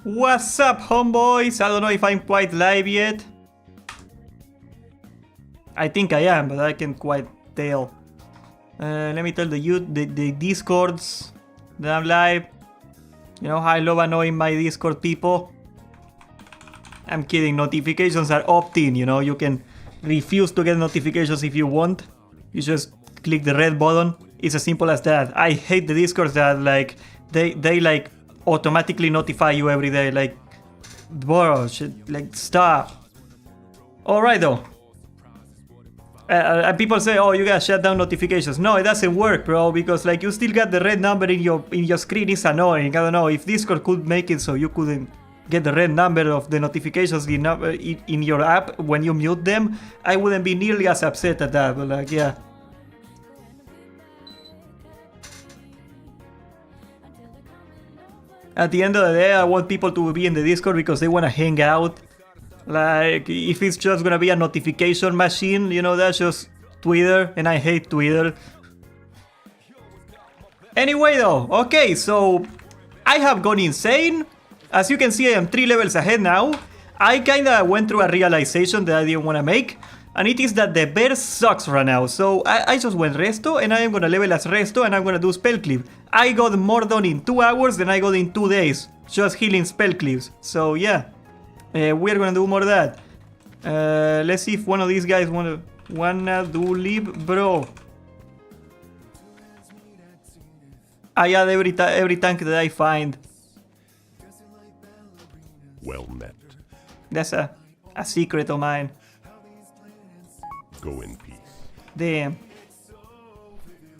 What's up, homeboys? I don't know if I'm quite live yet. I think I am, but I can't quite tell. Let me tell the Discords that I'm live. You know how I love annoying my Discord people. I'm kidding, notifications are opt-in, you know, you can refuse to get notifications if you want. You just click the red button. It's as simple as that. I hate the Discords that like they like automatically notify you every day. Like, bro, shit, like stop. Alright though. People say, oh, you gotta shut down notifications. No, it doesn't work, bro, because like you still got the red number in your screen. It's annoying. I don't know if Discord could make it so you couldn't get the red number of the notifications in your app when you mute them. I wouldn't be nearly as upset at that, but like, yeah. At the end of the day, I want people to be in the Discord because they want to hang out. Like, if it's just gonna be a notification machine, you know, that's just Twitter, and I hate Twitter. Anyway though, okay, so I have gone insane. As you can see, I am 3 levels ahead now. I kinda went through a realization that I didn't wanna make, and it is that the bear sucks right now. So I just went Resto, and I am gonna level as Resto, and I'm gonna do spell clip. I got more done in 2 hours than I got in 2 days, just healing spell clips. So yeah. We're gonna do more of that. Let's see if one of these guys wanna do leave, bro. I add every tank that I find. Well met. That's a secret of mine. Go in peace. Damn.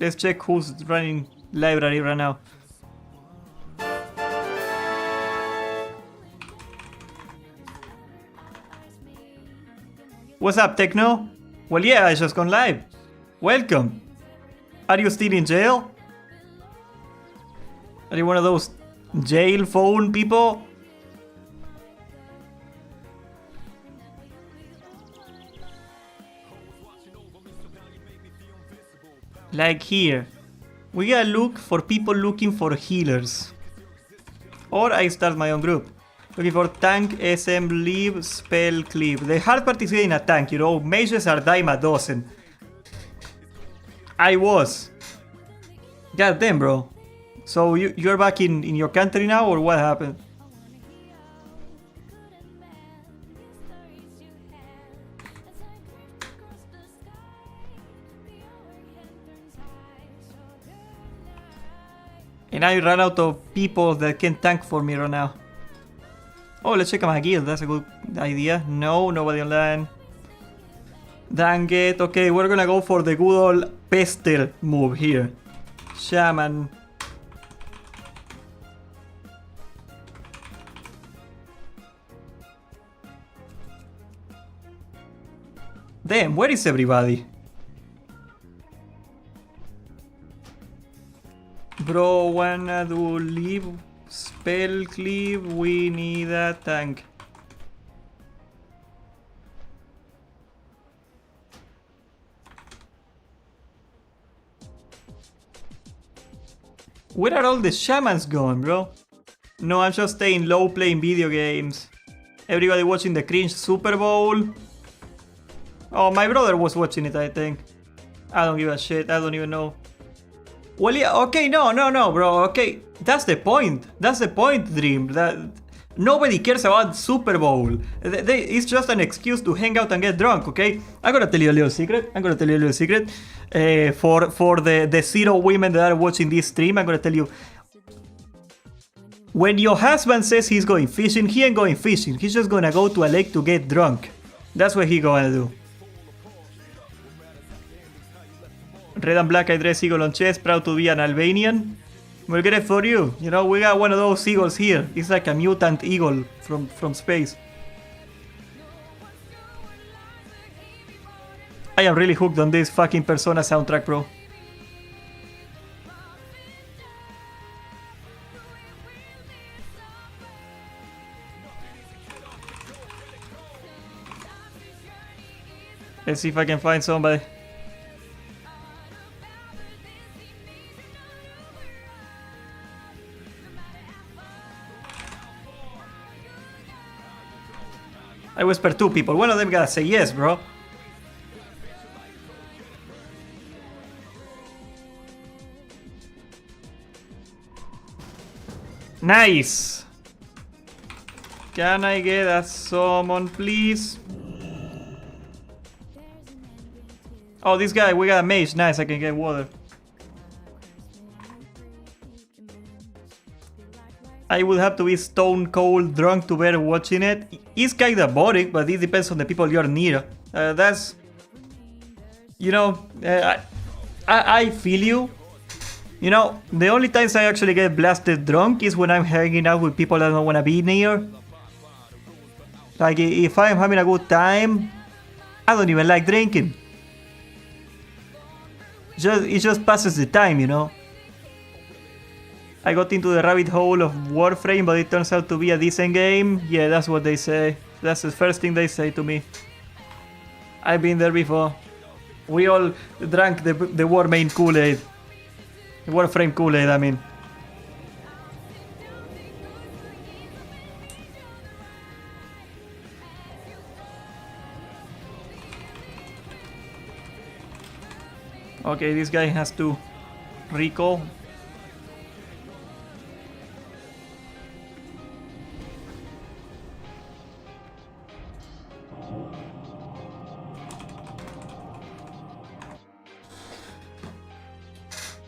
Let's check who's running library right now. What's up, Techno? Well, yeah, I just gone live. Welcome. Are you still in jail? Are you one of those jail phone people? Like here. We gotta look for people looking for healers. Or I start my own group. Looking for tank, SM, leave, spell, clip. The hard part is getting a tank, you know. Mages are dime a dozen. I was. God damn, bro. So you're back in your country now, or what happened? And I ran out of people that can tank for me right now. Oh, let's check out my guild. That's a good idea. No, nobody online. Dang it. Okay, we're gonna go for the good old Pester move here. Shaman. Damn, where is everybody? Bro, wanna do leave? Spell clip, we need a tank. Where are all the shamans going, bro? No, I'm just staying low playing video games. Everybody watching the cringe Super Bowl. Oh, my brother was watching it, I think. I don't give a shit, I don't even know. Well, yeah, okay, no, bro, okay. That's the point. That's the point, Dream. That nobody cares about Super Bowl. It's just an excuse to hang out and get drunk, okay? I'm gonna tell you a little secret. For the 0 women that are watching this stream, I'm gonna tell you. When your husband says he's going fishing, he ain't going fishing. He's just gonna go to a lake to get drunk. That's what he gonna do. Red and black, I dress eagle on chest, proud to be an Albanian. We'll get it for you. You know, we got one of those eagles here. It's like a mutant eagle from space. I am really hooked on this fucking Persona soundtrack, bro. Let's see if I can find somebody. I whisper 2 people. One of them gotta say yes, bro. Nice. Can I get a summon, please? Oh, this guy, we got a mage. Nice, I can get water. I would have to be stone cold drunk to bear watching it. It's kinda boring, but it depends on the people you're near. That's... You know, I feel you. You know, the only times I actually get blasted drunk is when I'm hanging out with people I don't want to be near. Like, if I'm having a good time, I don't even like drinking. It just passes the time, you know. I got into the rabbit hole of Warframe, but it turns out to be a decent game. Yeah, that's what they say. That's the first thing they say to me. I've been there before. We all drank the Warframe Kool-Aid. Warframe Kool-Aid, I mean. Okay, this guy has to recall.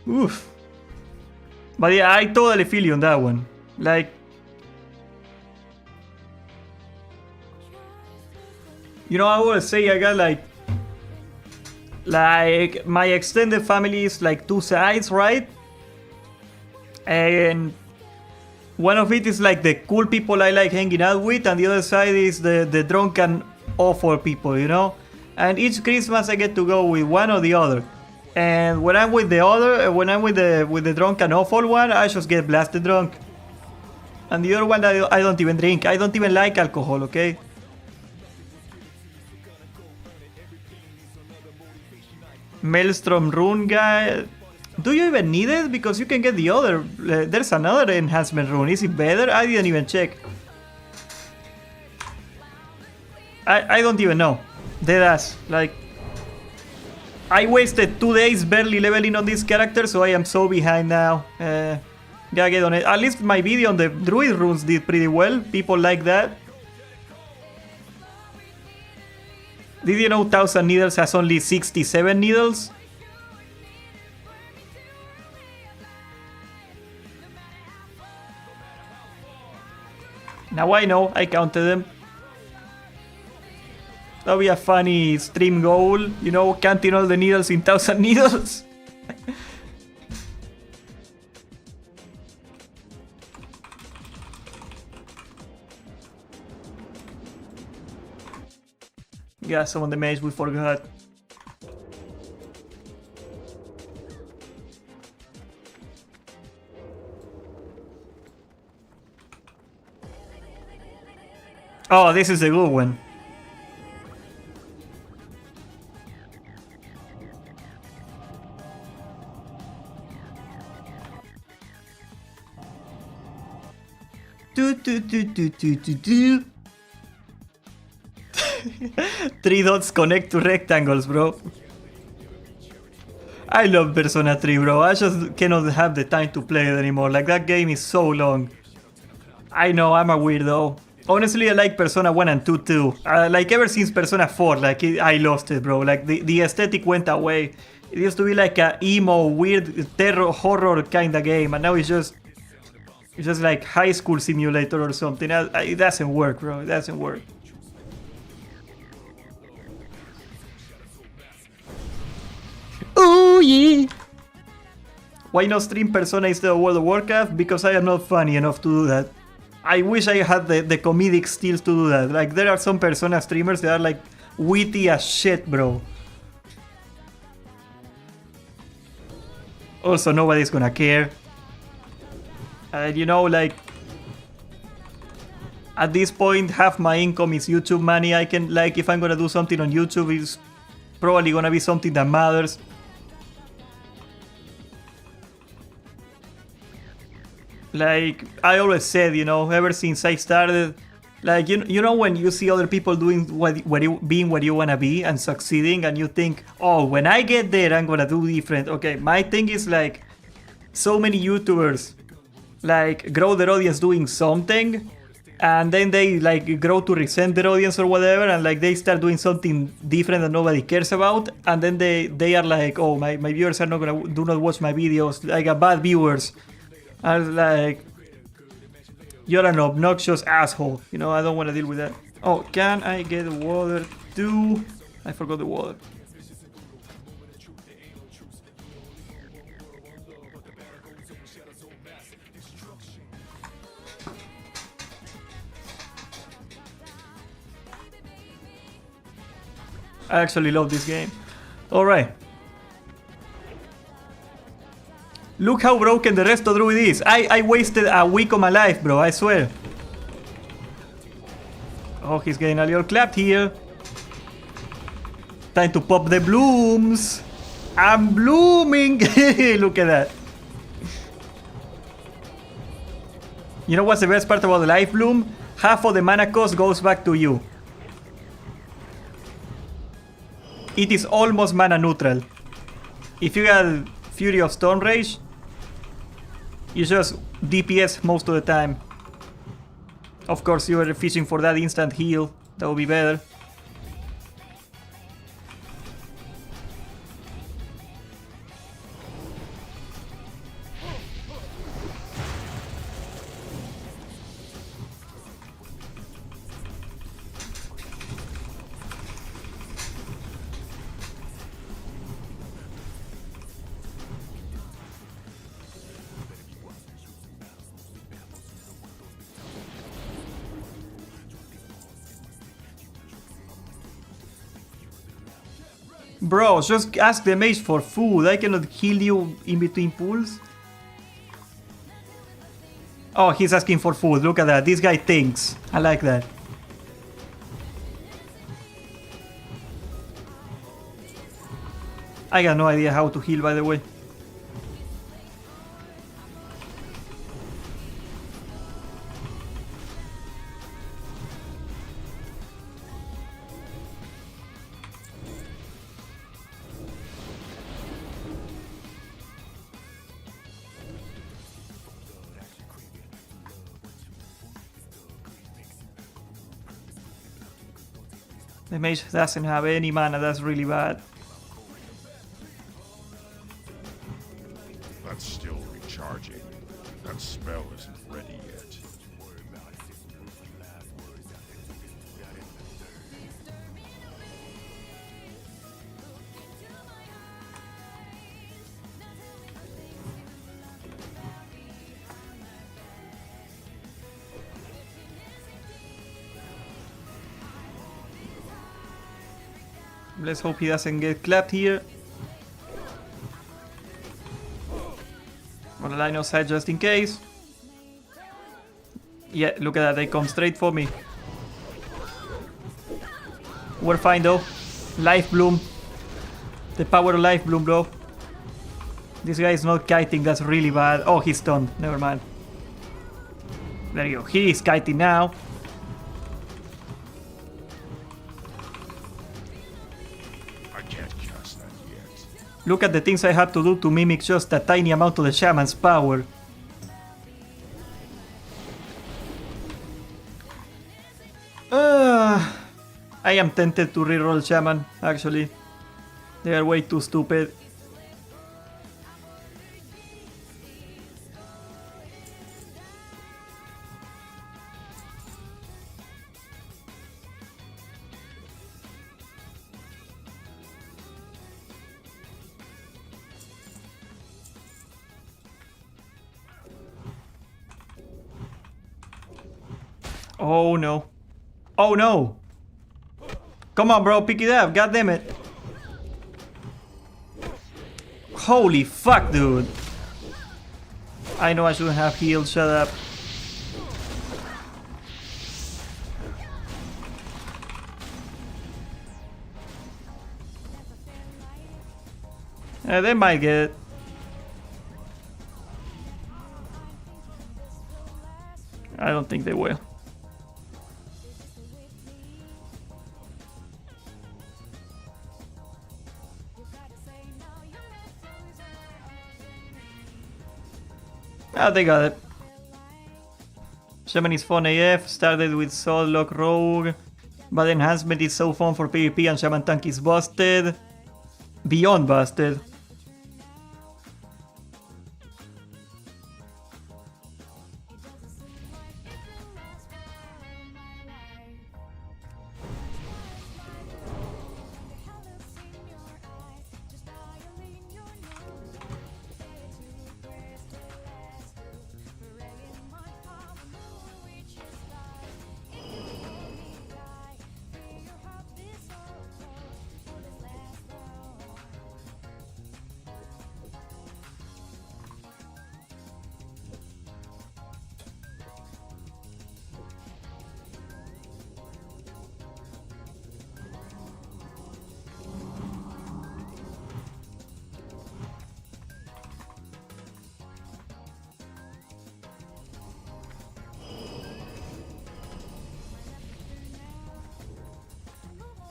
Oof. But yeah, I totally feel you on that one. Like... You know, I always say I got like my extended family is like 2 sides, right? And one of it is like the cool people I like hanging out with, and the other side is the drunken awful people, you know? And each Christmas I get to go with one or the other. And when I'm with the other, when I'm with the drunk and awful one, I just get blasted drunk. And the other one, I don't even drink. I don't even like alcohol, okay? Maelstrom rune guy. Do you even need it? Because you can get the other. There's another enhancement rune. Is it better? I didn't even check. I don't even know. Deadass. Like... I wasted 2 days barely leveling on this character, so I am so behind now. Gotta get on it. At least my video on the Druid runes did pretty well. People like that. Did you know 1000 Needles has only 67 needles? Now I know, I counted them. That'll be a funny stream goal, you know, counting all the needles in 1000 needles. Yeah, some of the mage we forgot. Oh, this is a good one. Do. 3 dots connect to rectangles, bro. I love Persona 3, bro. I just cannot have the time to play it anymore. Like, that game is so long. I know, I'm a weirdo. Honestly, I like Persona 1 and 2 too. Like, ever since Persona 4, like, I lost it, bro. Like, the aesthetic went away. It used to be like a emo, weird, terror, horror kind of game, and now it's just like High School Simulator or something. It doesn't work, bro. It doesn't work. Oh yeah! Why not stream Persona instead of World of Warcraft? Because I am not funny enough to do that. I wish I had the comedic skills to do that. Like, there are some Persona streamers that are like witty as shit, bro. Also, nobody's gonna care. You know, like, at this point, half my income is YouTube money. I can, like, if I'm gonna do something on YouTube, it's probably gonna be something that matters. Like, I always said, you know, ever since I started, Like, you know when you see other people doing being what you wanna be and succeeding, and you think, oh, when I get there, I'm gonna do different. Okay, my thing is like, so many YouTubers like grow their audience doing something, and then they like grow to resent their audience or whatever, and like they start doing something different that nobody cares about, and then they are like, oh, my viewers are not gonna do not watch my videos, like bad viewers. I was like, you're an obnoxious asshole, you know. I don't want to deal with that. Oh, can I get water too? I forgot the water. I actually love this game. Alright. Look how broken the Resto Druid is. I wasted a week of my life, bro, I swear. Oh, he's getting a little clapped here. Time to pop the blooms. I'm blooming. Look at that. You know what's the best part about the life bloom? Half of the mana cost goes back to you. It is almost mana neutral. If you got Fury of Storm Rage, you just DPS most of the time. Of course, you are fishing for that instant heal. That would be better. Bro, just ask the mage for food. I cannot heal you in between pulls. Oh, he's asking for food. Look at that. This guy thinks. I like that. I got no idea how to heal, by the way. The mage doesn't have any mana, that's really bad. That's still recharging. That spell isn't ready yet. Let's hope he doesn't get clapped here. On the line of sight just in case. Yeah, look at that, they come straight for me. We're fine though. Life Bloom. The power of Life Bloom, bro. This guy is not kiting, that's really bad. Oh, he's stunned, never mind. There you go, he is kiting now. Look at the things I have to do to mimic just a tiny amount of the shaman's power. I am tempted to reroll shaman, actually. They are way too stupid. Oh no. Oh no! Come on, bro, pick it up, god damn it. Holy fuck, dude. I know I shouldn't have healed, shut up. They might get it. I don't think they will. Oh, they got it. Shaman is fun AF, started with Soul Lock Rogue, but enhancement is so fun for PvP and Shaman tank is busted. Beyond busted.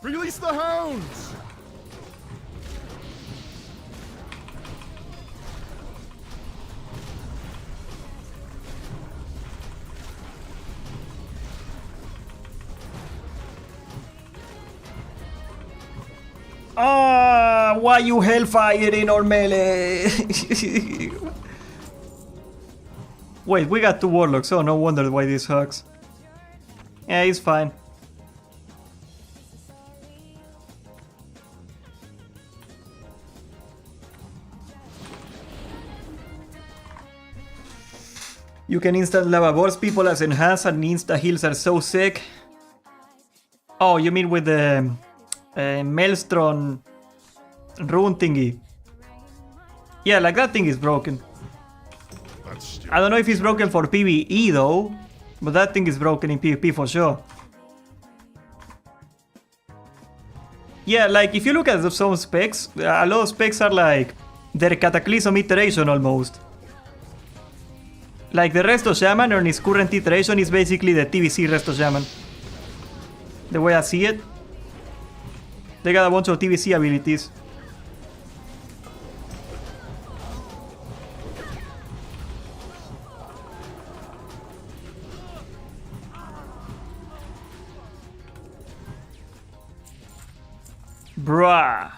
Release the hounds! Ah, why you hellfire in our melee? Wait, we got 2 warlocks, oh no wonder why this sucks. Yeah, he's fine. You can instant lava burst people as enhanced and insta heals are so sick. Oh, you mean with the Maelstrom rune thingy? Yeah, like that thing is broken. I don't know if it's broken for PvE though, but that thing is broken in PvP for sure. Yeah, like if you look at some specs, a lot of specs are like their Cataclysm iteration almost. Like the Resto Shaman on its current iteration is basically the TBC Resto Shaman. The way I see it. They got a bunch of TBC abilities. Bruh.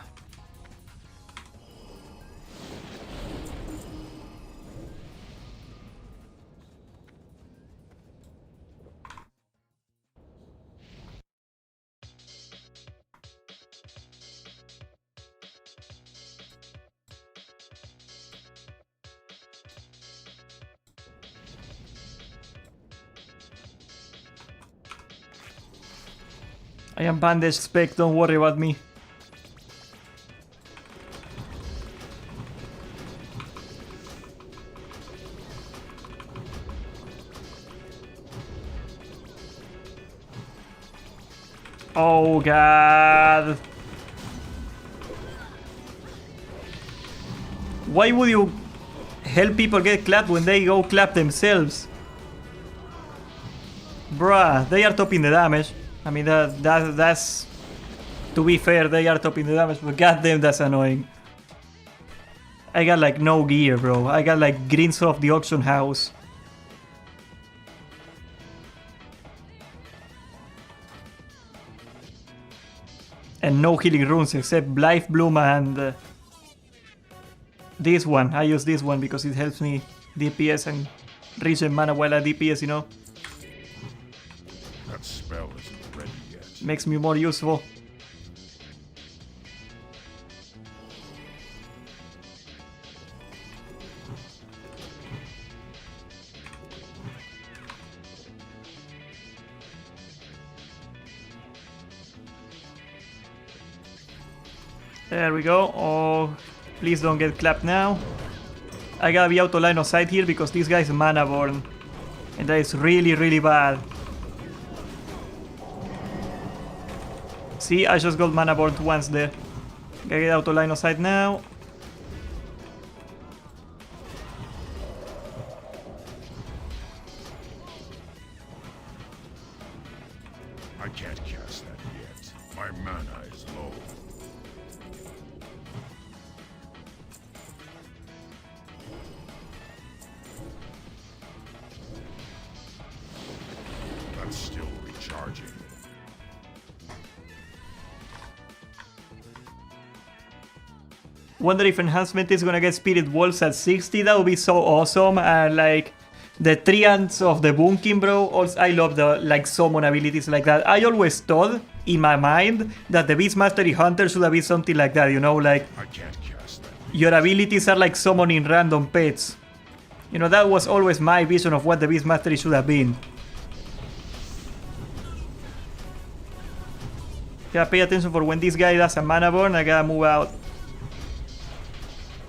I am bandaged spec, don't worry about me. Oh god. Why would you help people get clapped when they go clap themselves? Bruh, they are topping the damage. I mean, that's... To be fair, they are topping the damage, but goddamn, that's annoying. I got like no gear, bro. I got like greens off the auction house. And no healing runes except Blithe Bloom and... this one. I use this one because it helps me DPS and regen mana while I DPS, you know? That spell isn't ready yet. Makes me more useful. There we go. Oh, please don't get clapped now. I gotta be out of line of sight here because this guy's mana born. And that is really, really bad. See, I just got mana born once there. Gotta get out of line of sight now. I can't cast that yet. My mana is low. Charging. Wonder if enhancement is gonna get Spirit Wolves at 60. That would be so awesome. And like the Treants of the Bunkin, bro. Also, I love the like summon abilities like that. I always thought in my mind that the Beast Mastery Hunter should have been something like that, you know, like I can't cast that. your abilities are like summoning random pets. You know, that was always my vision of what the Beast Mastery should have been. Gotta pay attention for when this guy does a mana burn, I gotta move out.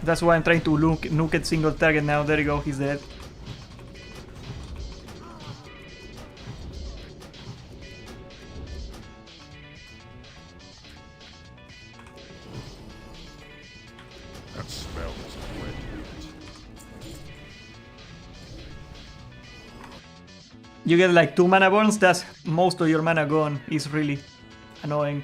That's why I'm trying to nuke at single target now. There you go, he's dead. That spell is plenty. You get like 2 mana burns, that's most of your mana gone. It's really annoying.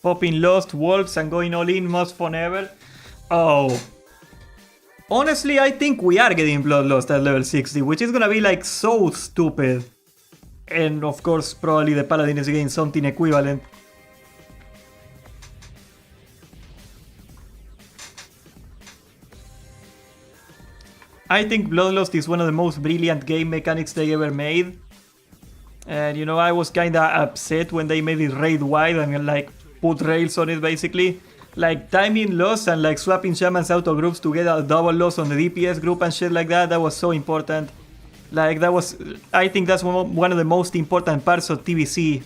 Popping Lost Wolves and going all in, most fun ever. Oh. Honestly, I think we are getting Bloodlust at level 60, which is gonna be like so stupid. And of course, probably the Paladin is getting something equivalent. I think Bloodlust is one of the most brilliant game mechanics they ever made. And you know, I was kinda upset when they made it raid wide and like put rails on it basically. Like timing loss and like swapping shamans out of groups to get a double loss on the DPS group and shit like that, that was so important. Like that was, I think that's one of the most important parts of TBC.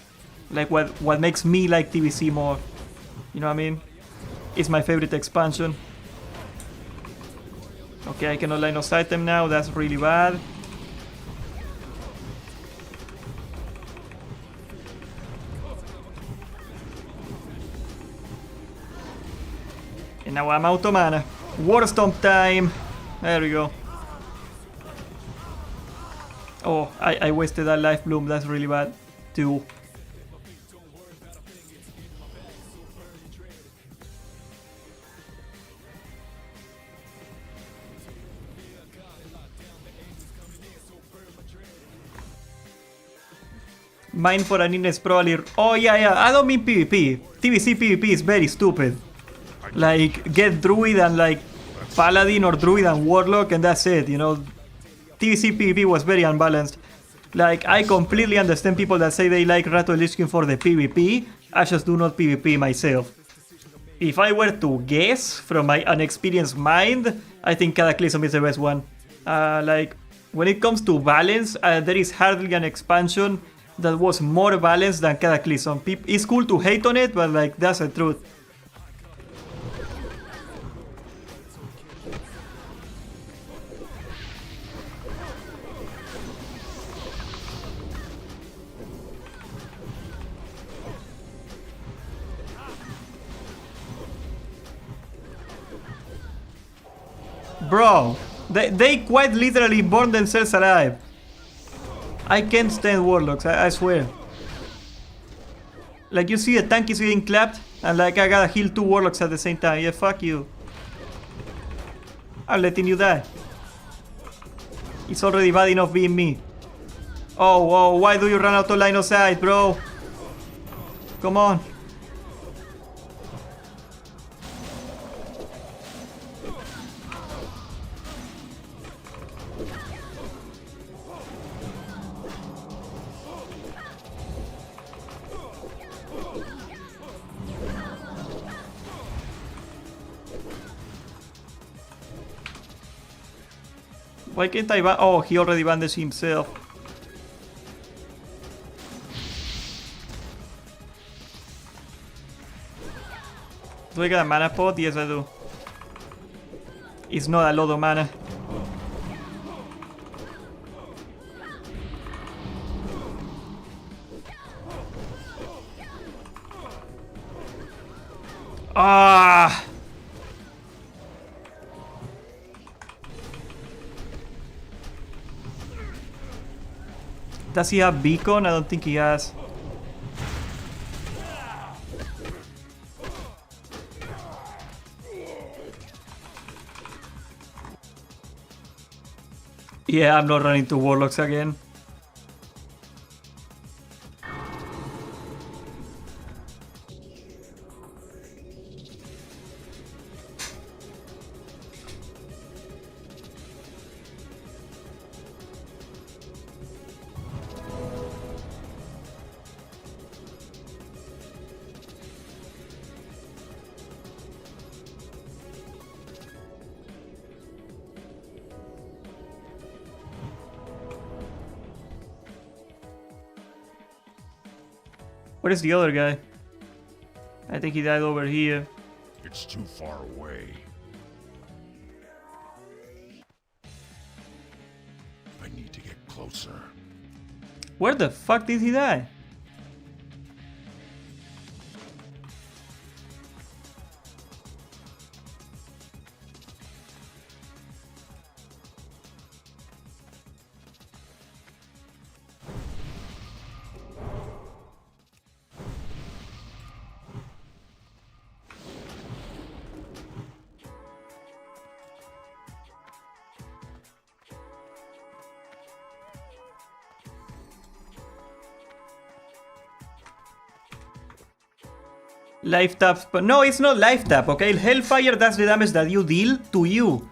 Like what makes me like TBC more. You know what I mean? It's my favorite expansion. Okay, I cannot line of sight them now, that's really bad. And now I'm out of mana. Warstomp time! There we go. Oh, I wasted that life bloom, that's really bad. 2. Mine for an in is probably... Oh yeah, I don't mean PvP. TBC PvP is very stupid. Like, get Druid and like Paladin or Druid and Warlock and that's it, you know. TBC PvP was very unbalanced. Like, I completely understand people that say they like Rattle Lich King for the PvP. I just do not PvP myself. If I were to guess from my unexperienced mind, I think Cataclysm is the best one. Like, when it comes to balance, there is hardly an expansion that was more balanced than Cataclysm. It's cool to hate on it, but like, that's the truth. Bro, they quite literally burned themselves alive. I can't stand Warlocks, I swear. Like, you see the tank is getting clapped, and like I gotta heal 2 Warlocks at the same time. Yeah, fuck you. I'm letting you die. It's already bad enough being me. Oh, why do you run out of line of sight, bro? Come on. Why can't I ban? Oh, he already bandaged himself. Do I get a mana pot? Yes, I do. It's not a lot of mana. Ah! Does he have beacon? I don't think he has. Yeah, I'm not running to warlocks again. Where is the other guy? I think he died over here. It's too far away. I need to get closer. Where the fuck did he die? Life taps, but no, it's not life tap, okay? Hellfire does the damage that you deal to you.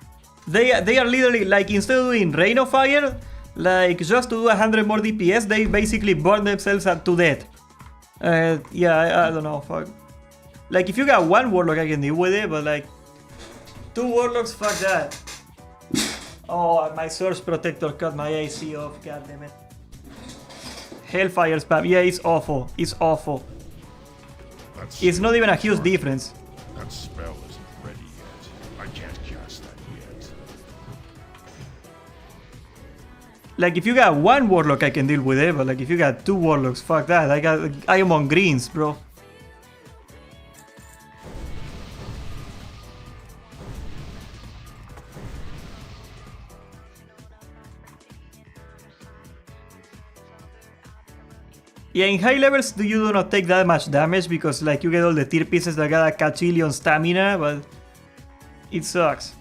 They are literally, like, instead of doing Rain of Fire, like, just to do 100 more DPS, they basically burn themselves to death. Yeah, I don't know, fuck. Like, if you got one Warlock, I can deal with it, but, like, two Warlocks, fuck that. Oh, my Source Protector cut my AC off, goddammit. Hellfire spam, yeah, it's awful, it's awful. It's not even a huge difference. That spell isn't ready yet. I can't cast that yet. Like, if you got one Warlock, I can deal with it, but like, if you got two Warlocks, fuck that. I am on greens, bro. Yeah, in high levels you do not take that much damage because like you get all the tier pieces that got a cachillion stamina, but it sucks.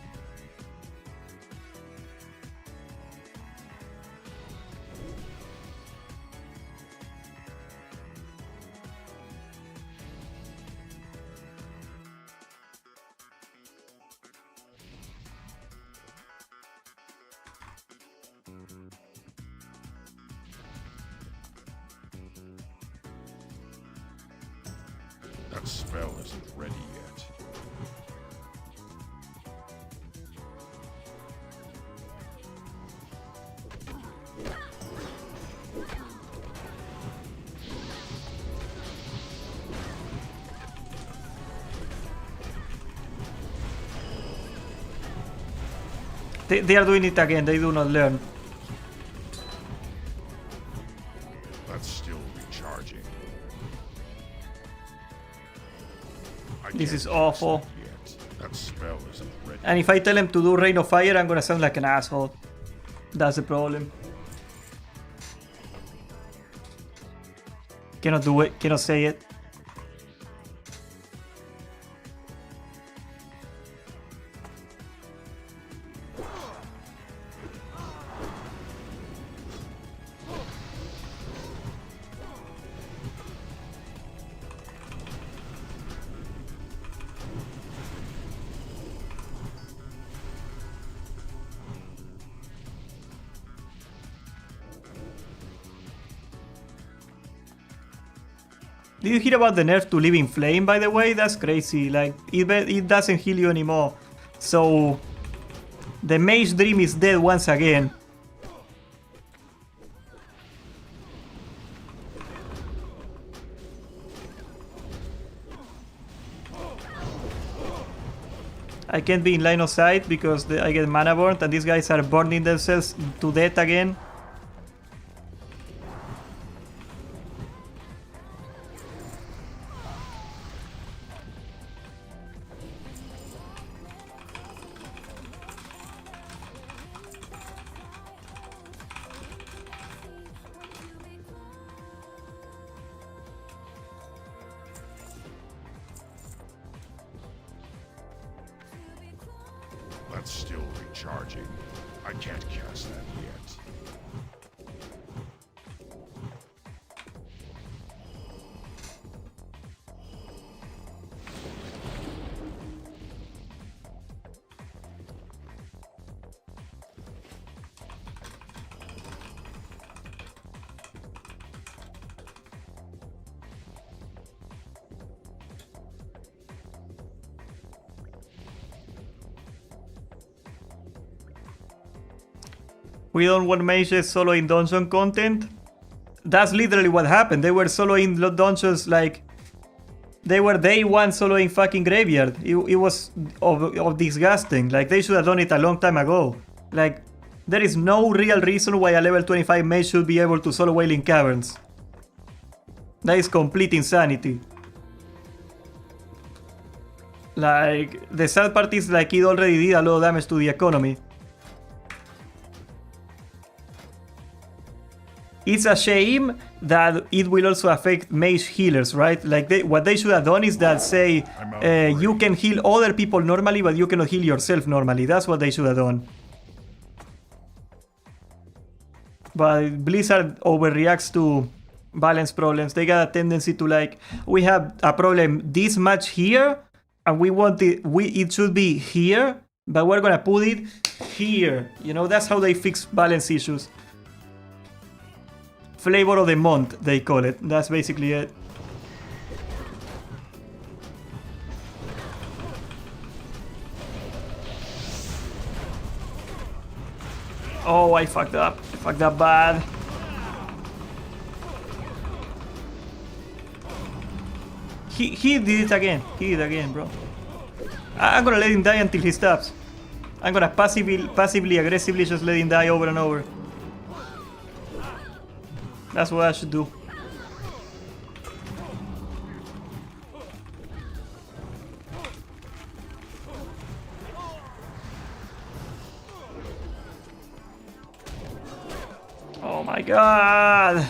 That spell isn't ready yet. They are doing it again, they do not learn. That's still recharging. This is awful. That spell isn't ready. And if I tell him to do Rain of Fire, I'm gonna sound like an asshole. That's the problem. Cannot do it, cannot say it. Did you hear about the nerf to Living Flame, by the way? That's crazy. Like, it doesn't heal you anymore. So, the Mage Dream is dead once again. I can't be in line of sight because I get mana burnt and these guys are burning themselves to death again. That's still recharging. I can't cast that yet. We don't want mages solo in dungeon content. That's literally what happened. They were soloing dungeons like... They were day one soloing fucking graveyard. It was of disgusting. Like, they should have done it a long time ago. Like, there is no real reason why a level 25 mage should be able to solo Wailing Caverns. That is complete insanity. Like, the sad part is like it already did a lot of damage to the economy. It's a shame that it will also affect mage healers, right? Like, what they should have done is that say, you can heal other people normally, but you cannot heal yourself normally. That's what they should have done. But Blizzard overreacts to balance problems. They got a tendency to like, we have a problem this much here, and we want it, it should be here, but we're gonna put it here. You know, that's how they fix balance issues. Flavor of the month, they call it. That's basically it. Oh, I fucked up. I fucked up bad. He did it again. He did it again, bro. I'm gonna let him die until he stops. I'm gonna passively, aggressively just let him die over and over. That's what I should do. Oh my god!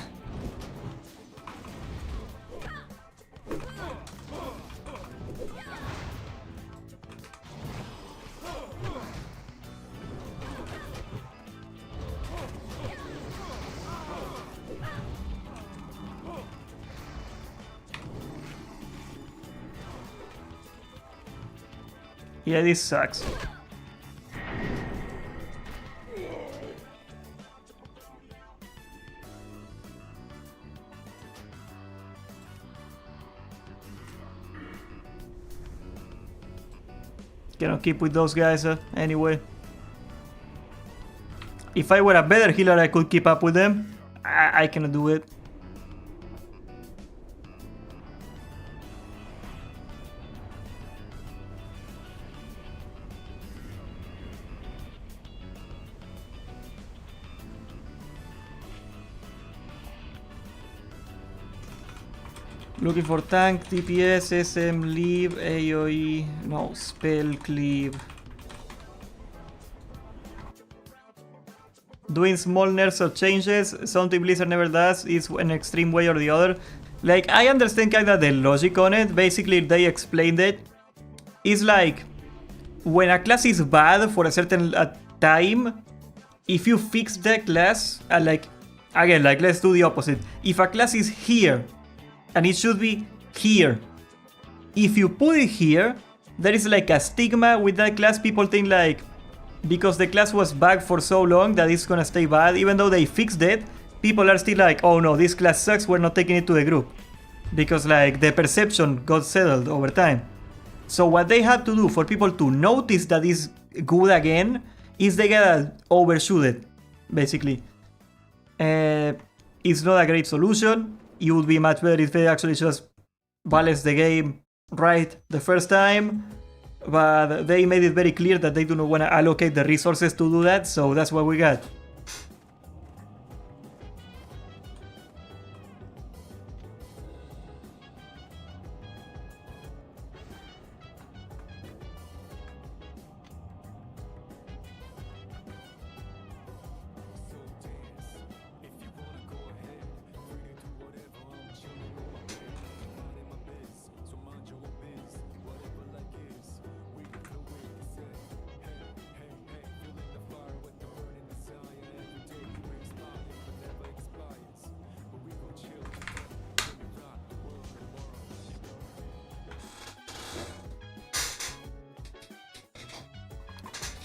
Yeah, this sucks. Cannot keep with those guys anyway. If I were a better healer, I could keep up with them. I cannot do it. Looking for tank, DPS, SM, leave, AoE, no, spell, cleave. Doing small nerfs or changes, something Blizzard never does, is an extreme way or the other. Like, I understand kinda the logic on it, basically they explained it. It's like, when a class is bad for a certain time, if you fix the class, like, again, like, let's do the opposite. If a class is here, and it should be here. If you put it here, there is like a stigma with that class. People think like, because the class was bugged for so long that it's gonna stay bad, even though they fixed it, people are still like, oh no, this class sucks, we're not taking it to the group. Because like the perception got settled over time. So what they have to do for people to notice that it's good again, is they gotta overshoot it, basically. It's not a great solution. It would be much better if they actually just balance the game right the first time. But they made it very clear that they do not want to allocate the resources to do that, so that's what we got.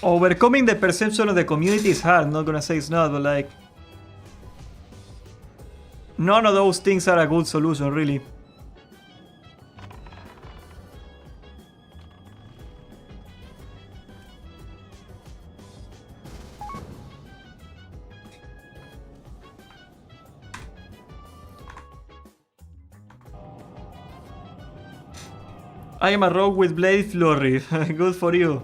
Overcoming the perception of the community is hard, not gonna say it's not, but like... None of those things are a good solution, really. I am a rogue with blade flurry. Good for you.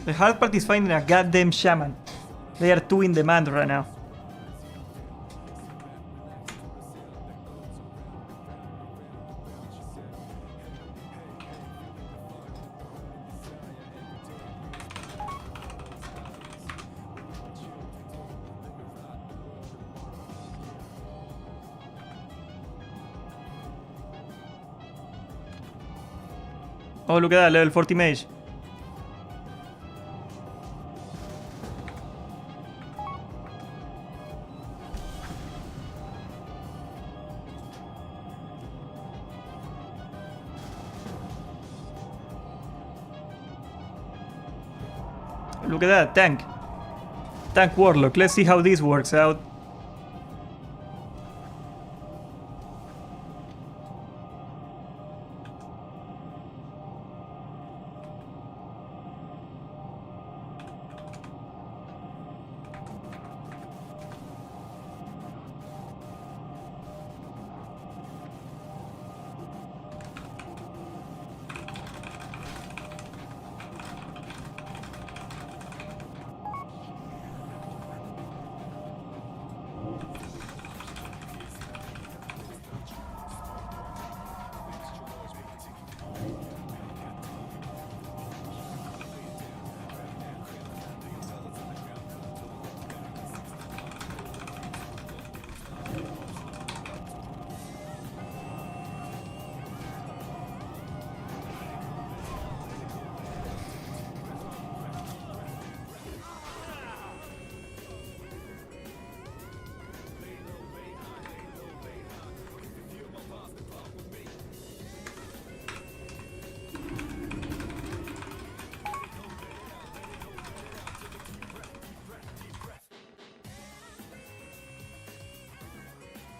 The hard part is finding a goddamn shaman. They are too in demand right now. Oh, look at that, level 40 mage. Look at that, tank. Tank warlock. Let's see how this works out.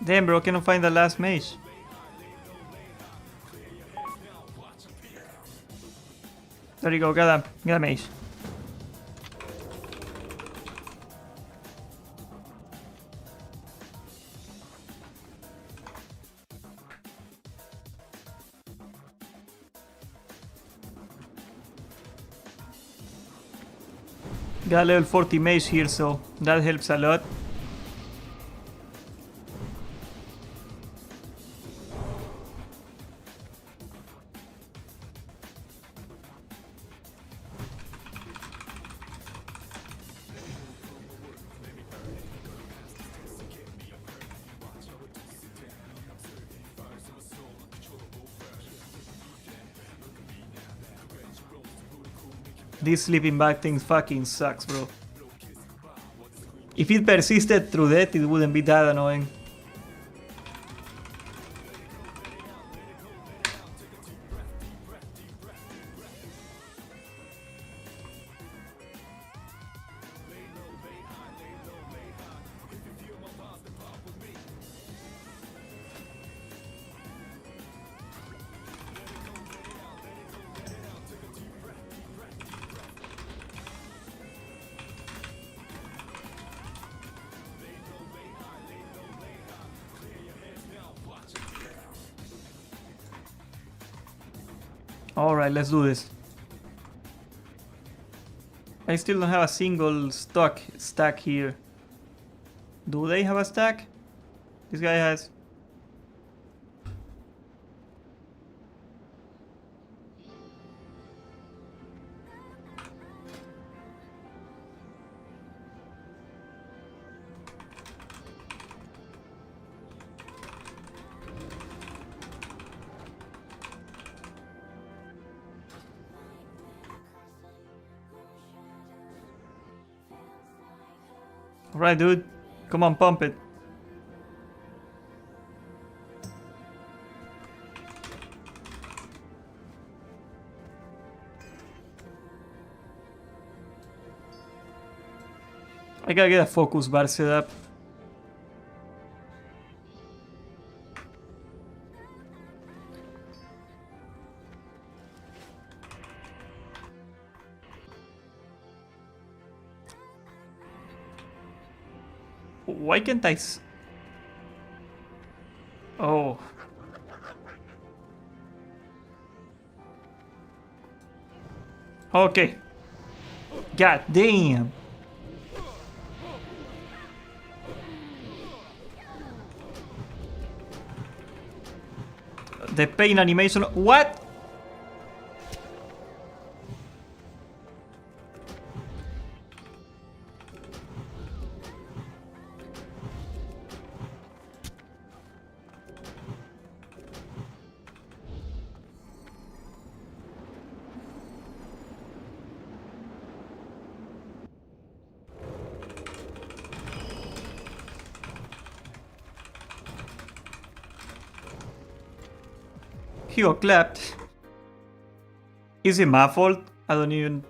Damn, bro, cannot find the last mage. There you go, got a mage. Got level 40 mage here, so that helps a lot. This sleeping bag thing fucking sucks, bro. If it persisted through that, it wouldn't be that annoying. Alright, let's do this. I still don't have a single stack here. Do they have a stack? This guy has. Alright, dude. Come on, pump it. I gotta get a focus bar set up. Why can't I Oh. Okay. God damn. The pain animation. What? He got clapped. Is it my fault? I don't even...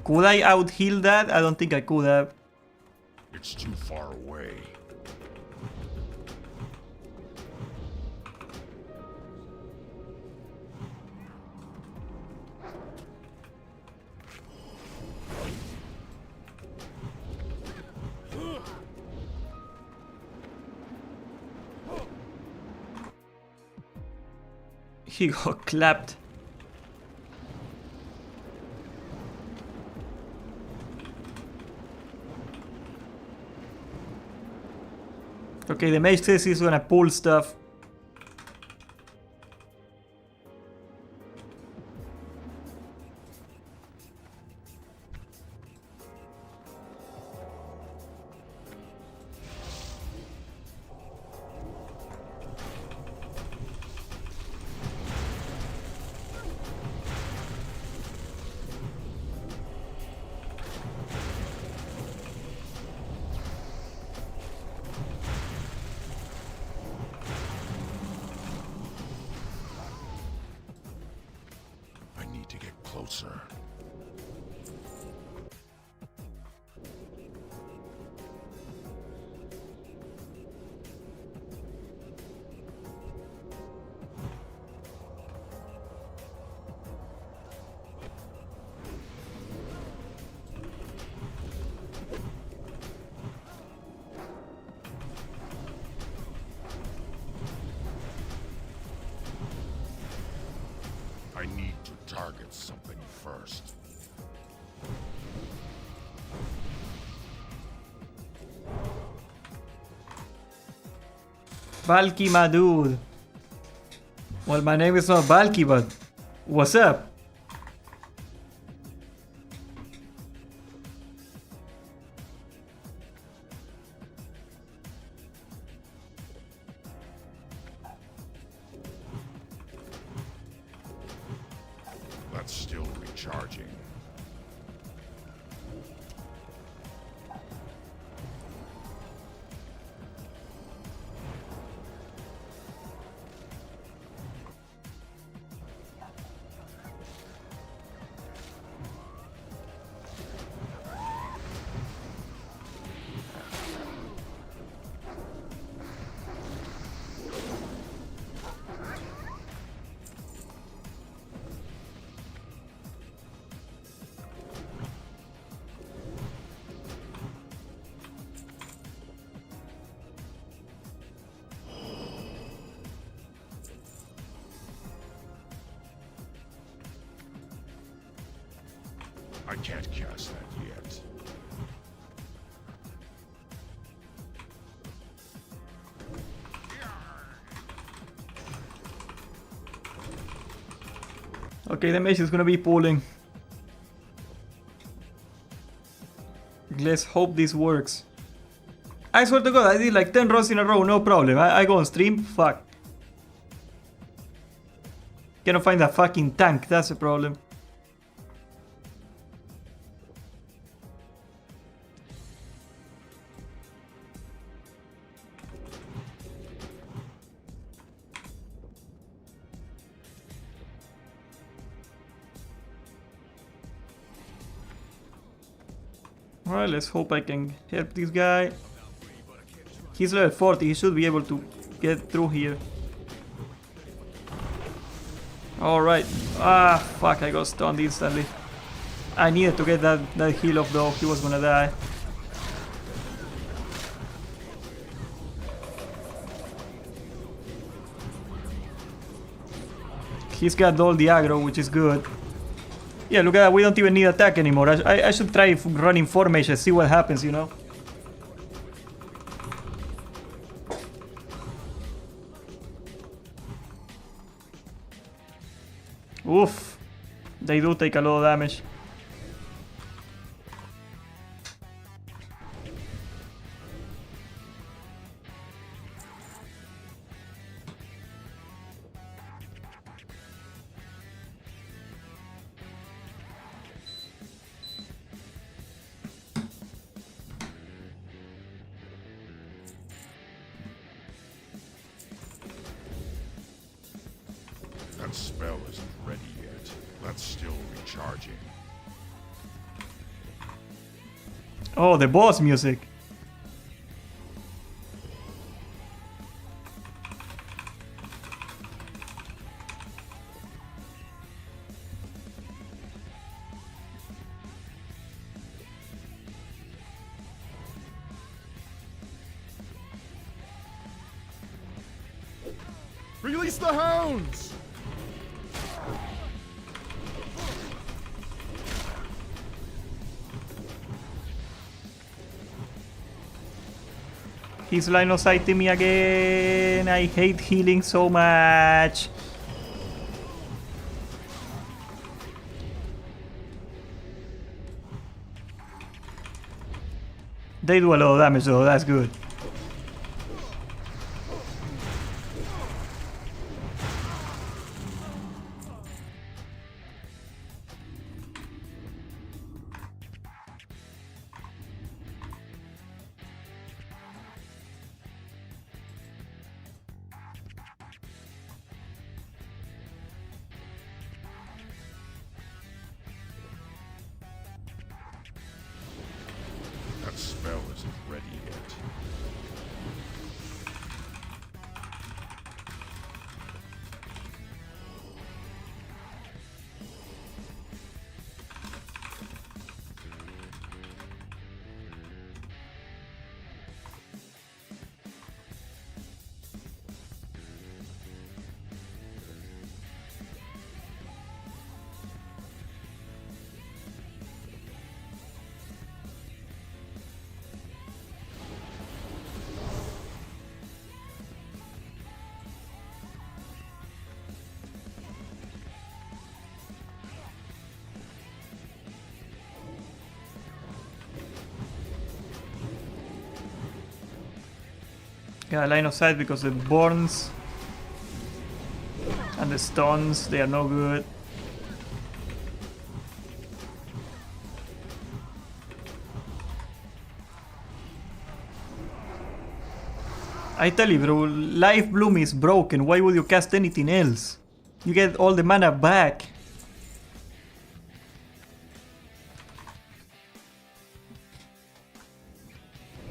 Could I out-heal that? I don't think I could have. It's too far away. He got clapped. Okay, the mage says he's gonna pull stuff. Closer. I need to target something first. Valky, my dude. Well, my name is not Valky, but what's up? That's still recharging. I can't cast that yet. Okay, the mage is gonna be pulling. Let's hope this works. I swear to God, I did like 10 runs in a row, no problem. I go on stream, fuck. Cannot find a fucking tank, that's a problem. Alright, let's hope I can help this guy. He's level 40, he should be able to get through here. Alright. Ah, fuck, I got stunned instantly. I needed to get that heal off though, he was gonna die. He's got all the aggro, which is good. Yeah, look at that, we don't even need attack anymore. I should try running 4 mages, see what happens, you know? Oof. They do take a lot of damage. That spell isn't ready yet. That's still recharging. Oh, the boss music. Release the hounds! He's line of sighting me again. I hate healing so much. They do a lot of damage though, that's good. That spell isn't ready yet. Yeah, line of sight because the burns and the stuns, they are no good. I tell you bro, Life Bloom is broken, why would you cast anything else? You get all the mana back.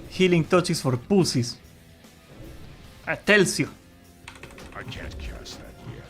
Healing touch is for pussies. I tells you. I can't cast that yet.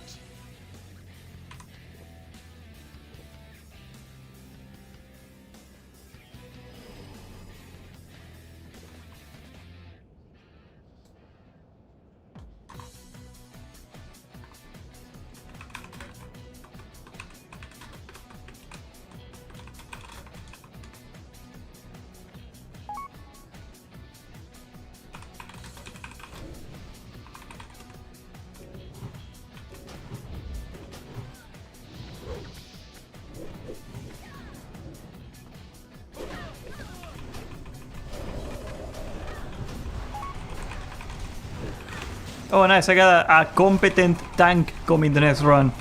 Oh nice, I got a competent tank coming the next run.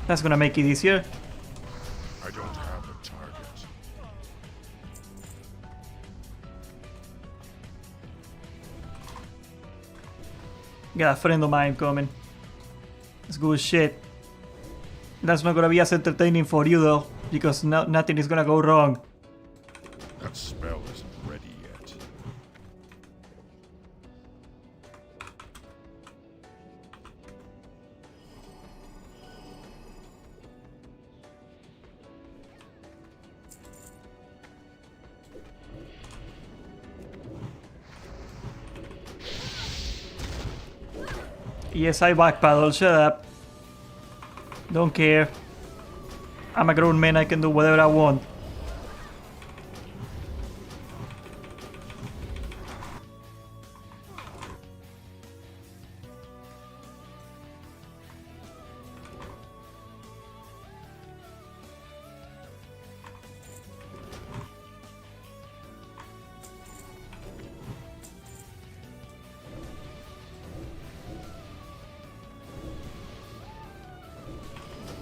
That's gonna make it easier. I don't have a target. Got a friend of mine coming. It's good shit. That's not gonna be as entertaining for you though, because nothing is gonna go wrong. That spell isn't ready yet. Yes, I backpedal, shut up. Don't care. I'm a grown man, I can do whatever I want.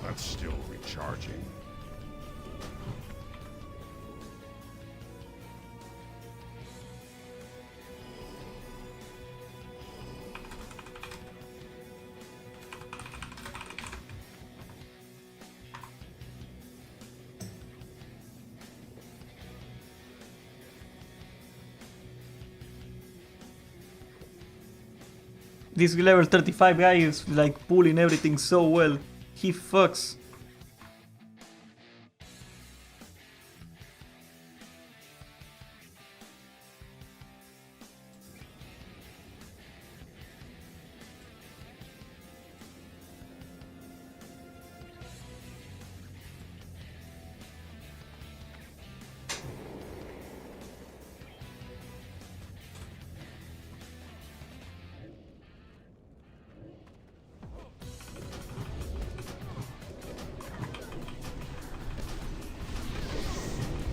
That's still recharging. This level 35 guy is like pulling everything so well. He fucks.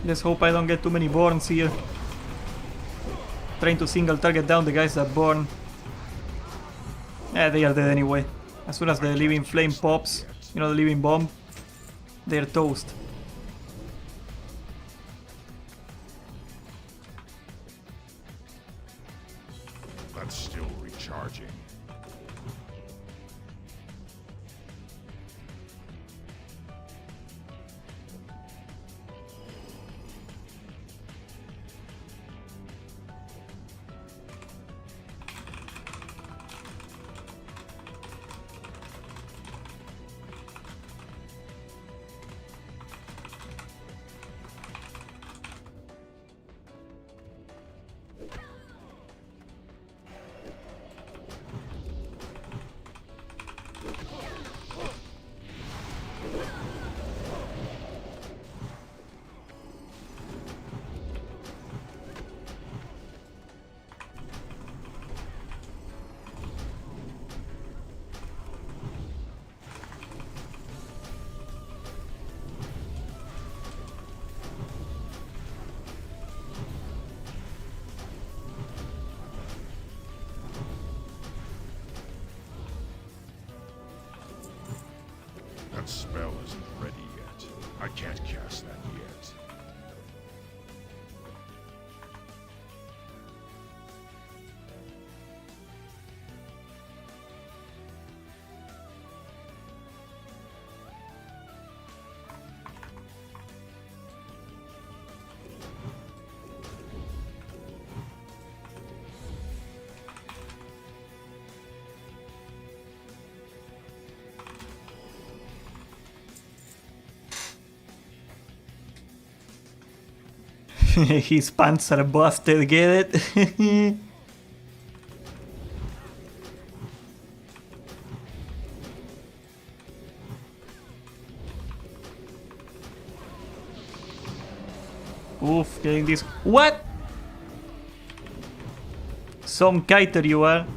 Let's hope I don't get too many Borns here. Trying to single target down the guys that burn. They are dead anyway. As soon as the living flame pops, you know, the living bomb, they're toast. That's still recharging. That spell isn't ready yet. I can't cast that yet. His pants are busted, get it? Oof, getting this. What? Some kiter you are.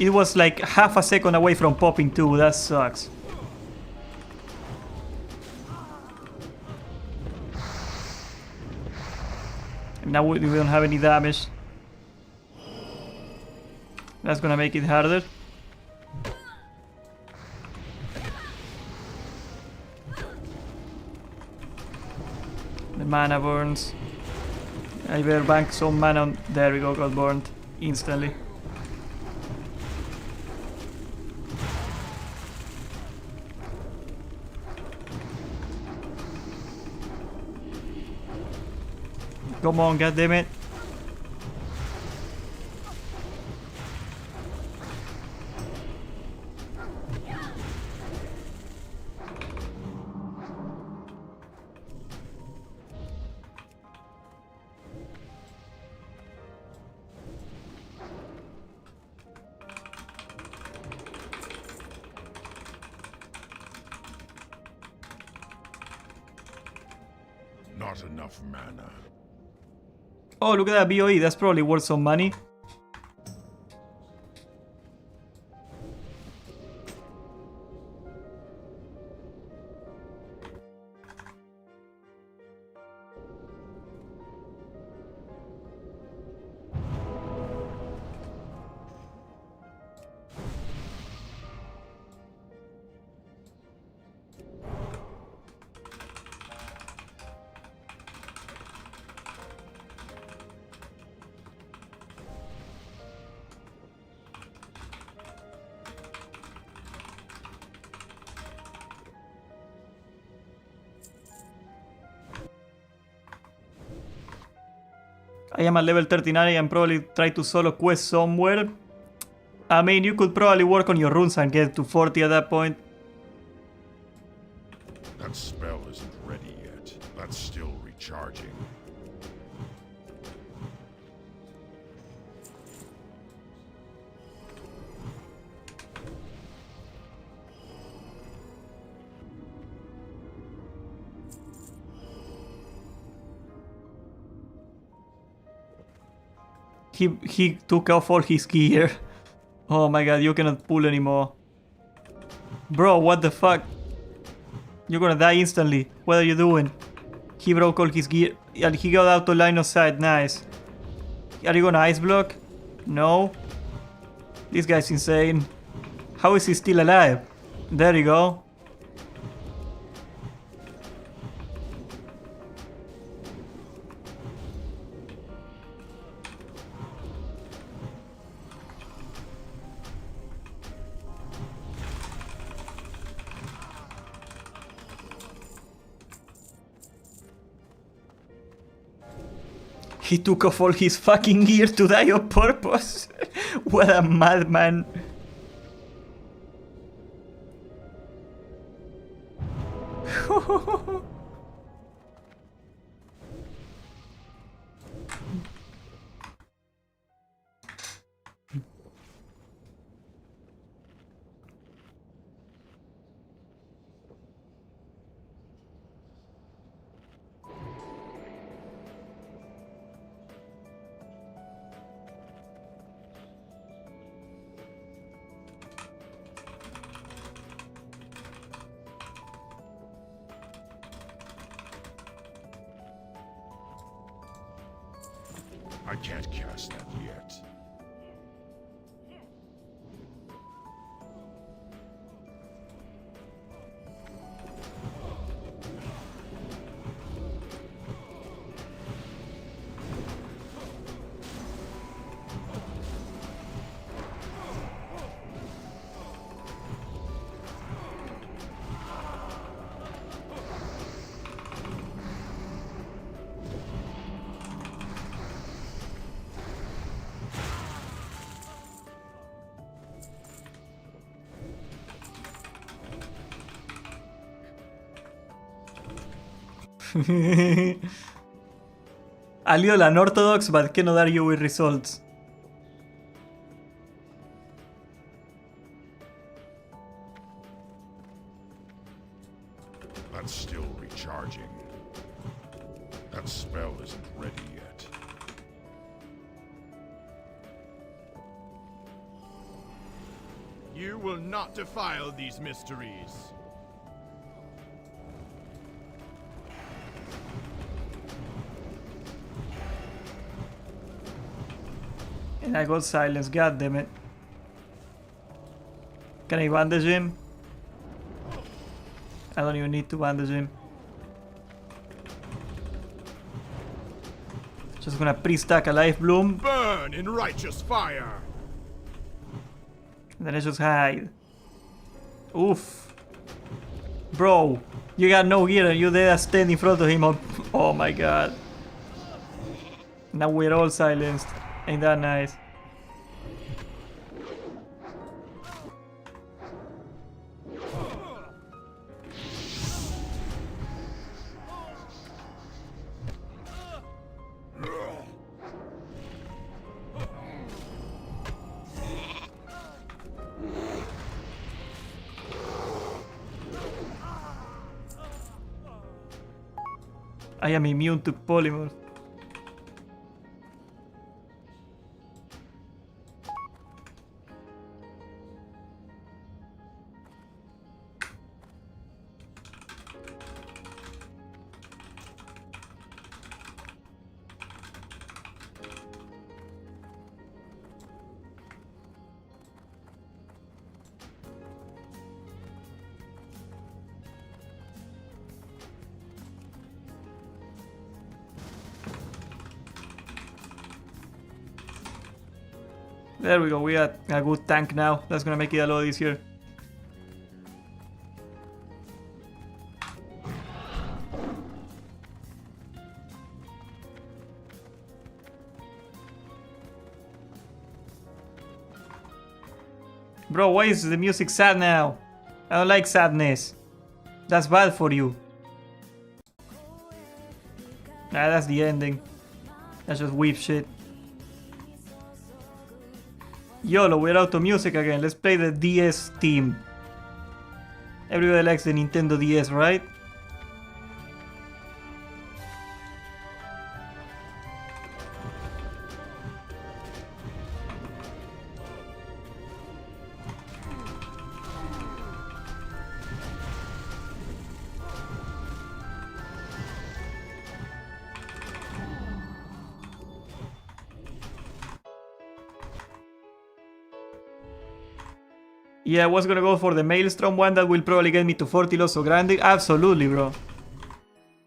It was like half a second away from popping too, that sucks. Now we don't have any damage. That's gonna make it harder. The mana burns. I better bank some mana on. There we go, got burned instantly. Come on, goddammit. Not enough mana. Oh, look at that BOE. That's probably worth some money. I am at level 39. I am probably try to solo quest somewhere. I mean, you could probably work on your runes and get to 40 at that point. That spell isn't ready yet. That's still recharging. He took off all his gear. Oh my god, you cannot pull anymore. Bro, what the fuck? You're gonna die instantly. What are you doing? He broke all his gear. And he got out of line of sight. Nice. Are you gonna ice block? No. This guy's insane. How is he still alive? There you go. He took off all his fucking gear to die on purpose. What a madman. I can't cast that yet. A little unorthodox, but cannot argue with results. That's still recharging. That spell isn't ready yet. You will not defile these mysteries. And I got silence, god damn it. Can I bandage him? I don't even need to bandage him. Just gonna pre-stack a life bloom. Burn in righteous fire. And then I just hide. Oof. Bro, you got no gear and you there stand in front of him. Oh my god. Now we're all silenced. Ain't that nice? I am immune to polymorph. There we go, we got a good tank now. That's gonna make it a lot easier. Bro, why is the music sad now? I don't like sadness. That's bad for you. Nah, that's the ending. That's just weep shit. YOLO, we're out of music again. Let's play the DS theme. Everybody likes the Nintendo DS, right? Yeah, I was gonna go for the Maelstrom one. That will probably get me to 40 Loso Grande. Absolutely, bro.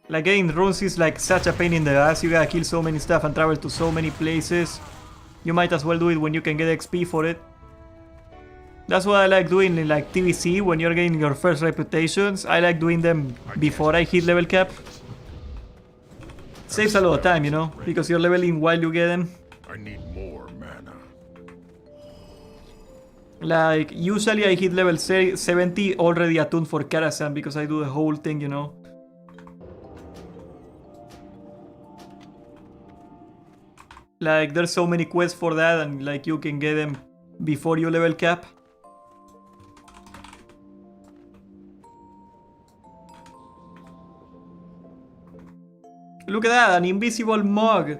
Like, getting runes is like such a pain in the ass. You gotta kill so many stuff and travel to so many places. You might as well do it when you can get XP for it. That's what I like doing in like TVC when you're getting your first reputations. I like doing them before I hit level cap. Saves a lot of time, you know, because you're leveling while you get them. I need more mana. Like, usually I hit level 70 already attuned for Karazhan because I do the whole thing, you know. Like, there's so many quests for that and like you can get them before you level cap. Look at that, an invisible mug.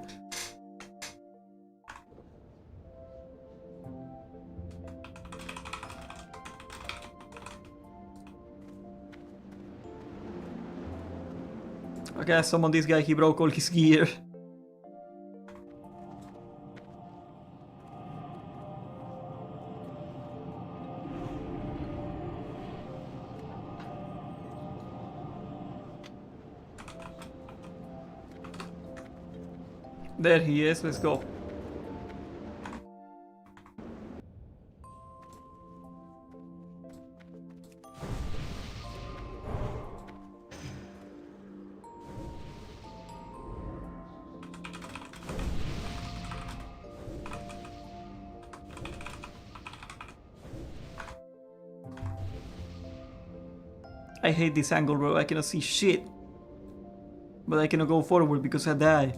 Okay, I summon this guy, he broke all his gear. There he is, let's go. I hate this angle, bro. I cannot see shit. But I cannot go forward because I die.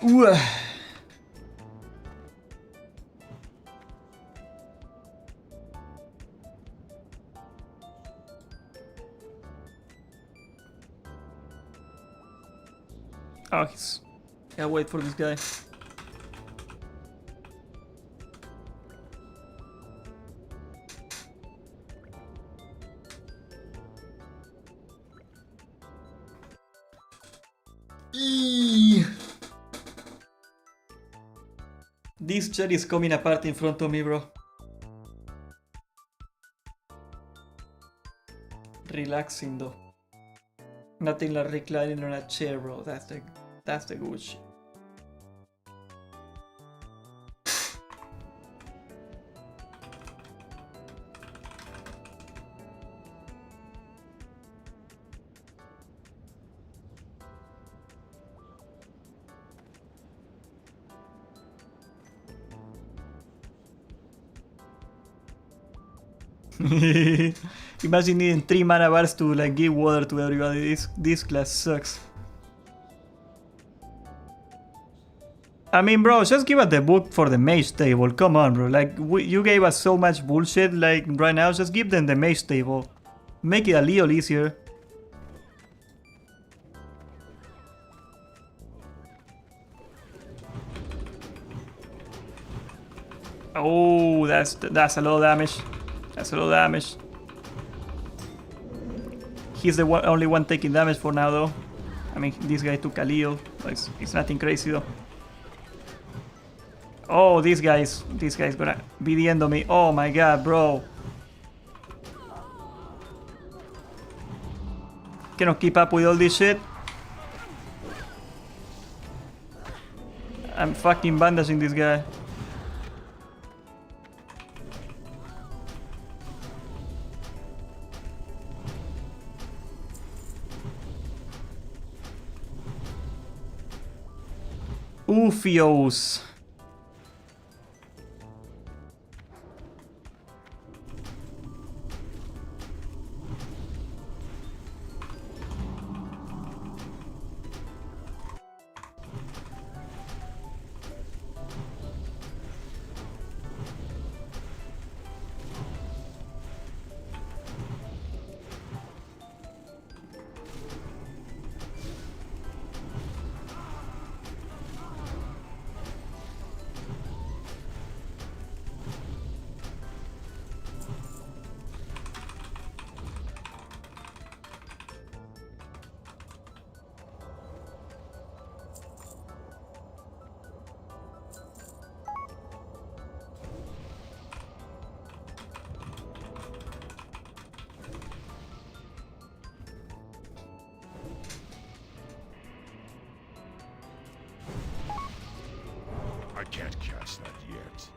Ooh. Oh, he's... Gotta wait for this guy. Eee. This chair is coming apart in front of me, bro. Relaxing though. Nothing like reclining on a chair, bro. That's the good shit. Imagine needing 3 mana bars to like give water to everybody. This class sucks. I mean, bro, just give us the book for the mage table. Come on, bro. Like, you gave us so much bullshit. Like, right now, just give them the mage table. Make it a little easier. Oh, that's a lot of damage. That's a lot of damage. He's the only one taking damage for now, though. I mean, this guy took a little. It's nothing crazy, though. Oh, this guy's gonna be the end of me. Oh my god, bro. Cannot keep up with all this shit. I'm fucking bandaging this guy. Oofios. I can't cast that yet.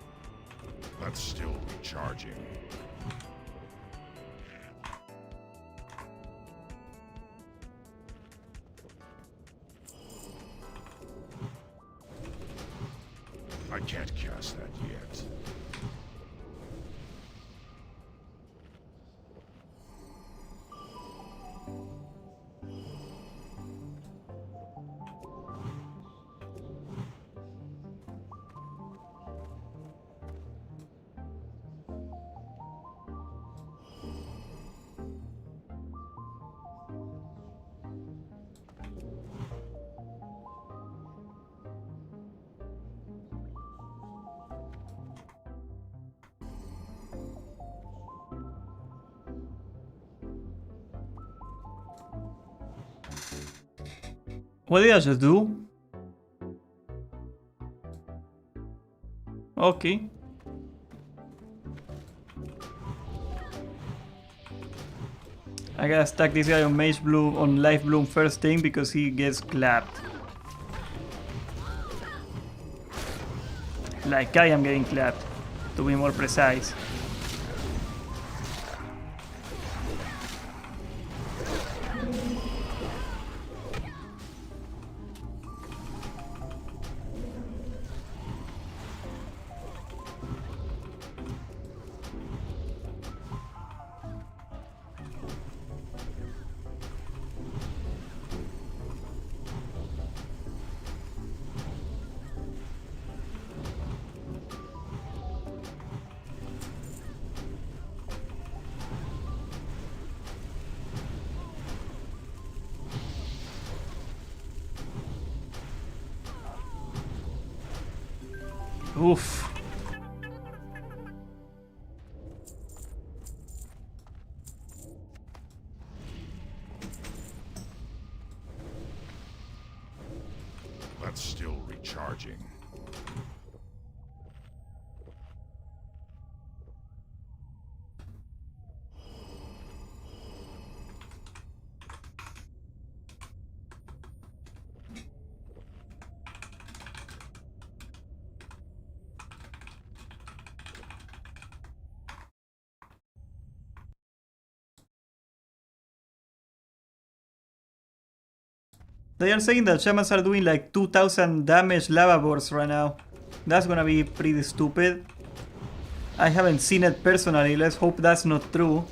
That's still recharging. I can't cast that yet. What did I just do? Okay. I gotta stack this guy on Mage Bloom, on Life Bloom first thing because he gets clapped. Like I am getting clapped, to be more precise. Oof. That's still recharging. They are saying that shamans are doing like 2000 damage lava bursts right now. That's gonna be pretty stupid. I haven't seen it personally, let's hope that's not true.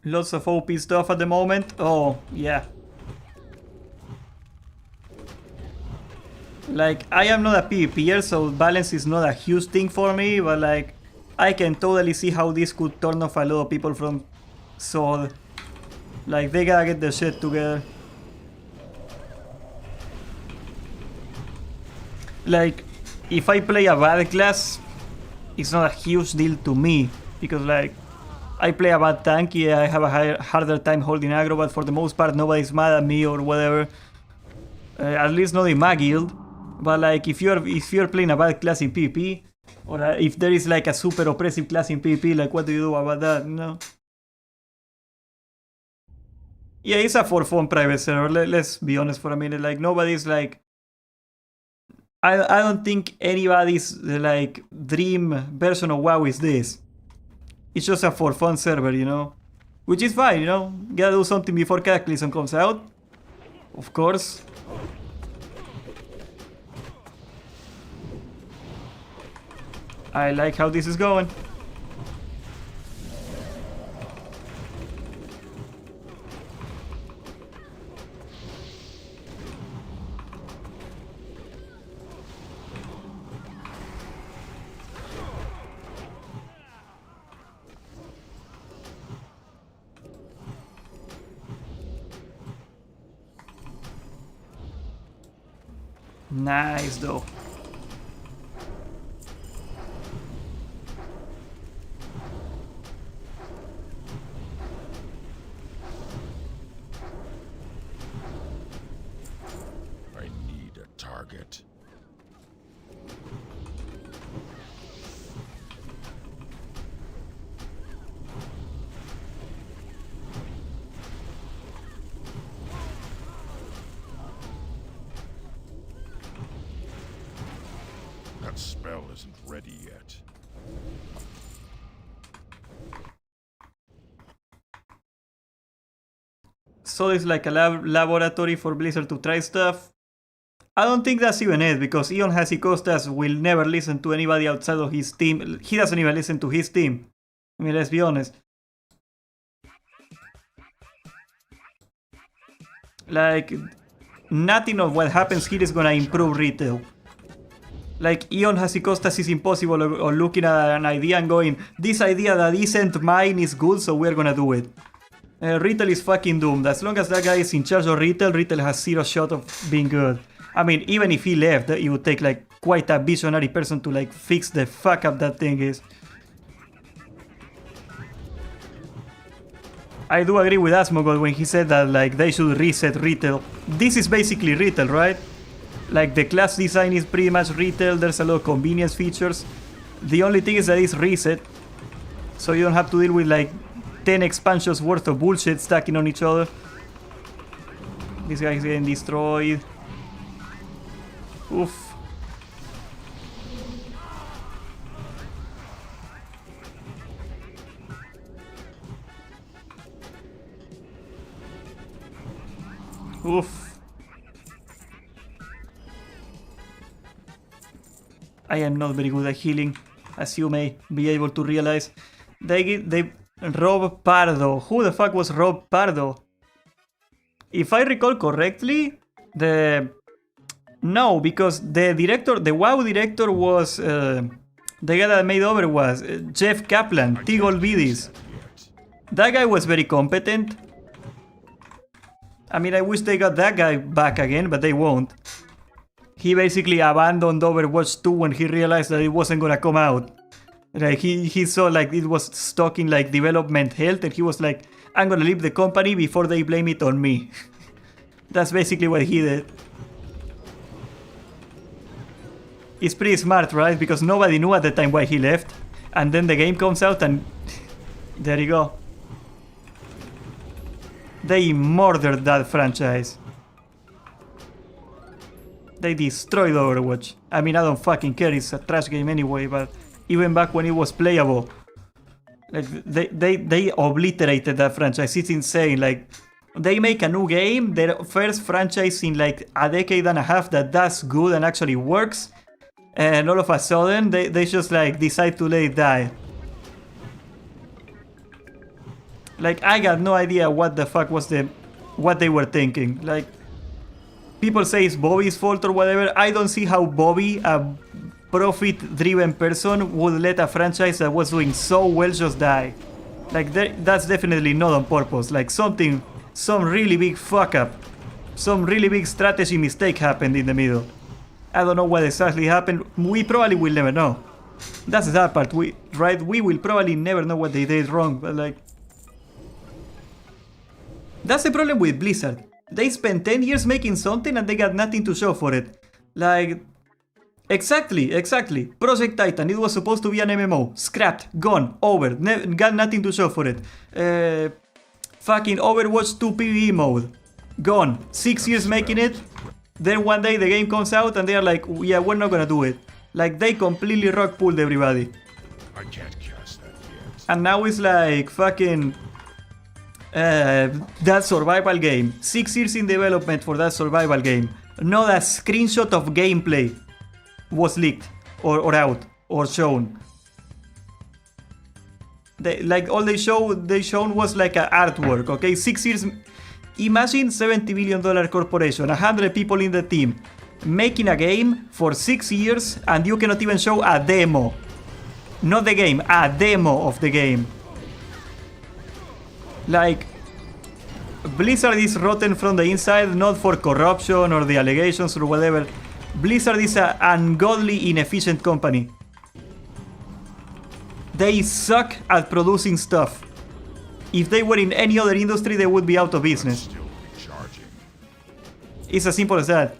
Lots of OP stuff at the moment. Oh, yeah. Like, I am not a PvPer, so balance is not a huge thing for me, but like, I can totally see how this could turn off a lot of people from Sword. Like, they gotta get their shit together. Like, if I play a bad class, it's not a huge deal to me, because like, I play a bad tank, yeah, I have a harder time holding aggro, but for the most part nobody's mad at me or whatever. At least not in my guild. But like, if you're playing a bad class in PvP, or if there is like a super oppressive class in PvP, like what do you do about that, you know? Yeah, it's a for fun private server, let's be honest for a minute, like nobody's like... I don't think anybody's like dream version of WoW is this. It's just a for fun server, you know? Which is fine, you know? Gotta do something before Cataclysm comes out. Of course. I like how this is going. Nice though. I need a target. That spell isn't ready yet. So it's like a laboratory for Blizzard to try stuff. I don't think that's even it, because Ion Hasicostas will never listen to anybody outside of his team. He doesn't even listen to his team. I mean, let's be honest. Like, nothing of what happens here is gonna improve retail. Like, Ion Hasicostas is impossible, or looking at an idea and going, this idea that isn't mine is good, so we're gonna do it. Retail is fucking doomed. As long as that guy is in charge of retail, retail has zero shot of being good. I mean, even if he left, it would take like quite a visionary person to like fix the fuck up that thing is. I do agree with Asmongold when he said that like they should reset retail. This is basically retail, right? Like, the class design is pretty much retail, there's a lot of convenience features. The only thing is that it's reset, so you don't have to deal with like 10 expansions worth of bullshit stacking on each other. This guy is getting destroyed. Oof. Oof. I am not very good at healing, as you may be able to realize. They Rob Pardo. Who the fuck was Rob Pardo? If I recall correctly, no, because the WoW director was the guy that made Overwatch, Jeff Kaplan, Tigolvidis. That guy was very competent. I mean, I wish they got that guy back again, but they won't. He basically abandoned Overwatch 2 when he realized that it wasn't gonna come out. Like he saw like it was stuck in like development hell, and he was like, I'm gonna leave the company before they blame it on me. That's basically what he did. It's pretty smart, right? Because nobody knew at the time why he left. And then the game comes out and there you go. They murdered that franchise. They destroyed Overwatch. I mean, I don't fucking care, it's a trash game anyway, but even back when it was playable, like they obliterated that franchise. It's insane. Like, they make a new game, their first franchise in like a decade and a half that does good and actually works, and all of a sudden they just like decide to let it die. Like, I got no idea what the fuck was what they were thinking. Like, people say it's Bobby's fault or whatever. I don't see how Bobby, a profit-driven person, would let a franchise that was doing so well just die. Like, that's definitely not on purpose. Like, some really big fuck up, some really big strategy mistake happened in the middle. I don't know what exactly happened. We probably will never know. That's that part. We will probably never know what they did wrong, but like, that's the problem with Blizzard. They spent 10 years making something and they got nothing to show for it. Like, exactly. Project Titan, it was supposed to be an MMO. Scrapped, gone, over, got nothing to show for it. Fucking Overwatch 2 PvE mode, gone. 6 years making it. Then one day the game comes out and they are like, yeah, we're not gonna do it. Like, they completely rug pulled everybody. I can't cast that yet. And now it's like fucking that survival game. 6 years in development for that survival game. Not a screenshot of gameplay was leaked or out or shown. Like, all they shown was like an artwork, okay? 6 years. Imagine $70 billion corporation, 100 people in the team, making a game for 6 years and you cannot even show a demo. Not the game, a demo of the game. Like, Blizzard is rotten from the inside, not for corruption or the allegations or whatever. Blizzard is an ungodly, inefficient company. They suck at producing stuff. If they were in any other industry, they would be out of business. Still recharging. It's as simple as that.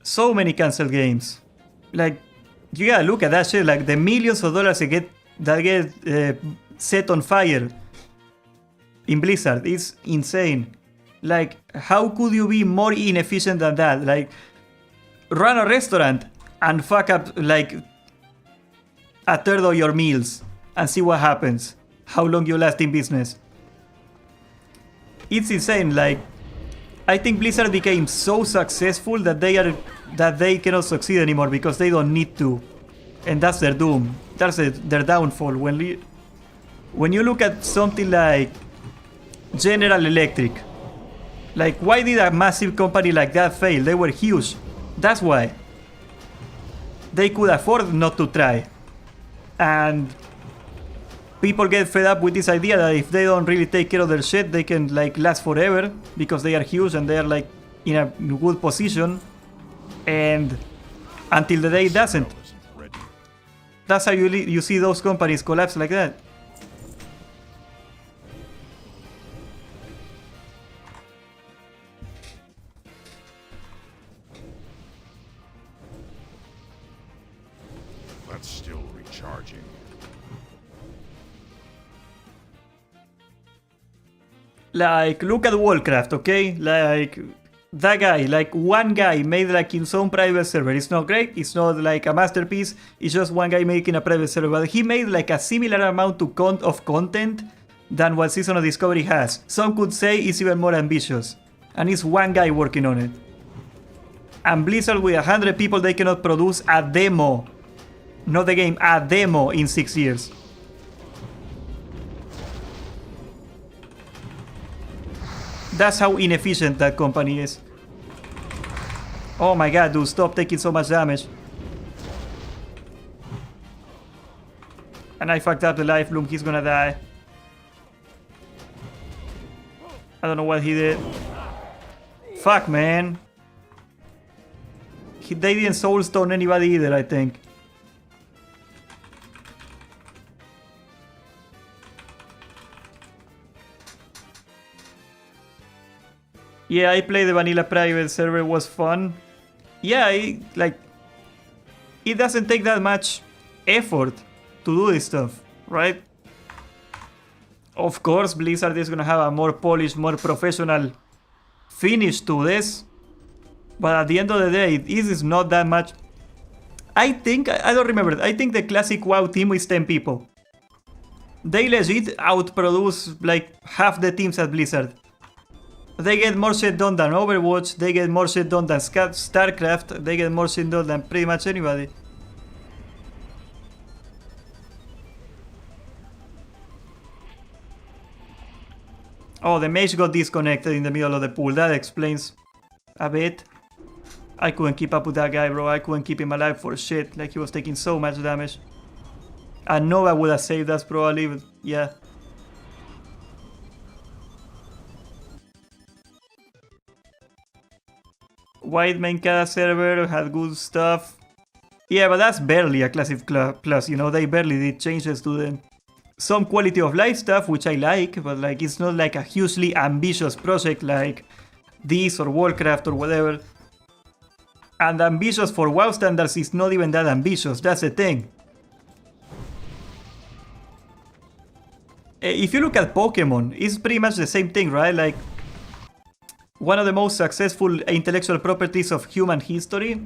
So many cancelled games. Like, you gotta look at that shit. Like, the millions of dollars that get set on fire in Blizzard. It's insane. Like, how could you be more inefficient than that? Like, run a restaurant and fuck up like a third of your meals and see what happens. How long you last in business. It's insane. Like, I think Blizzard became so successful that they cannot succeed anymore because they don't need to, and that's their doom. That's their downfall. When you look at something like General Electric, like, why did a massive company like that fail? They were huge. That's why. They could afford not to try. And people get fed up with this idea that if they don't really take care of their shit, they can like last forever because they are huge and they are like in a good position. And until the day it doesn't. That's how you see those companies collapse like that. That's still recharging. Like, look at Warcraft, okay? Like, that guy, like, one guy made like his own private server. It's not great, it's not like a masterpiece, it's just one guy making a private server. But he made like a similar amount of content than what Season of Discovery has. Some could say it's even more ambitious. And it's one guy working on it. And Blizzard with 100 people, they cannot produce a demo. Not the game, a demo in 6 years. That's how inefficient that company is. Oh my god, dude, stop taking so much damage. And I fucked up the life bloom, he's gonna die. I don't know what he did. Fuck, man. They didn't soulstone anybody either, I think. Yeah, I played the vanilla private server, it was fun. Yeah, it doesn't take that much effort to do this stuff, right? Of course, Blizzard is gonna have a more polished, more professional finish to this. But at the end of the day, this is not that much. I think, I don't remember, I think the classic WoW team is 10 people. They legit outproduce like half the teams at Blizzard. They get more shit done than Overwatch, they get more shit done than StarCraft, they get more shit done than pretty much anybody. Oh, the mage got disconnected in the middle of the pool, that explains a bit. I couldn't keep up with that guy, bro, I couldn't keep him alive for shit, like he was taking so much damage. And Nova would have saved us probably, but yeah. White Mankada server had good stuff. Yeah, but that's barely a Classic Plus, you know, they barely did changes to them. Some quality of life stuff, which I like, but like it's not like a hugely ambitious project like this or Warcraft or whatever. And ambitious for WoW standards is not even that ambitious, that's the thing. If you look at Pokemon, it's pretty much the same thing, right? Like, one of the most successful intellectual properties of human history,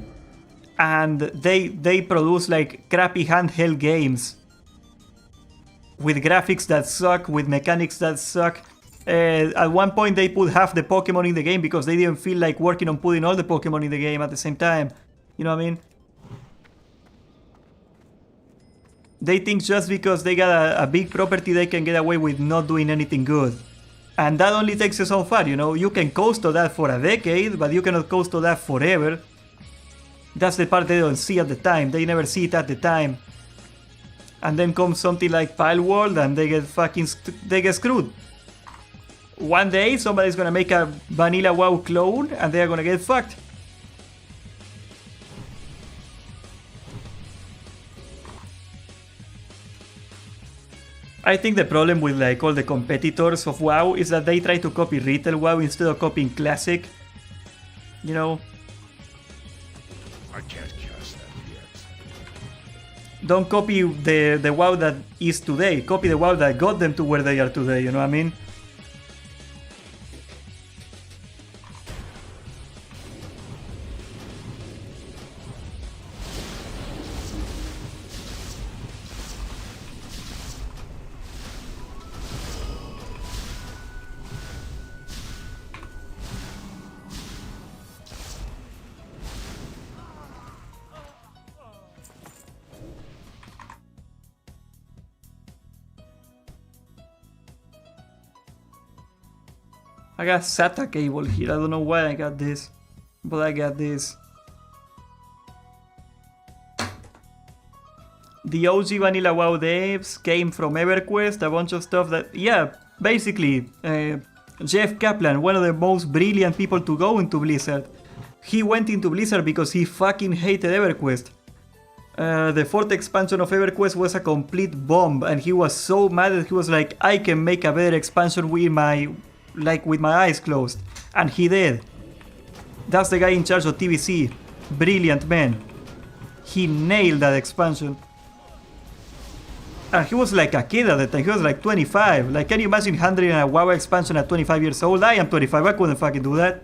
and they produce like crappy handheld games with graphics that suck, with mechanics that suck. At one point they put half the Pokemon in the game because they didn't feel like working on putting all the Pokemon in the game at the same time. You know what I mean? They think just because they got a big property they can get away with not doing anything good. And that only takes you so far, you know? You can coast to that for a decade, but you cannot coast to that forever. That's the part they don't see at the time. They never see it at the time. And then comes something like Palworld and they get screwed. One day somebody's gonna make a vanilla WoW clone and they're gonna get fucked. I think the problem with like all the competitors of WoW is that they try to copy retail WoW instead of copying classic. You know? I can't cast that yet. Don't copy the WoW that is today. Copy the WoW that got them to where they are today, you know what I mean? I got SATA cable here, I don't know why I got this, but I got this. The OG Vanilla WoW devs came from EverQuest, a bunch of stuff that, yeah, basically, Jeff Kaplan, one of the most brilliant people to go into Blizzard. He went into Blizzard because he fucking hated EverQuest. The fourth expansion of EverQuest was a complete bomb, and he was so mad that he was like, I can make a better expansion with my eyes closed. And he did. That's the guy in charge of TBC. Brilliant man. He nailed that expansion. And he was like a kid at the time. He was like 25. Like, can you imagine handling a WoW expansion at 25 years old? I am 25. I couldn't fucking do that.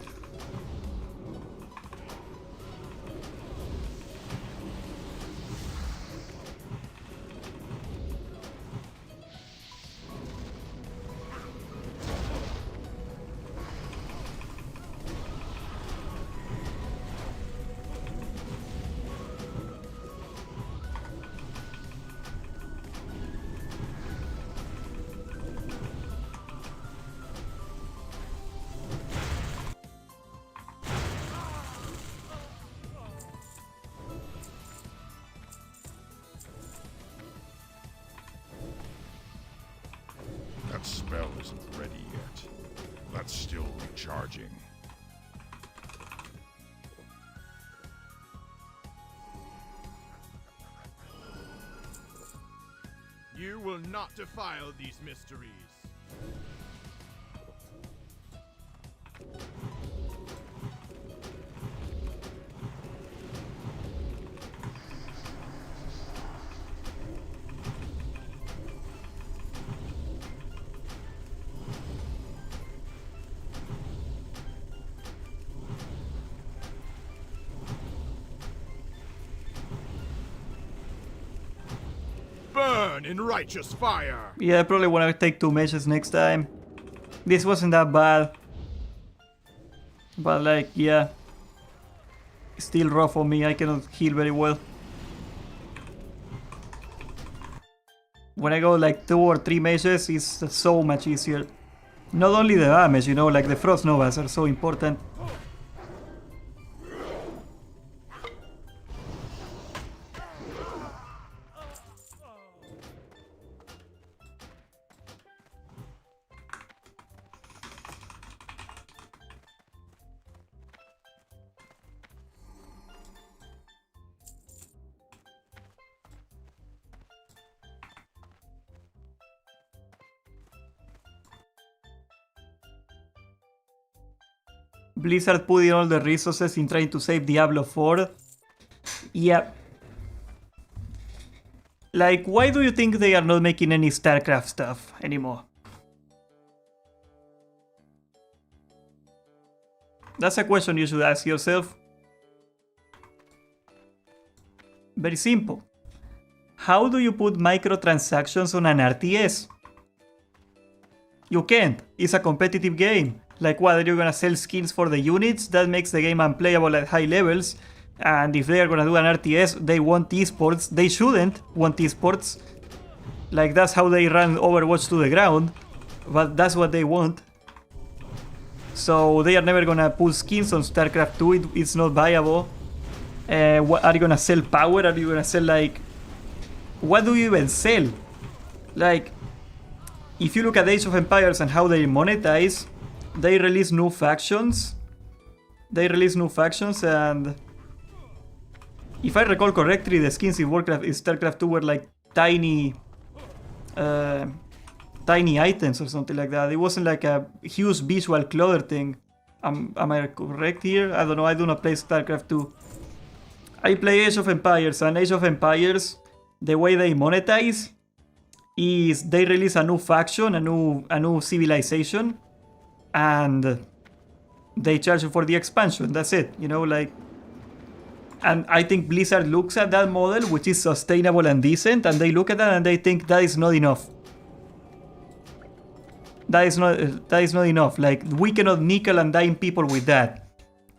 That's still recharging. You will not defile these mysteries. Burn in righteous fire. Yeah, I probably want to take 2 mages next time. This wasn't that bad. But like, yeah. Still rough for me, I cannot heal very well. When I go like 2 or 3 mages, it's so much easier. Not only the damage, you know, like the Frost Novas are so important. Blizzard put in all the resources in trying to save Diablo 4. Yeah. Like, why do you think they are not making any StarCraft stuff anymore? That's a question you should ask yourself. Very simple. How do you put microtransactions on an RTS? You can't. It's a competitive game. Like, what, are you gonna sell skins for the units? That makes the game unplayable at high levels. And if they are gonna do an RTS, they want esports. They shouldn't want esports. Like, that's how they run Overwatch to the ground. But that's what they want. So they are never gonna put skins on StarCraft 2. It's not viable. What, are you gonna sell power? Are you gonna sell, like... What do you even sell? Like, if you look at Age of Empires and how they monetize, they release new factions. And if I recall correctly, the skins in StarCraft 2 were like tiny items or something like that. It wasn't like a huge visual clutter thing. Am I correct here? I don't know, I do not play StarCraft 2. I play Age of Empires, and Age of Empires, the way they monetize is they release a new faction, a new civilization, and they charge you for the expansion. That's it, you know, like. And I think Blizzard looks at that model, which is sustainable and decent, and they look at that and they think that is not enough. That is not enough. Like, we cannot nickel and dime people with that,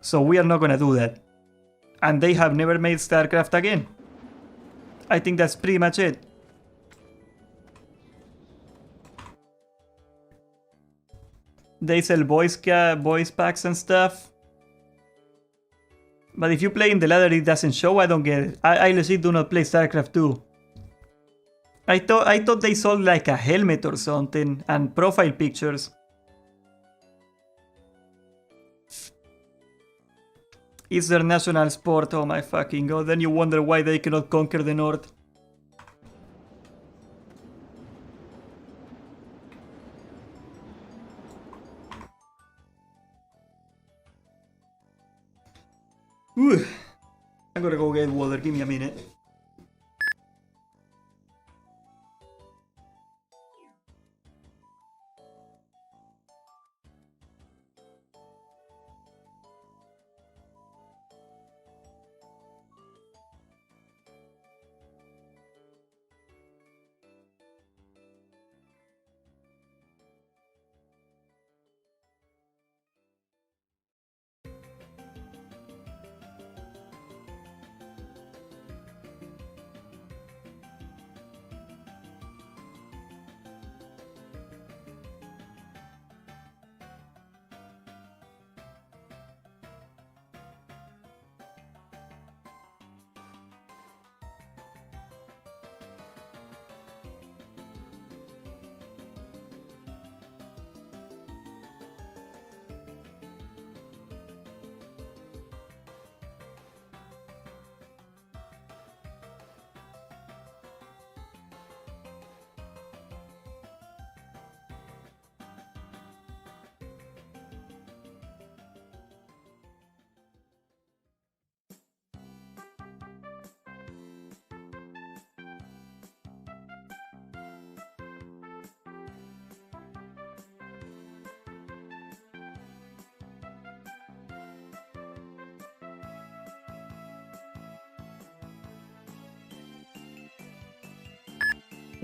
so we are not gonna do that. And they have never made StarCraft again. I think that's pretty much it. They sell voice packs and stuff. But if you play in the ladder, it doesn't show. I don't get it. I legit do not play StarCraft 2. I thought they sold like a helmet or something and profile pictures. It's their national sport. Oh my fucking god. Then you wonder why they cannot conquer the North. Ooh. I'm gonna go get water. Give me a minute.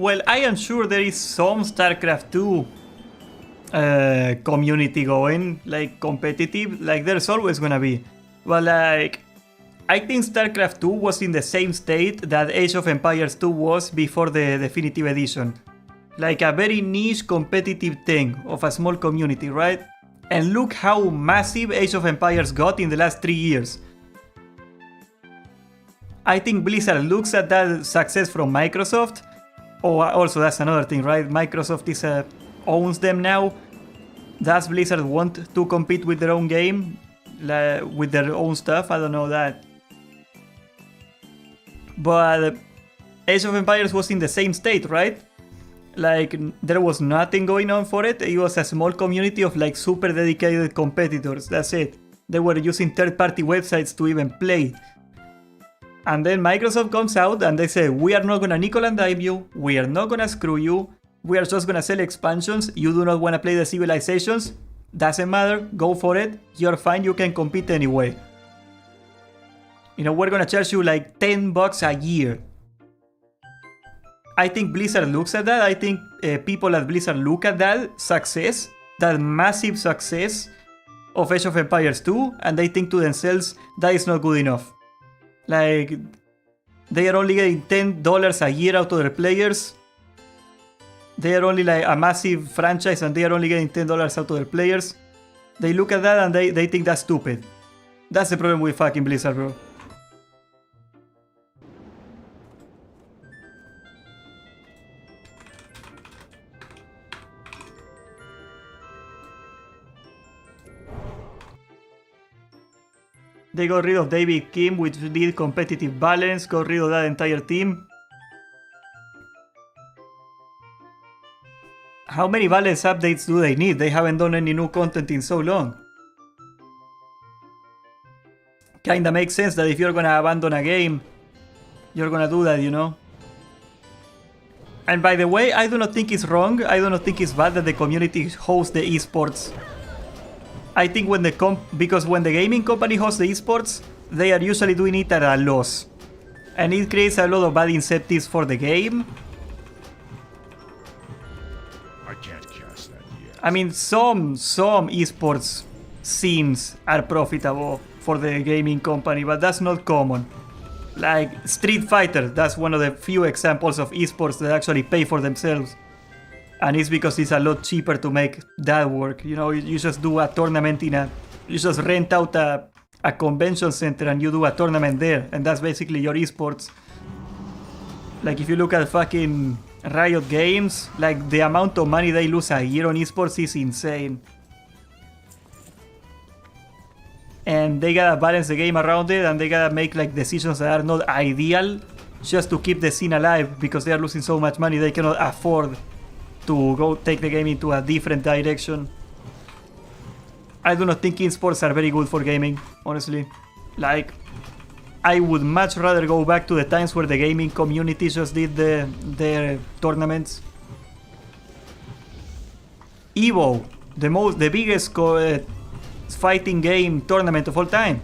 Well, I am sure there is some StarCraft 2 community going, like competitive, like there's always gonna be. But like, I think StarCraft 2 was in the same state that Age of Empires 2 was before the Definitive Edition. Like a very niche competitive thing of a small community, right? And look how massive Age of Empires got in the last 3 years. I think Blizzard looks at that success from Microsoft. Oh, also that's another thing, right? Microsoft owns them now. Does Blizzard want to compete with their own game? With their own stuff? I don't know that. But Age of Empires was in the same state, right? Like, there was nothing going on for it. It was a small community of like super dedicated competitors. That's it. They were using third-party websites to even play. And then Microsoft comes out and they say, we are not gonna nickel and dime you, we are not gonna screw you, we are just gonna sell expansions, you do not wanna play the civilizations, doesn't matter, go for it, you're fine, you can compete anyway. You know, we're gonna charge you like $10 a year. I think Blizzard looks at that, I think people at Blizzard look at that success, that massive success of Age of Empires 2, and they think to themselves, that is not good enough. Like, they are only getting $10 a year out of their players. They are only like a massive franchise and they are only getting $10 out of their players. They look at that and they think that's stupid. That's the problem with fucking Blizzard, bro. They got rid of David Kim, which did competitive balance, got rid of that entire team. How many balance updates do they need? They haven't done any new content in so long. Kinda makes sense that if you're gonna abandon a game, you're gonna do that, you know? And by the way, I do not think it's wrong, I do not think it's bad that the community hosts the esports. I think when because when the gaming company hosts the esports, they are usually doing it at a loss. And it creates a lot of bad incentives for the game. I can't cast that yet. I mean, some esports scenes are profitable for the gaming company, but that's not common. Like Street Fighter, that's one of the few examples of esports that actually pay for themselves. And it's because it's a lot cheaper to make that work. You know, you just do a tournament you just rent out a convention center and you do a tournament there. And that's basically your esports. Like if you look at fucking Riot Games, like the amount of money they lose a year on esports is insane. And they gotta balance the game around it and they gotta make like decisions that are not ideal just to keep the scene alive because they are losing so much money they cannot afford to go take the game into a different direction. I do not think esports are very good for gaming, honestly. Like, I would much rather go back to the times where the gaming community just did their tournaments. Evo, the biggest fighting game tournament of all time,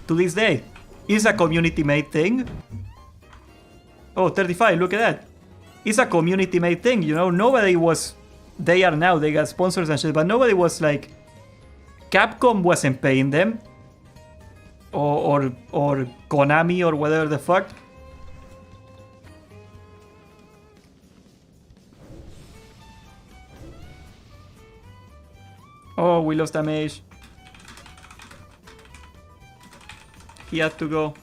to this day, is a community-made thing. Oh, 35, look at that. It's a community-made thing, you know. Nobody was... They got sponsors and shit, but nobody was like... Capcom wasn't paying them. Or Konami or whatever the fuck. Oh, we lost a mage. He had to go.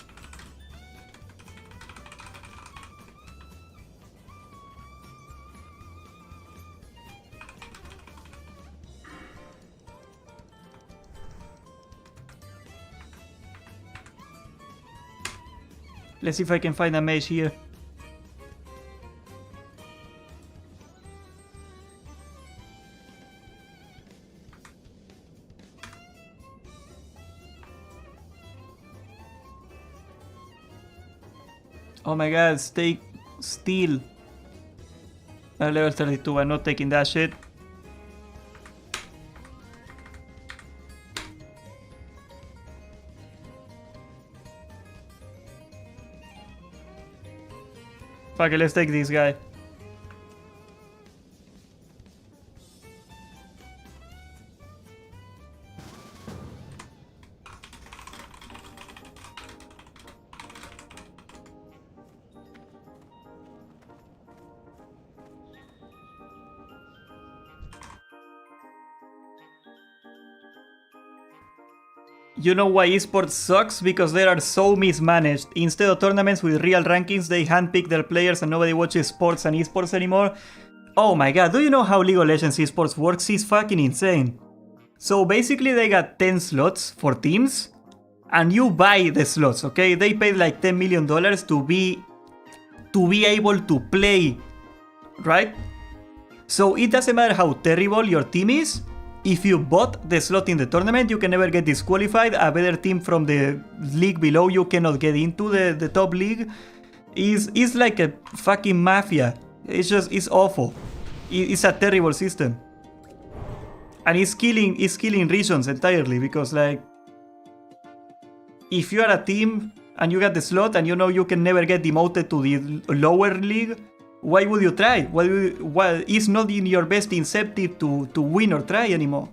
Let's see if I can find a mage here. Oh my god, stay still. Level 32, I'm not taking that shit. Fuck it, let's take this guy. You know why esports sucks? Because they are so mismanaged. Instead of tournaments with real rankings, they handpick their players and nobody watches sports and esports anymore. Oh my god, do you know how League of Legends esports works? It's fucking insane. So basically they got 10 slots for teams, and you buy the slots, okay? They paid like $10 million to be able to play, right? So it doesn't matter how terrible your team is. If you bought the slot in the tournament, you can never get disqualified. A better team from the league below you cannot get into the top league. It's like a fucking mafia. It's awful. It's a terrible system. And it's killing regions entirely, because like, if you are a team and you got the slot and you know you can never get demoted to the lower league, why would you try? Well, it's not in your best incentive to win or try anymore.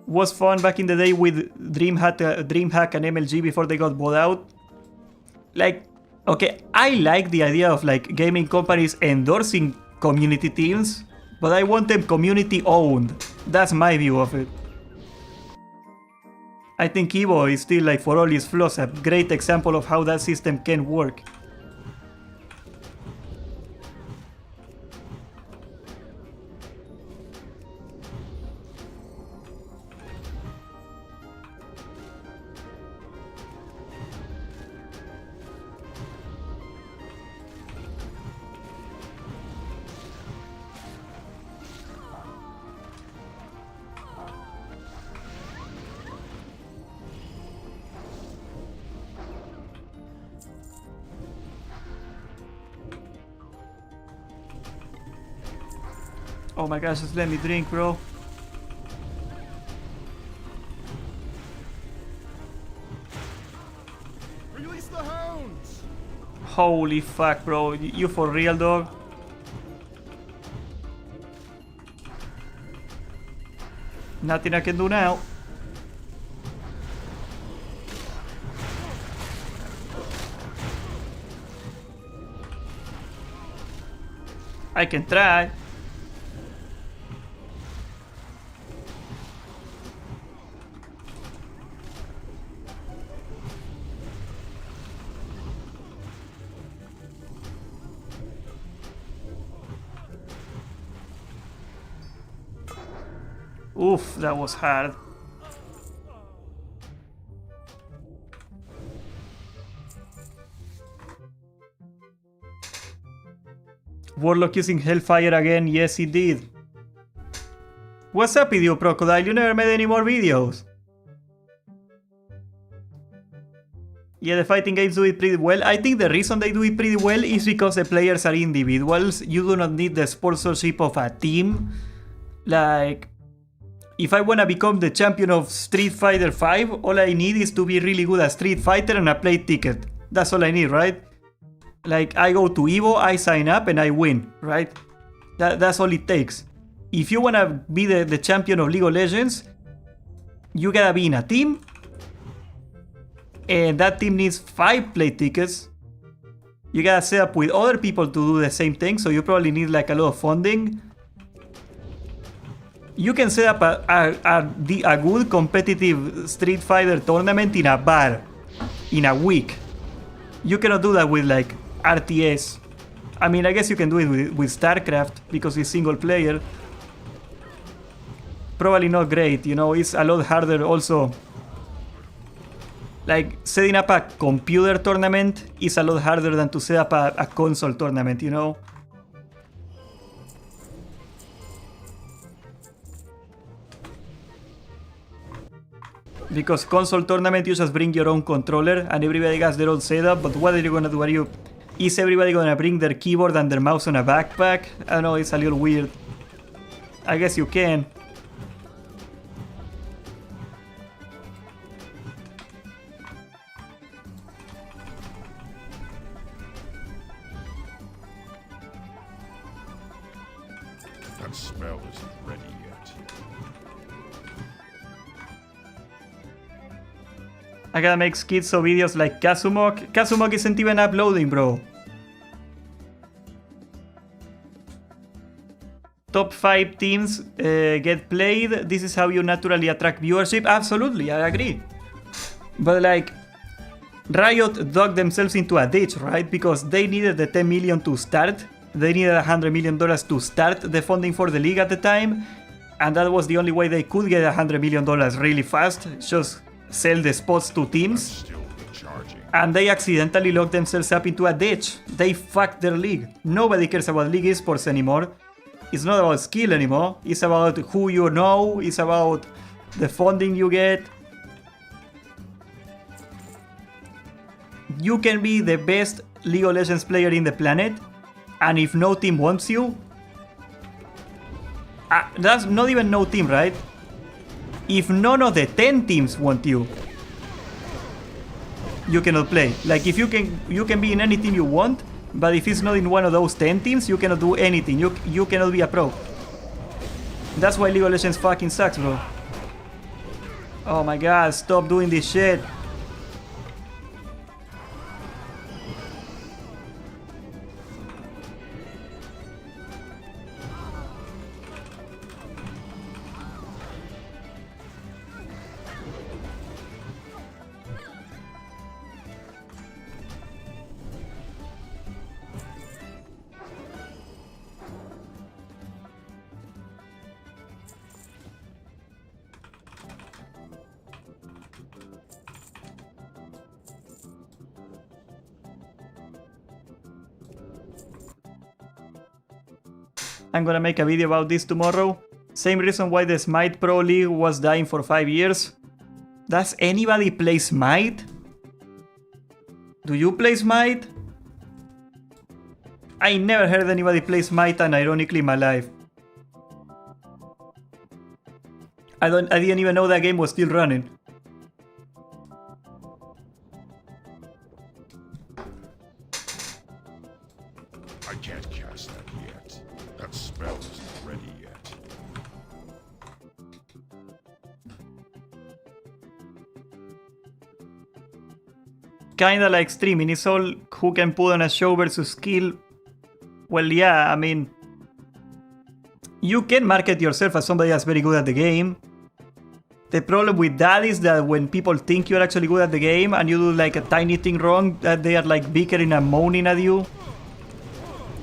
Was fun back in the day with DreamHack and MLG before they got bought out. Like, okay, I like the idea of like gaming companies endorsing community teams, but I want them community owned. That's my view of it. I think Evo is still, like, for all its flaws, a great example of how that system can work. Oh my gosh, just let me drink, bro. Release the hounds! Holy fuck, bro. You for real, dog? Nothing I can do now. I can try. Oof, that was hard. Warlock using Hellfire again, yes he did. What's up with you, Crocodile? You never made any more videos. Yeah, the fighting games do it pretty well. I think the reason they do it pretty well is because the players are individuals. You do not need the sponsorship of a team. Like, if I wanna become the champion of Street Fighter 5, all I need is to be really good at Street Fighter and a play ticket. That's all I need, right? Like, I go to Evo, I sign up, and I win, right? That's all it takes. If you wanna be the champion of League of Legends, you gotta be in a team, and that team needs 5 play tickets. You gotta set up with other people to do the same thing, so you probably need like a lot of funding. You can set up a good competitive Street Fighter tournament in a bar in a week. You cannot do that with like RTS. I mean, I guess you can do it with StarCraft because it's single player. Probably not great, you know, it's a lot harder also. Like, setting up a computer tournament is a lot harder than to set up a console tournament, you know? Because console tournament, you just bring your own controller and everybody has their own setup, but what are you gonna do? Is everybody gonna bring their keyboard and their mouse on a backpack? I don't know, it's a little weird. I guess you can. That spell isn't ready yet. I gotta make skits or videos like Kazumok. Kazumok isn't even uploading, bro. top 5 teams get played, this is how you naturally attract viewership. Absolutely, I agree. But like, Riot dug themselves into a ditch, right? Because they needed the 10 million to start. They needed $100 million to start the funding for the league at the time. And that was the only way they could get $100 million really fast. Just sell the spots to teams. Still charging. And they accidentally locked themselves up into a ditch. They fucked their league. Nobody cares about league esports anymore. It's not about skill anymore. It's about who you know. It's about the funding you get. You can be the best League of Legends player in the planet, and if no team wants you, that's not even no team, right? If none of the 10 teams want you, you cannot play. Like, if you can be in any team you want, but if it's not in one of those 10 teams, you cannot do anything. You cannot be a pro. That's why League of Legends fucking sucks, bro. Oh my god, stop doing this shit. I'm gonna make a video about this tomorrow. Same reason why the Smite Pro League was dying for 5 years. Does anybody play Smite? Do you play Smite? I never heard anybody play Smite, and ironically in my life. I didn't even know that game was still running. I can't cast that yet. That spell isn't ready yet. Kinda like streaming, it's all who can put on a show versus skill. Well, yeah, I mean, you can market yourself as somebody that's very good at the game. The problem with that is that when people think you're actually good at the game and you do like a tiny thing wrong, that they are like bickering and moaning at you.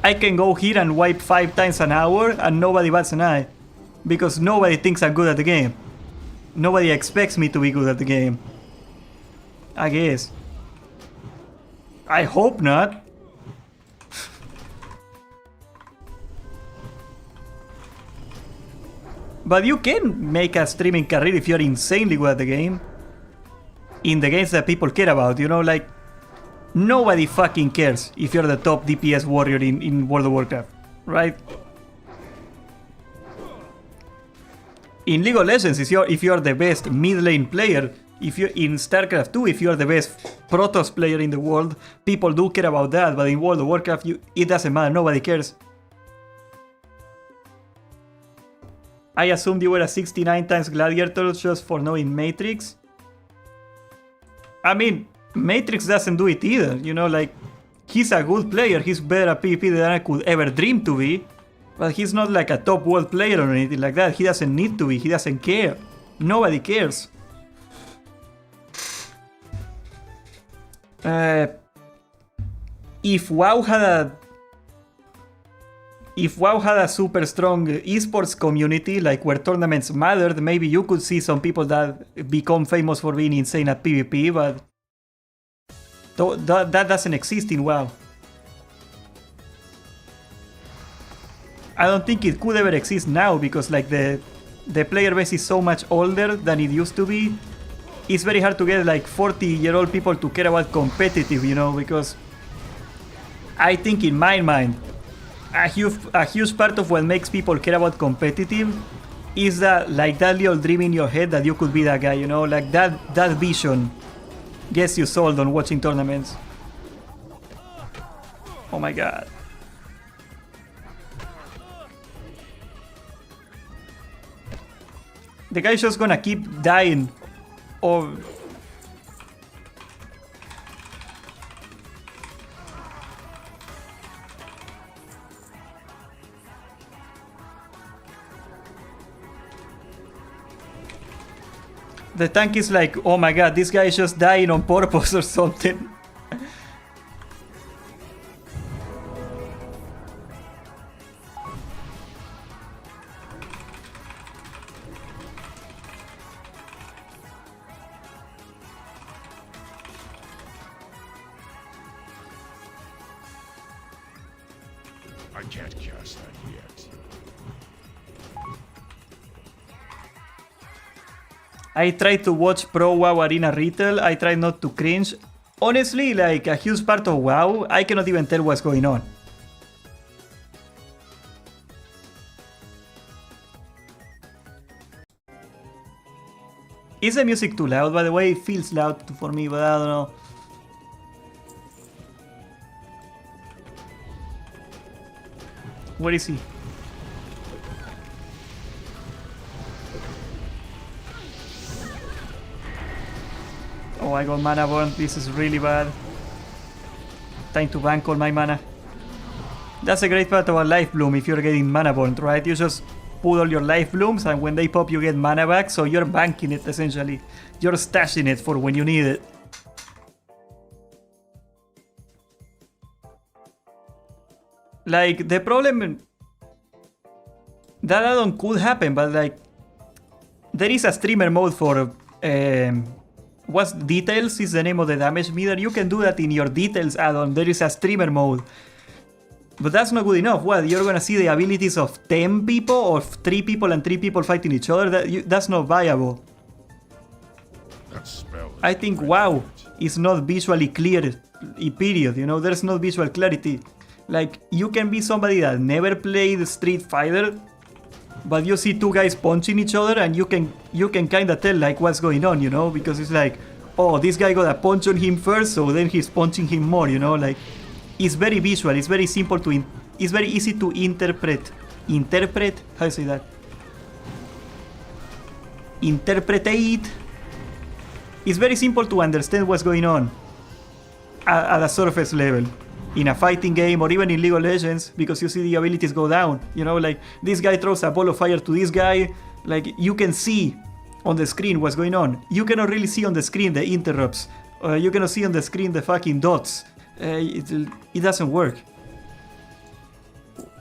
I can go here and wipe 5 times an hour and nobody bats an eye. Because nobody thinks I'm good at the game. Nobody expects me to be good at the game. I guess. I hope not. But you can make a streaming career if you're insanely good at the game. In the games that people care about, you know, like... Nobody fucking cares if you're the top DPS warrior in World of Warcraft, right? In League of Legends, if you're the best mid lane player, if you're in StarCraft 2, if you're the best Protoss player in the world, people do care about that, but in World of Warcraft, it doesn't matter, nobody cares. I assumed you were a 69 times Gladiator just for knowing Matrix. I mean, Matrix doesn't do it either, you know, like, he's a good player, he's better at PvP than I could ever dream to be, but he's not like a top world player or anything like that. He doesn't need to be, he doesn't care. Nobody cares. If WoW had a super strong esports community, like where tournaments mattered, maybe you could see some people that become famous for being insane at PvP, but that doesn't exist in WoW. I don't think it could ever exist now, because like the player base is so much older than it used to be. It's very hard to get like 40-year-old people to care about competitive, you know, because I think in my mind, a huge part of what makes people care about competitive is that, like, that little dream in your head that you could be that guy, you know, like that vision gets you sold on watching tournaments. Oh my god. The guy's just gonna keep dying. Or... The tank is like, oh my god, this guy is just dying on purpose or something. I can't cast that yet. I try to watch Pro WoW Arena Retail. I try not to cringe. Honestly, like a huge part of WoW, I cannot even tell what's going on. Is the music too loud, by the way? It feels loud for me, but I don't know. Where is he? Oh, I got mana burn. This is really bad. Time to bank all my mana. That's a great part about Life Bloom if you're getting mana burn, right? You just put all your Life Blooms and when they pop you get mana back, so you're banking it essentially. You're stashing it for when you need it. Like, the problem... That add-on could happen, but like... There is a streamer mode for... what's Details is the name of the damage meter. You can do that in your Details add-on. There is a streamer mode. But that's not good enough. What? You're gonna see the abilities of 10 people or 3 people and 3 people fighting each other? That's not viable. That spell is I think WoW is not visually clear, period. You know, there's no visual clarity. Like, you can be somebody that never played Street Fighter, but you see 2 guys punching each other and you can kinda tell like what's going on, you know? Because it's like, oh, this guy got a punch on him first, so then he's punching him more, you know? Like, it's very visual, it's very simple to... It's very easy to interpret. Interpret? How do you say that? Interpretate. It's very simple to understand what's going on at a surface level. In a fighting game or even in League of Legends, because you see the abilities go down. You know, like, this guy throws a ball of fire to this guy. Like, you can see on the screen what's going on. You cannot really see on the screen the interrupts. You cannot see on the screen the fucking dots. It doesn't work.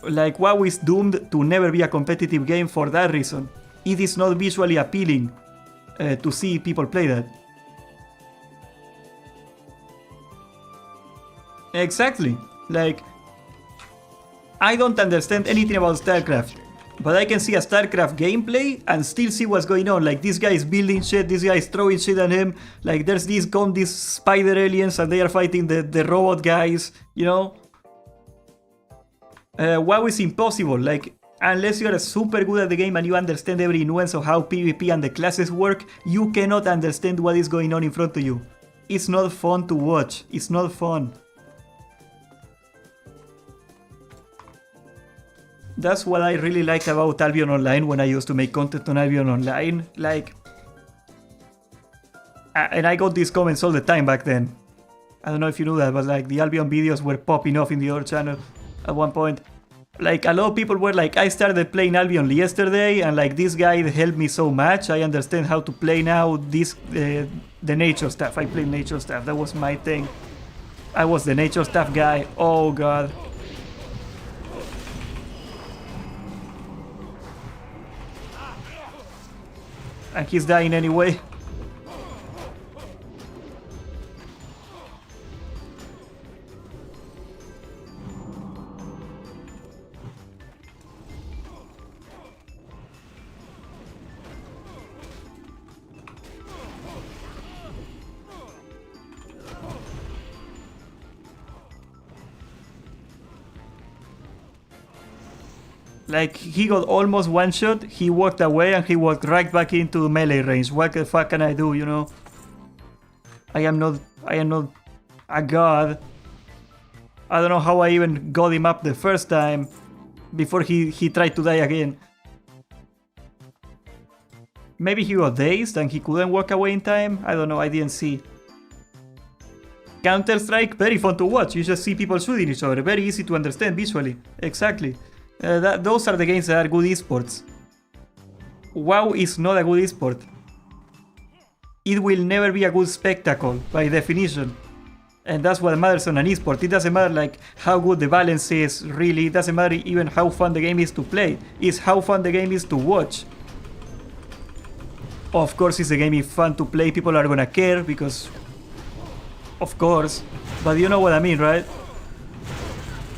Like, WoW is doomed to never be a competitive game for that reason. It is not visually appealing to see people play that. Exactly. Like, I don't understand anything about StarCraft, but I can see a StarCraft gameplay and still see what's going on. Like, this guy is building shit, this guy is throwing shit at him. Like, there's these spider aliens and they are fighting the robot guys, you know? WoW is impossible. Like, unless you are super good at the game and you understand every nuance of how PvP and the classes work, you cannot understand what is going on in front of you. It's not fun to watch. It's not fun. That's what I really like about Albion Online when I used to make content on Albion Online. Like, and I got these comments all the time back then. I don't know if you knew that, but like the Albion videos were popping off in the other channel at one point. Like, a lot of people were like, I started playing Albion yesterday and like this guy helped me so much. I understand how to play now this the nature stuff. I played nature stuff. That was my thing. I was the nature stuff guy. Oh god. And he's dying anyway. Like, he got almost one shot, he walked away and he walked right back into melee range. What the fuck can I do, you know? I am not a god. I don't know how I even got him up the first time before he tried to die again. Maybe he got dazed and he couldn't walk away in time? I don't know, I didn't see. Counter-Strike, very fun to watch. You just see people shooting each other. Very easy to understand visually. Exactly. Those are the games that are good esports. WoW is not a good esport. it will never be a good spectacle by definition. And that's what matters on an esport. It doesn't matter like how good the balance is, really. It doesn't matter even how fun the game is to play. It's how fun the game is to watch. Of course, if the game is fun to play, people are gonna care because... Of course. But you know what I mean, right?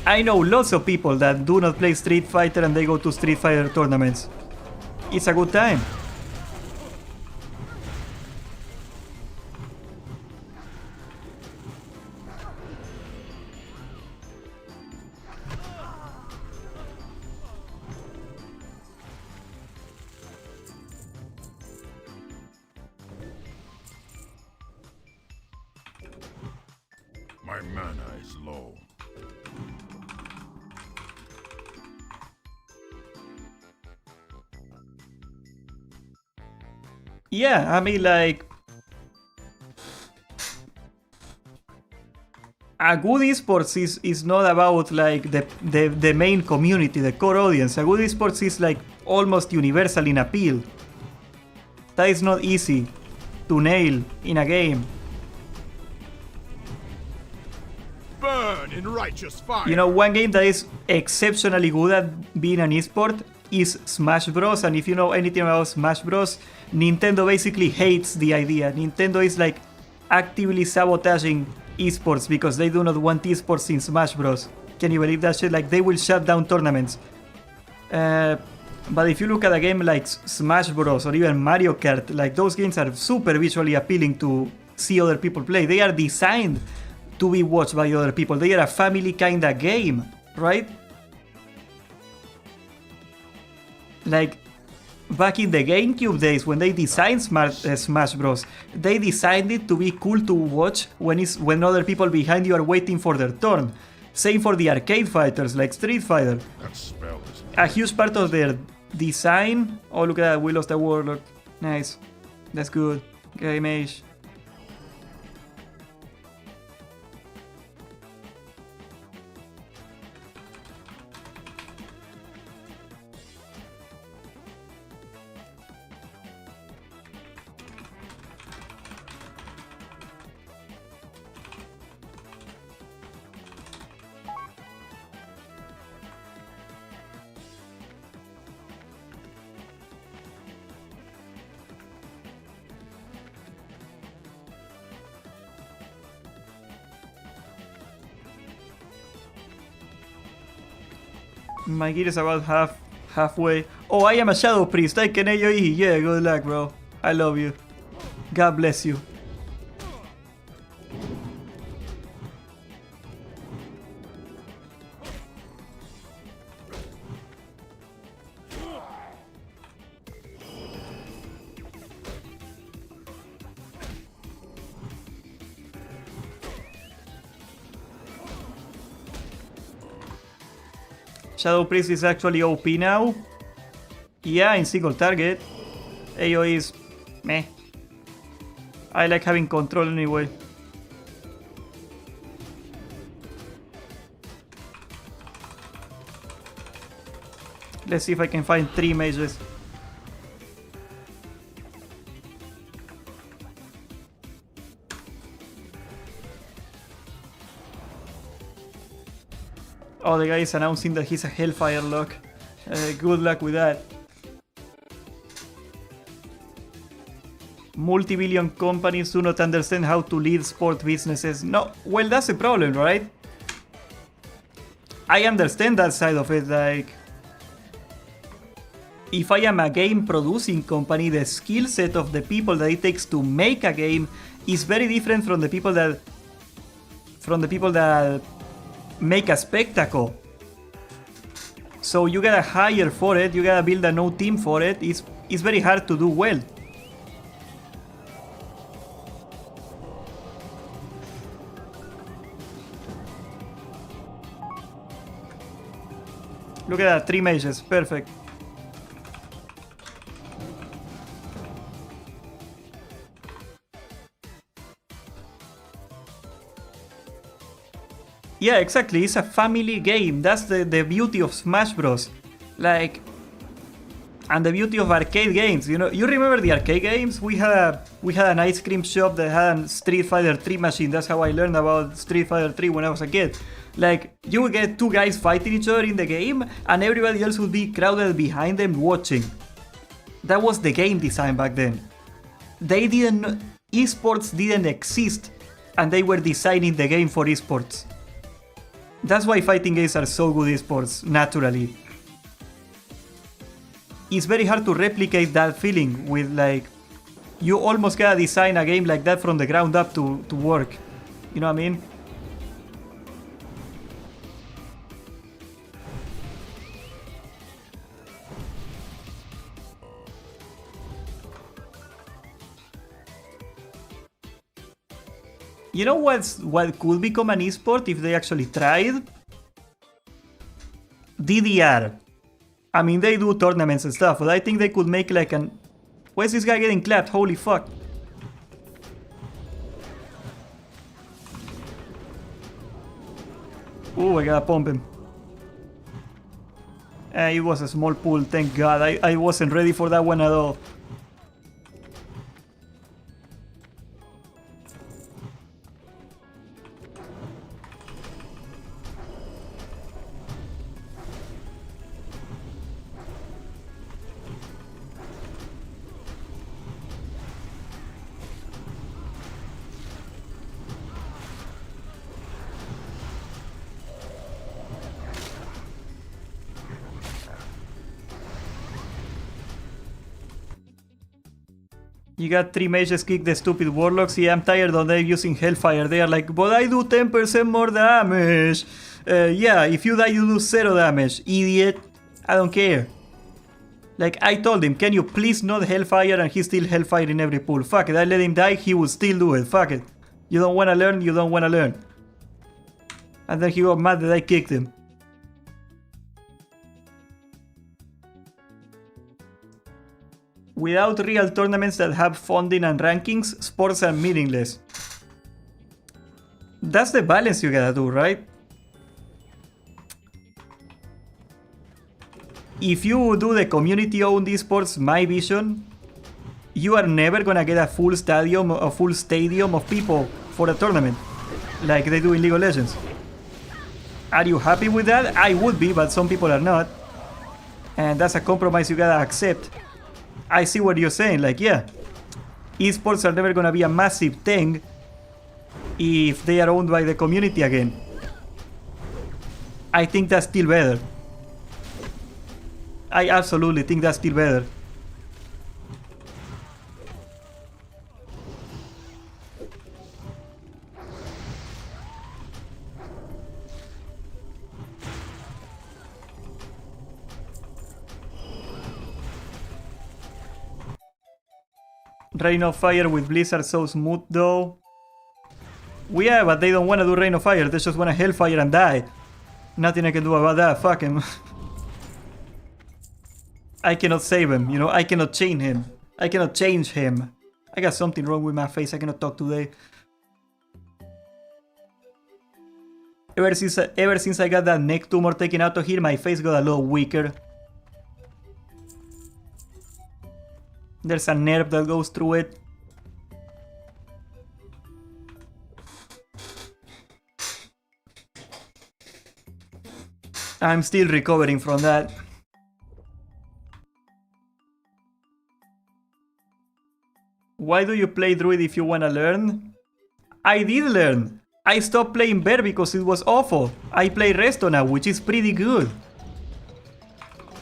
I know lots of people that do not play Street Fighter and they go to Street Fighter tournaments. It's a good time. My mana is low. Yeah, I mean like... A good esports is not about like the main community, the core audience. A good esports is like almost universal in appeal. That is not easy to nail in a game. Burn in righteous fire. You know, one game that is exceptionally good at being an esport is Smash Bros. And if you know anything about Smash Bros, Nintendo basically hates the idea. Nintendo is like actively sabotaging esports because they do not want esports in Smash Bros. Can you believe that shit? Like they will shut down tournaments. But if you look at a game like Smash Bros. Or even Mario Kart, like those games are super visually appealing to see other people play. They are designed to be watched by other people. They are a family kind of game, right? Like back in the GameCube days when they designed Smash Bros, they designed it to be cool to watch when other people behind you are waiting for their turn. Same for the arcade fighters like Street Fighter. That spell is A huge part of their design... Oh, look at that, we lost a warlock. Nice. That's good. Okay, mage. My gear is about halfway. Oh, I am a Shadow Priest. I can AoE. Yeah, good luck, bro. I love you. God bless you. Shadow Priest is actually OP now. Yeah, in single target. AoE is meh. I like having control anyway. Let's see if I can find 3 mages. Oh, the guy is announcing that he's a Hellfire lock. Good luck with that. Multi-billion companies do not understand how to lead sport businesses. No, well, that's the problem, right? I understand that side of it, like... If I am a game producing company, the skill set of the people that it takes to make a game is very different from the people that... make a spectacle. So you gotta hire for it, you gotta build a no team for it. It's very hard to do well. Look at that, 3 mages, perfect. Yeah, exactly, it's a family game. That's the beauty of Smash Bros. Like, And the beauty of arcade games, you know, you remember the arcade games? We had an ice cream shop that had a Street Fighter 3 machine. That's how I learned about Street Fighter 3 when I was a kid. Like, you would get two guys fighting each other in the game, and everybody else would be crowded behind them watching. That was the game design back then. Esports didn't exist, and they were designing the game for esports. That's why fighting games are so good esports, naturally. It's very hard to replicate that feeling with, like, you almost gotta design a game like that from the ground up to work. You know what I mean? You know what could become an esport if they actually tried? DDR. I mean, they do tournaments and stuff, but I think they could make like an... Why is this guy getting clapped? Holy fuck. Ooh, I gotta pump him. It was a small pool, thank god. I wasn't ready for that one at all. You got 3 mages kick the stupid warlocks. Yeah, I'm tired of them using Hellfire. They are like, but I do 10% more damage. Yeah, if you die, you do 0 damage. Idiot. I don't care. Like, I told him, can you please not Hellfire? And he's still Hellfire in every pool. Fuck it, I let him die, he would still do it. Fuck it. You don't wanna learn, you don't wanna learn. And then he got mad that I kicked him. Without real tournaments that have funding and rankings, sports are meaningless. That's the balance you gotta do, right? If you do the community-owned esports, my vision, you are never gonna get a full stadium of people for a tournament, like they do in League of Legends. Are you happy with that? I would be, but some people are not. And that's a compromise you gotta accept. I see what you're saying, like, yeah, esports are never gonna be a massive thing if they are owned by the community again. I think that's still better. I absolutely think that's still better. Rain of Fire with Blizzard so smooth though. Yeah, but they don't want to do Rain of Fire, they just want to Hellfire and die. Nothing I can do about that, fuck him. I cannot save him, you know, I cannot change him. I cannot change him. I got something wrong with my face, I cannot talk today. Ever since I got that neck tumor taken out of here, my face got a lot weaker. There's a nerve that goes through it. I'm still recovering from that. Why do you play Druid if you wanna learn? I did learn. I stopped playing Bear because it was awful. I play Resto now, which is pretty good.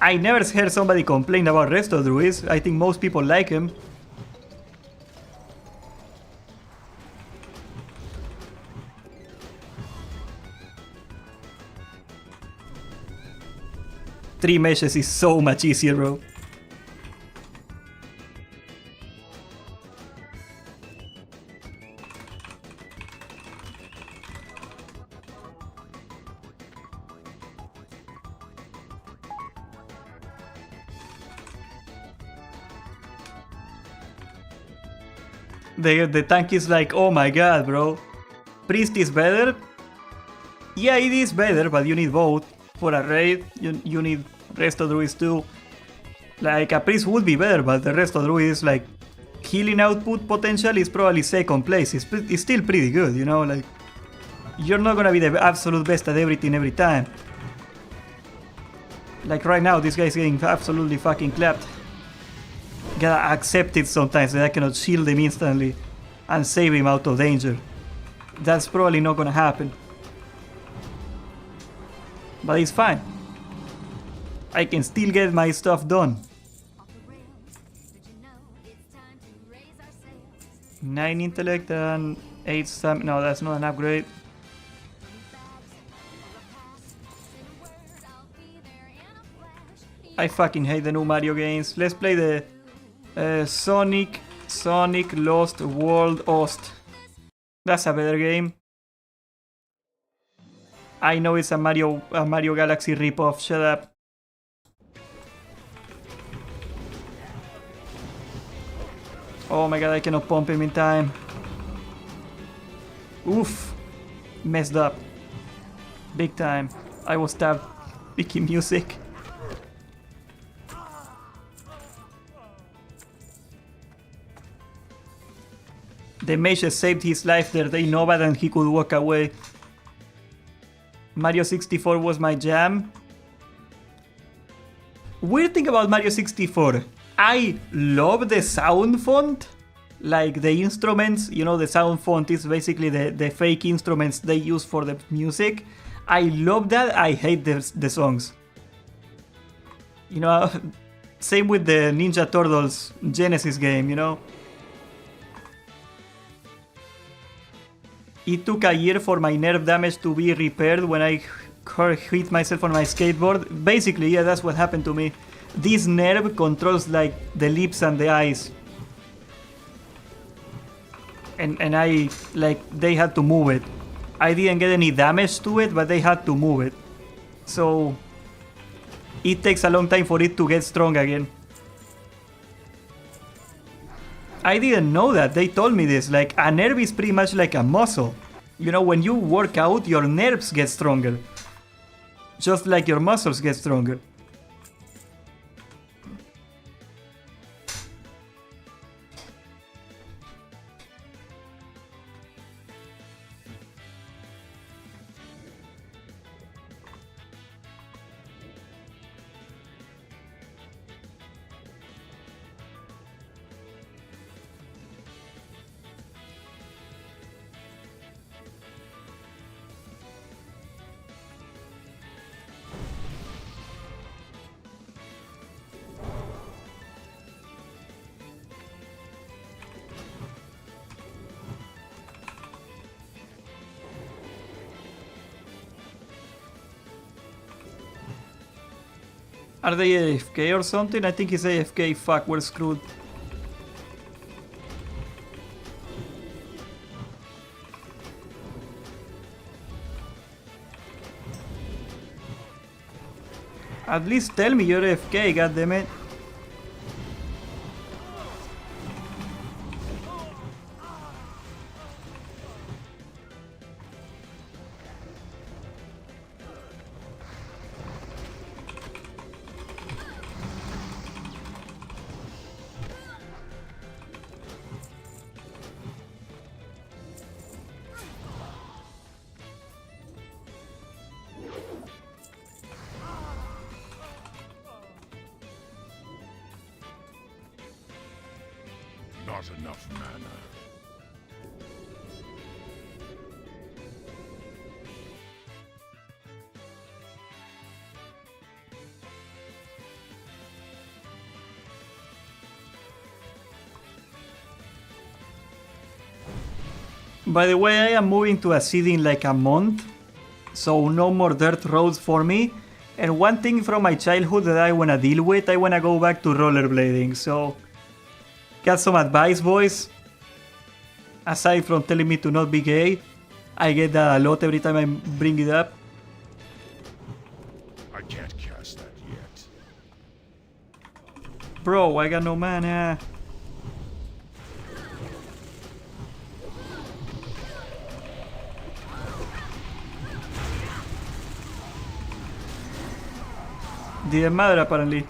I never heard somebody complain about Resto Druids. I think most people like him. Three meshes is so much easier, bro. The tank is like, oh my god, bro. Priest is better? Yeah, it is better, but you need both. For a raid, you need Resto Druids too. Like, a priest would be better, but the rest of Druid is like... Healing output potential is probably second place. It's still pretty good, you know, like... You're not gonna be the absolute best at everything every time. Like right now, this guy's getting absolutely fucking clapped. Gotta accept it sometimes that I cannot shield him instantly and save him out of danger. That's probably not gonna happen. But it's fine. I can still get my stuff done. 9 intellect and 8 stamina. No, that's not an upgrade. I fucking hate the new Mario games. Let's play the Sonic Lost World Ost. That's a better game. I know it's a Mario Galaxy ripoff. Shut up. Oh my god, I cannot pump him in time. Oof. Messed up. Big time. I was stabbed. Picking music. The mages saved his life there. They know that and he could walk away. Mario 64 was my jam. Weird thing about Mario 64. I love the sound font. Like the instruments, you know, the sound font is basically the fake instruments they use for the music. I love that. I hate the songs. You know, same with the Ninja Turtles Genesis game, you know. It took a year for my nerve damage to be repaired when I hit myself on my skateboard. Basically, yeah, that's what happened to me. This nerve controls like the lips and the eyes. And I, like, they had to move it. I didn't get any damage to it, but they had to move it. So, it takes a long time for it to get strong again. I didn't know that. They told me this. Like, a nerve is pretty much like a muscle. You know, when you work out, your nerves get stronger. Just like your muscles get stronger. Are they AFK or something? I think he's AFK. Fuck, we're screwed. At least tell me you're AFK, goddammit. Not enough mana. By the way, I am moving to a city in like a month, so no more dirt roads for me. And one thing from my childhood that I wanna deal with, I wanna go back to rollerblading, so... Got some advice, boys? Aside from telling me to not be gay, I get that a lot every time I bring it up. I can't cast that yet. Bro, I got no mana. Didn't matter apparently.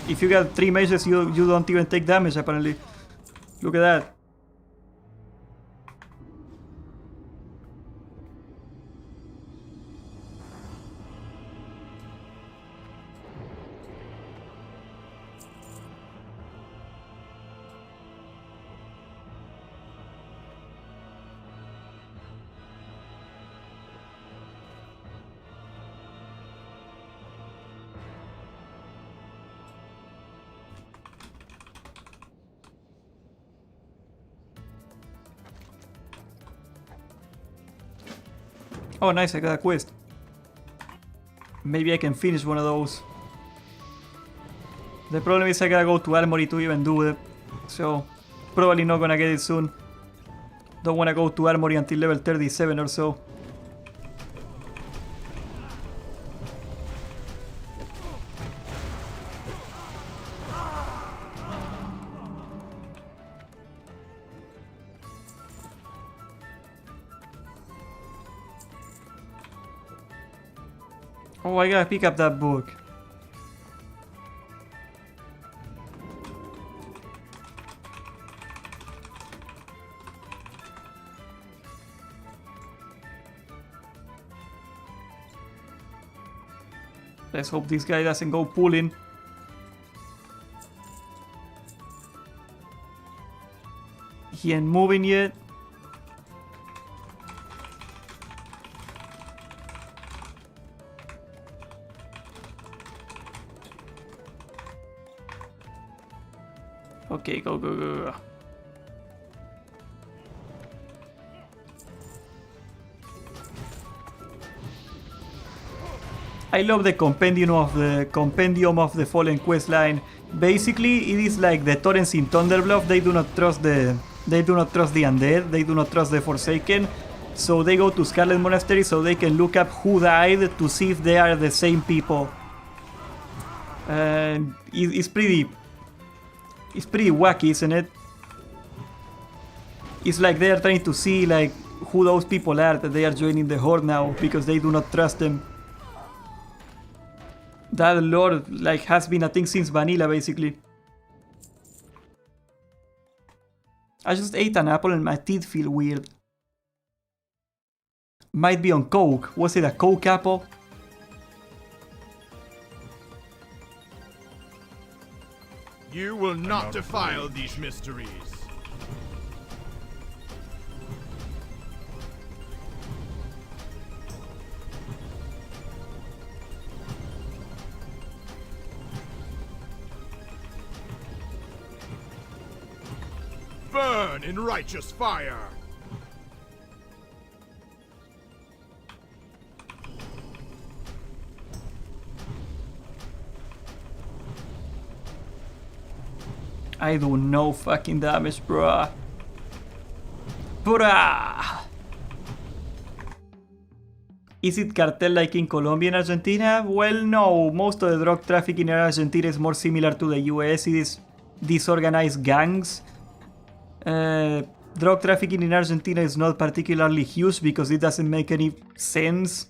If you got 3 mages, you don't even take damage, apparently. Look at that. Oh, nice, I got a quest. Maybe I can finish one of those. The problem is I gotta go to Armory to even do it. So, probably not gonna get it soon. Don't wanna go to Armory until level 37 or so. Oh, I gotta pick up that book. Let's hope this guy doesn't go pulling. He ain't moving yet. Okay, go, go, go, go. I love the compendium of the Fallen quest line. Basically, it is like the Torrents in Thunderbluff. They do not trust the undead. They do not trust the Forsaken. So they go to Scarlet Monastery so they can look up who died to see if they are the same people. And it's pretty wacky, isn't it? It's like they are trying to see like who those people are that they are joining the Horde now because they do not trust them. That lore like has been a thing since vanilla, basically. I just ate an apple and my teeth feel weird. Might be on coke. Was it a coke apple? You will not defile these mysteries. Burn in righteous fire. I do no fucking damage, bruh. Bruh! Is it cartel like in Colombia and Argentina? Well, no. Most of the drug trafficking in Argentina is more similar to the US. It is disorganized gangs. Drug trafficking in Argentina is not particularly huge because it doesn't make any sense.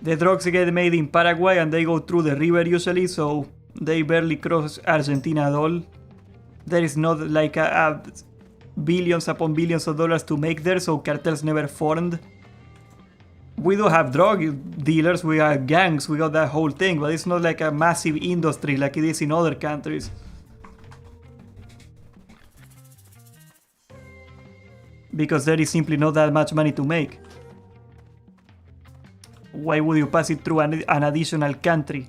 The drugs get made in Paraguay and they go through the river usually, so they barely cross Argentina at all. There is not like billions upon billions of dollars to make there, so cartels never formed. We do have drug dealers, we have gangs, we got that whole thing, but it's not like a massive industry like it is in other countries. Because there is simply not that much money to make. Why would you pass it through an additional country?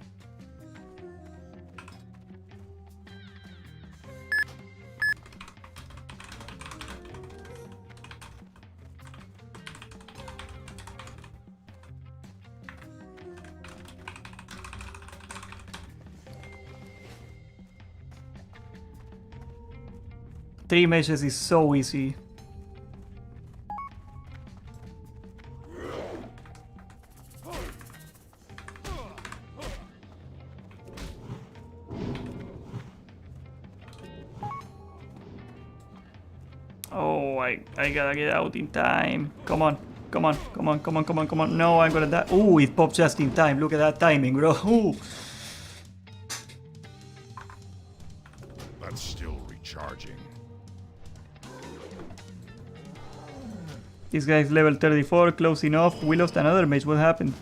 Three meshes is so easy. Oh, I gotta get out in time. Come on, come on, come on, come on, come on, come on. No, I'm gonna die. Ooh, it popped just in time. Look at that timing, bro. Ooh. That's still recharging. This guy's level 34, close enough. We lost another mage. What happened?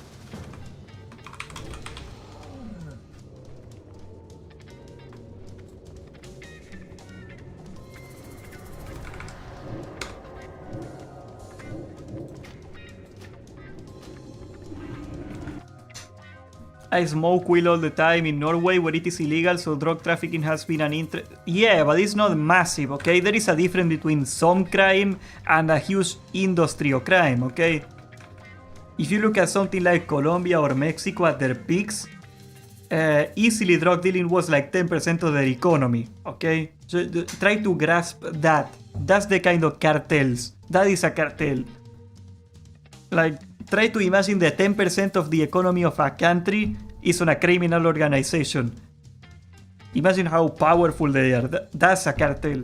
I smoke weed all the time in Norway where it is illegal, so drug trafficking has been an interest. Yeah, but it's not massive, okay? There is a difference between some crime and a huge industry of crime, okay? If you look at something like Colombia or Mexico at their peaks, easily drug dealing was like 10% of their economy, okay? So try to grasp that. That's the kind of cartels. That is a cartel. Like, try to imagine the 10% of the economy of a country is on a criminal organization. Imagine how powerful they are. That's a cartel.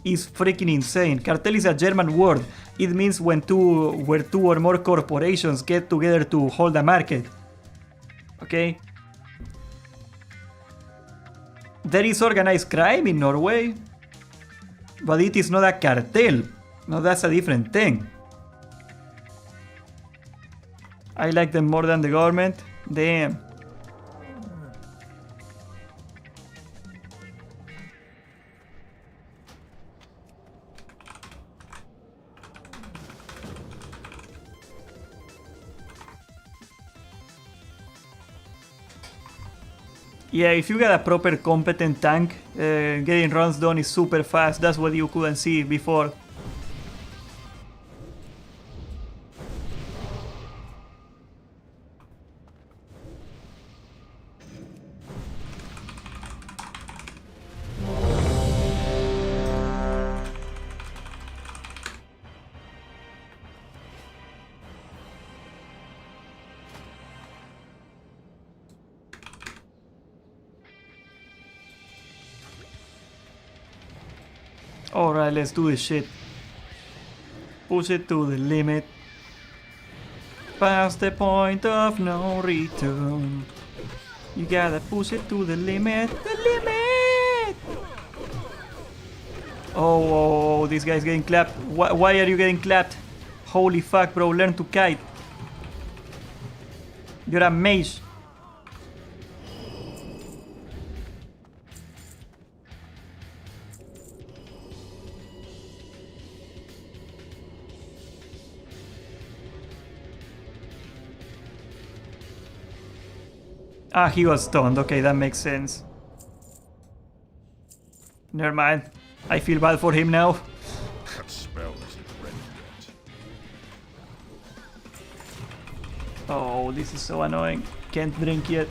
It's freaking insane. Cartel is a German word. It means where two or more corporations get together to hold a market. Okay? There is organized crime in Norway, but it is not a cartel. No, that's a different thing. I like them more than the government. Damn. Yeah, if you get a proper competent tank, getting runs done is super fast. That's what you couldn't see before. Alright, let's do this shit. Push it to the limit. Past the point of no return. You gotta push it to the limit. The limit! Oh, this guy's getting clapped. Why are you getting clapped? Holy fuck, bro. Learn to kite. You're a mage. Ah, he was stunned. Okay, that makes sense. Never mind. I feel bad for him now. That spell isn't ready yet. Oh, this is so annoying. Can't drink yet.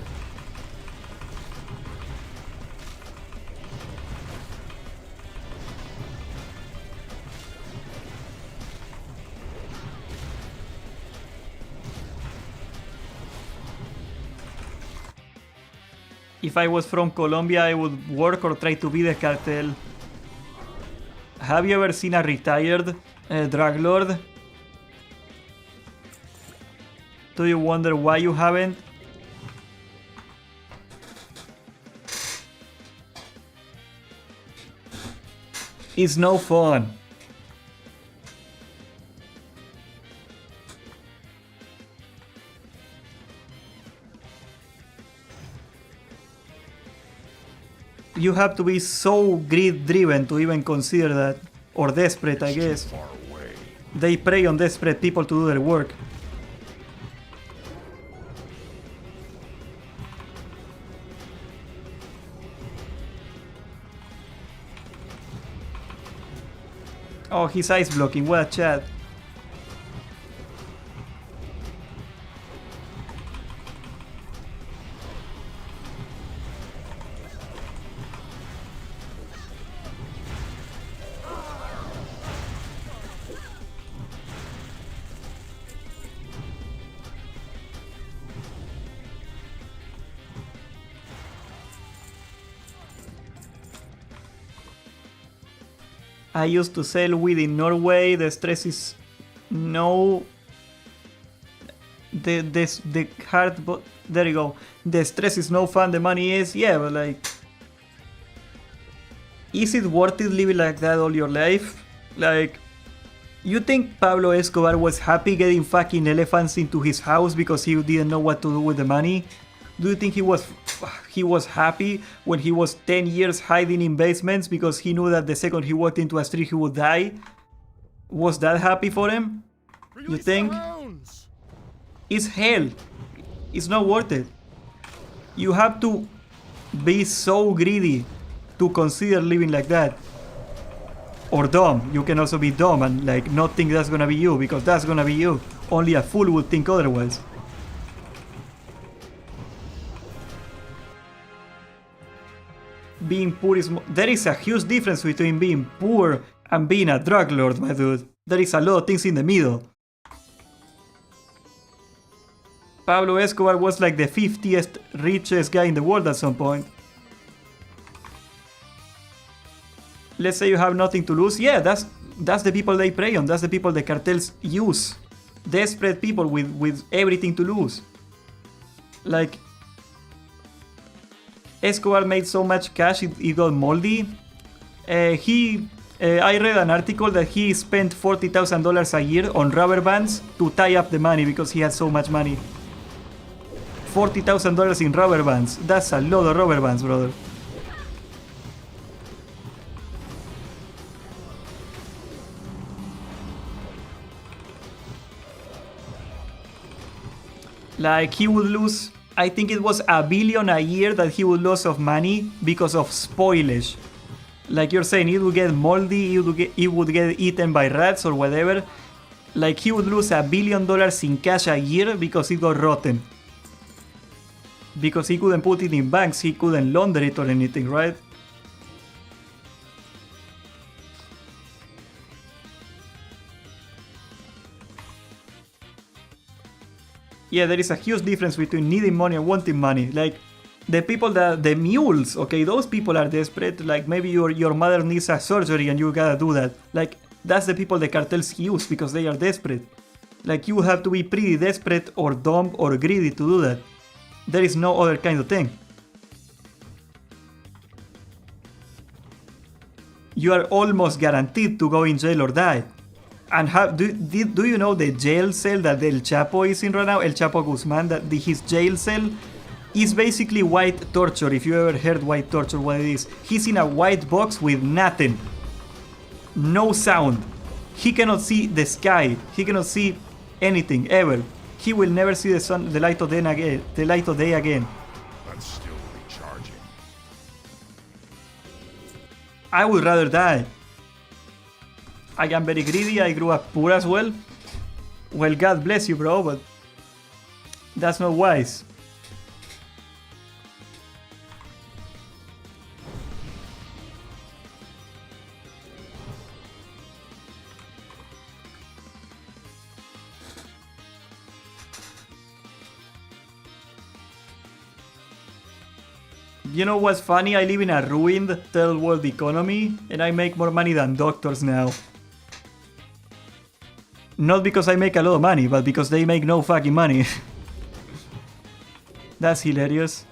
If I was from Colombia, I would work or try to be the cartel. Have you ever seen a retired drug lord? Do you wonder why you haven't? It's no fun. You have to be so greed-driven to even consider that. Or desperate, I guess. Far away. They prey on desperate people to do their work. Oh, he's ice blocking. What a chat. I used to sell weed in Norway. The stress is no. The hard, but there you go. The stress is no fun. The money is, yeah, but like is it worth it living like that all your life? Like, you think Pablo Escobar was happy getting fucking elephants into his house because he didn't know what to do with the money? Do you think he was happy when he was 10 years hiding in basements because he knew that the second he walked into a street he would die? Was that happy for him? You think? It's hell. It's not worth it. You have to be so greedy to consider living like that. Or dumb. You can also be dumb and like not think that's gonna be you, because that's gonna be you. Only a fool would think otherwise. Being poor is... There is a huge difference between being poor and being a drug lord, my dude. There is a lot of things in the middle. Pablo Escobar was like the 50th richest guy in the world at some point. Let's say you have nothing to lose. Yeah, that's the people they prey on. That's the people the cartels use. Desperate people with everything to lose. Like, Escobar made so much cash it got moldy. I read an article that he spent $40,000 a year on rubber bands to tie up the money because he had so much money. $40,000 in rubber bands. That's a lot of rubber bands, brother. Like, he would lose, I think it was $1 billion a year that he would lose of money because of spoilage. Like you're saying, it would get moldy, it would get eaten by rats or whatever. Like, he would lose $1 billion in cash a year because it got rotten. Because he couldn't put it in banks, he couldn't launder it or anything, right? Yeah, there is a huge difference between needing money and wanting money. Like, the people the mules, okay, those people are desperate. Like, maybe your mother needs a surgery and you gotta do that. Like, that's the people the cartels use because they are desperate. Like, you have to be pretty desperate or dumb or greedy to do that. There is no other kind of thing. You are almost guaranteed to go in jail or die. And do you know the jail cell that El Chapo is in right now? El Chapo Guzman, that his jail cell is basically white torture. If you ever heard white torture, what it is. He's in a white box with nothing. No sound. He cannot see the sky. He cannot see anything, ever. He will never see the sun, the light of day again. That's still recharging. I would rather die. I am very greedy, I grew up poor as well. Well, God bless you, bro, but that's not wise. You know what's funny? I live in a ruined third world economy and I make more money than doctors now. Not because I make a lot of money, but because they make no fucking money. That's hilarious.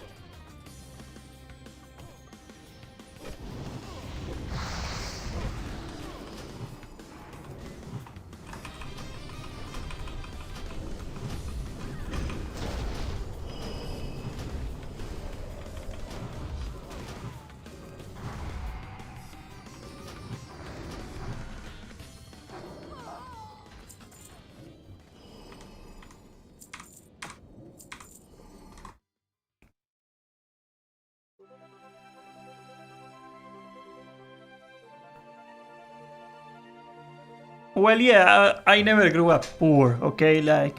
Well, yeah, I never grew up poor, okay? Like,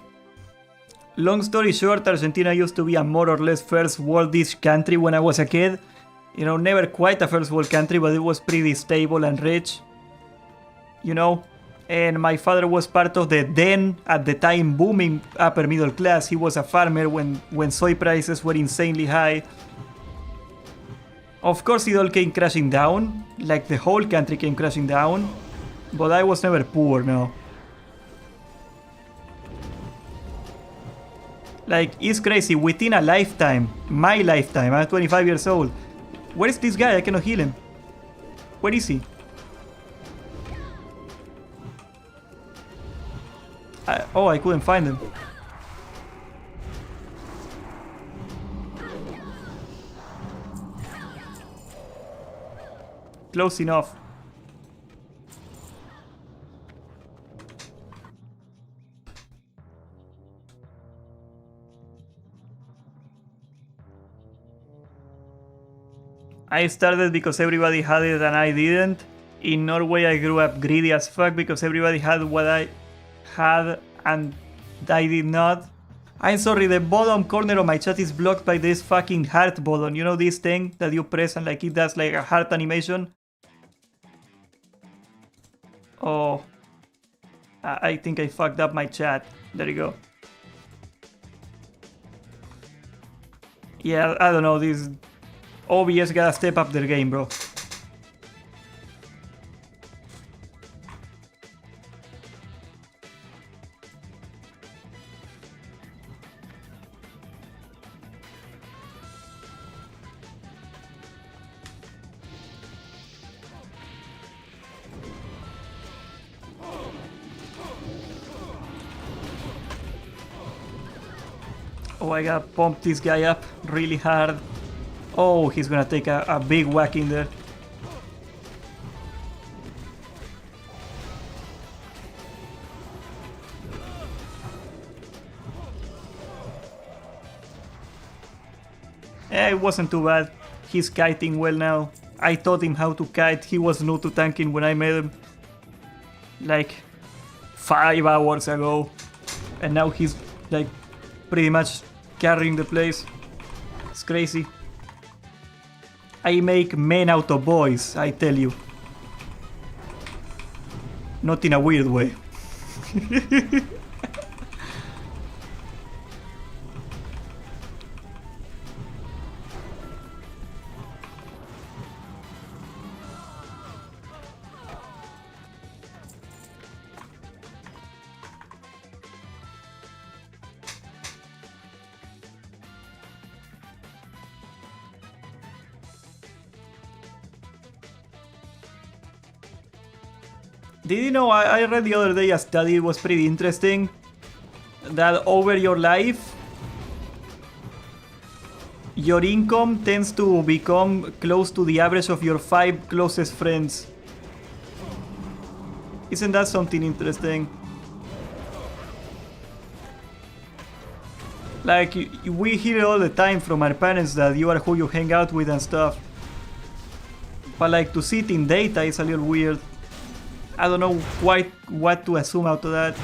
long story short, Argentina used to be a more or less first world-ish country when I was a kid. You know, never quite a first world country, but it was pretty stable and rich. You know? And my father was part of the then, at the time, booming upper middle class. He was a farmer when soy prices were insanely high. Of course, it all came crashing down. Like, the whole country came crashing down. But I was never poor, no. Like, it's crazy. Within a lifetime, my lifetime, I'm 25 years old. Where is this guy? I cannot heal him. Where is he? Oh, I couldn't find him. Close enough. I started because everybody had it and I didn't. In Norway I grew up greedy as fuck because everybody had what I had and I did not. I'm sorry, the bottom corner of my chat is blocked by this fucking heart button. You know this thing that you press and like it does like a heart animation? Oh, I think I fucked up my chat. There you go. Yeah, I don't know, this OBS gotta step up their game, bro. Oh, I gotta pump this guy up really hard. Oh, he's gonna take a big whack in there. It wasn't too bad. He's kiting well now. I taught him how to kite. He was new to tanking when I met him. Like 5 hours ago. And now he's like pretty much carrying the place. It's crazy. I make men out of boys, I tell you. Not in a weird way. Did you know, I read the other day a study, it was pretty interesting, that over your life, your income tends to become close to the average of your 5 closest friends. Isn't that something interesting? Like, we hear all the time from our parents that you are who you hang out with and stuff. But like, to see it in data is a little weird. I don't know quite what to assume out of that.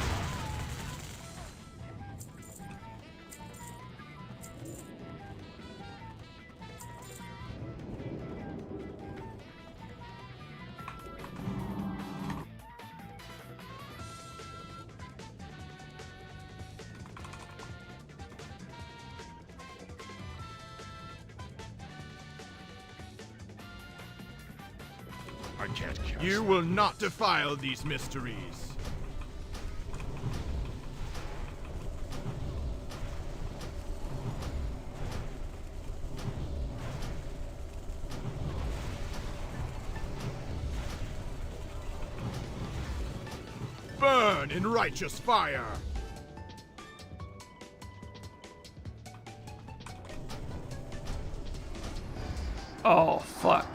I can't cast. You will not defile these mysteries. Burn in righteous fire. Oh, fuck.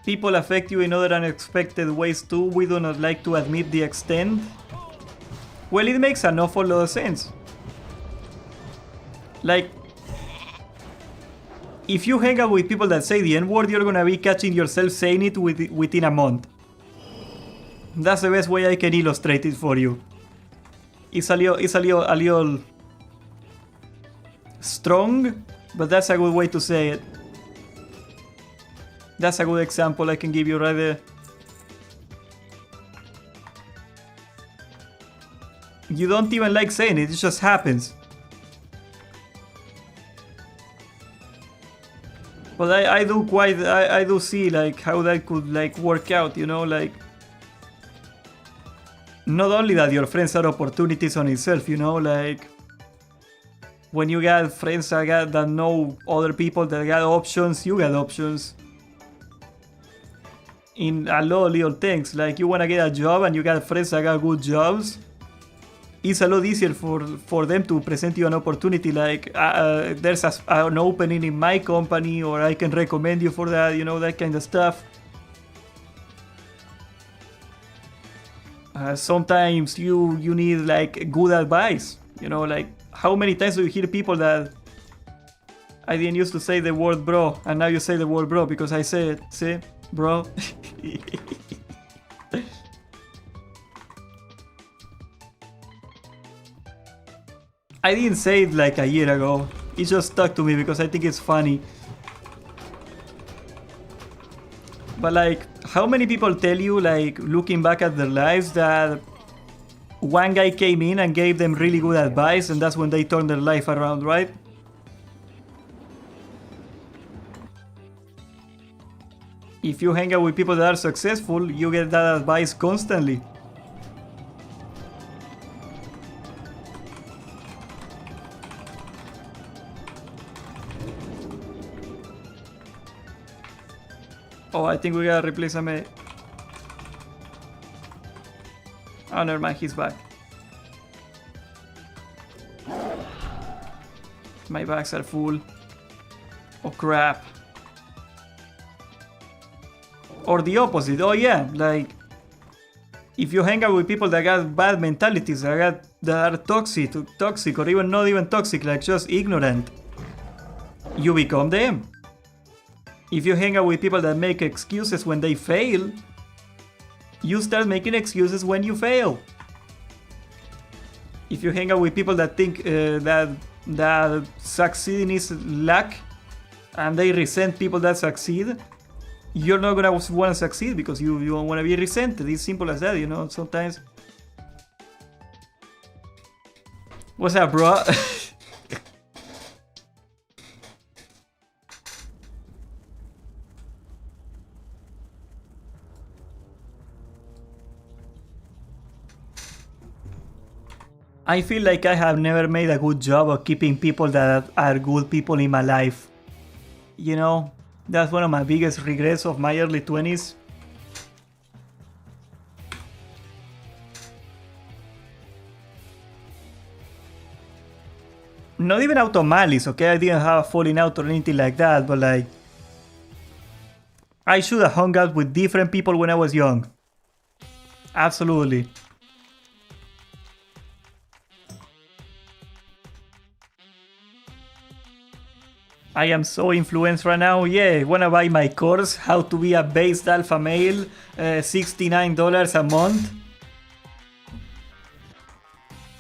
People affect you in other unexpected ways too. We do not like to admit the extent. Well, it makes an awful lot of sense. Like, if you hang out with people that say the N-word, you're gonna be catching yourself saying it within a month. That's the best way I can illustrate it for you. It's a little strong, but that's a good way to say it. That's a good example I can give you right there. You don't even like saying it, it just happens. But I do see like how that could like work out, you know, like not only that your friends are opportunities on itself, you know, like When you got friends that know other people that got options, you got options. In a lot of little things, like you wanna get a job and you got friends that got good jobs, it's a lot easier for them to present you an opportunity like there's an opening in my company, or I can recommend you for that, you know, that kind of stuff. Sometimes you need like good advice, you know, like how many times do you hear people that I didn't used to say the word bro and now you say the word bro because I say it, see, bro. I didn't say it like a year ago, it just stuck to me because I think it's funny. But like, how many people tell you, like, looking back at their lives, that one guy came in and gave them really good advice and that's when they turned their life around, right? If you hang out with people that are successful, you get that advice constantly. Oh, I think we gotta replace him. Oh, never mind, he's back. My bags are full. Oh crap. Or the opposite, oh yeah, like if you hang out with people that got bad mentalities, that are toxic or even not even toxic, like just ignorant, you become them. If you hang out with people that make excuses when they fail, you start making excuses when you fail. If you hang out with people that think that succeeding is luck and they resent people that succeed, you're not gonna want to succeed because you don't want to be resented. It's simple as that, you know, sometimes. What's up, bro? I feel like I have never made a good job of keeping people that are good people in my life. You know, that's one of my biggest regrets of my early 20s. Not even out of malice, okay? I didn't have a falling out or anything like that, but like, I should have hung out with different people when I was young. Absolutely. I am so influenced right now. Yeah, wanna buy my course, How to Be a Based Alpha Male, $69 a month.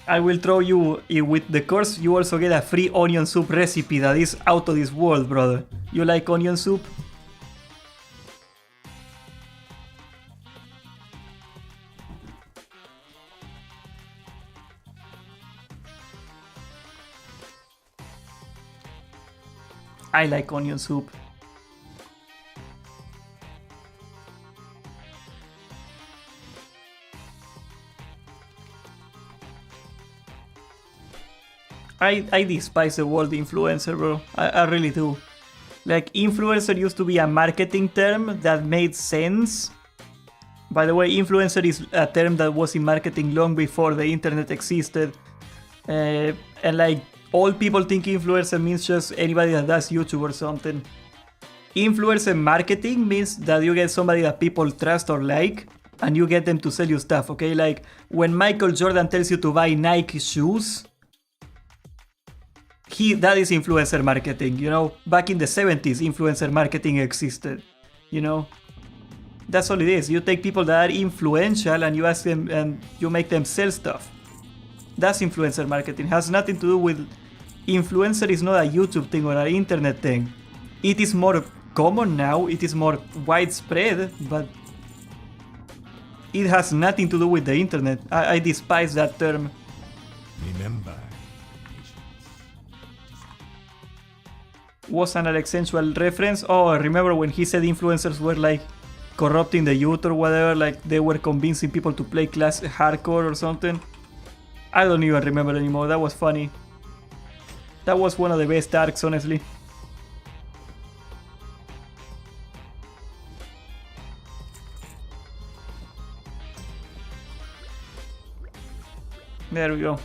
I will throw you, with the course, you also get a free onion soup recipe that is out of this world, brother. You like onion soup? I like onion soup. I despise the word influencer, bro. I really do. Like, influencer used to be a marketing term that made sense. By the way, influencer is a term that was in marketing long before the internet existed. And like, all people think influencer means just anybody that does YouTube or something. Influencer marketing means that you get somebody that people trust or like, and you get them to sell you stuff, okay? Like, when Michael Jordan tells you to buy Nike shoes, that is influencer marketing, you know? Back in the 70s, influencer marketing existed, you know? That's all it is. You take people that are influential and you ask them and you make them sell stuff. That's influencer marketing. It has nothing to do with... Influencer is not a YouTube thing or an internet thing. It is more common now, it is more widespread, but it has nothing to do with the internet. I despise that term. Remember. Was an Alexensual reference? Oh, I remember when he said influencers were like corrupting the youth or whatever, like they were convincing people to play class hardcore or something. I don't even remember anymore, that was funny. That was one of the best arcs, honestly. There we go.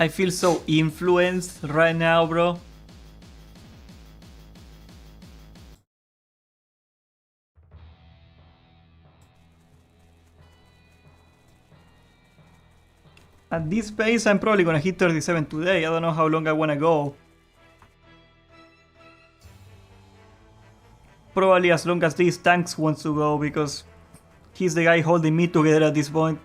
I feel so influenced right now, bro. At this pace, I'm probably gonna hit 37 today. I don't know how long I wanna go. Probably as long as these tanks wants to go, because he's the guy holding me together at this point.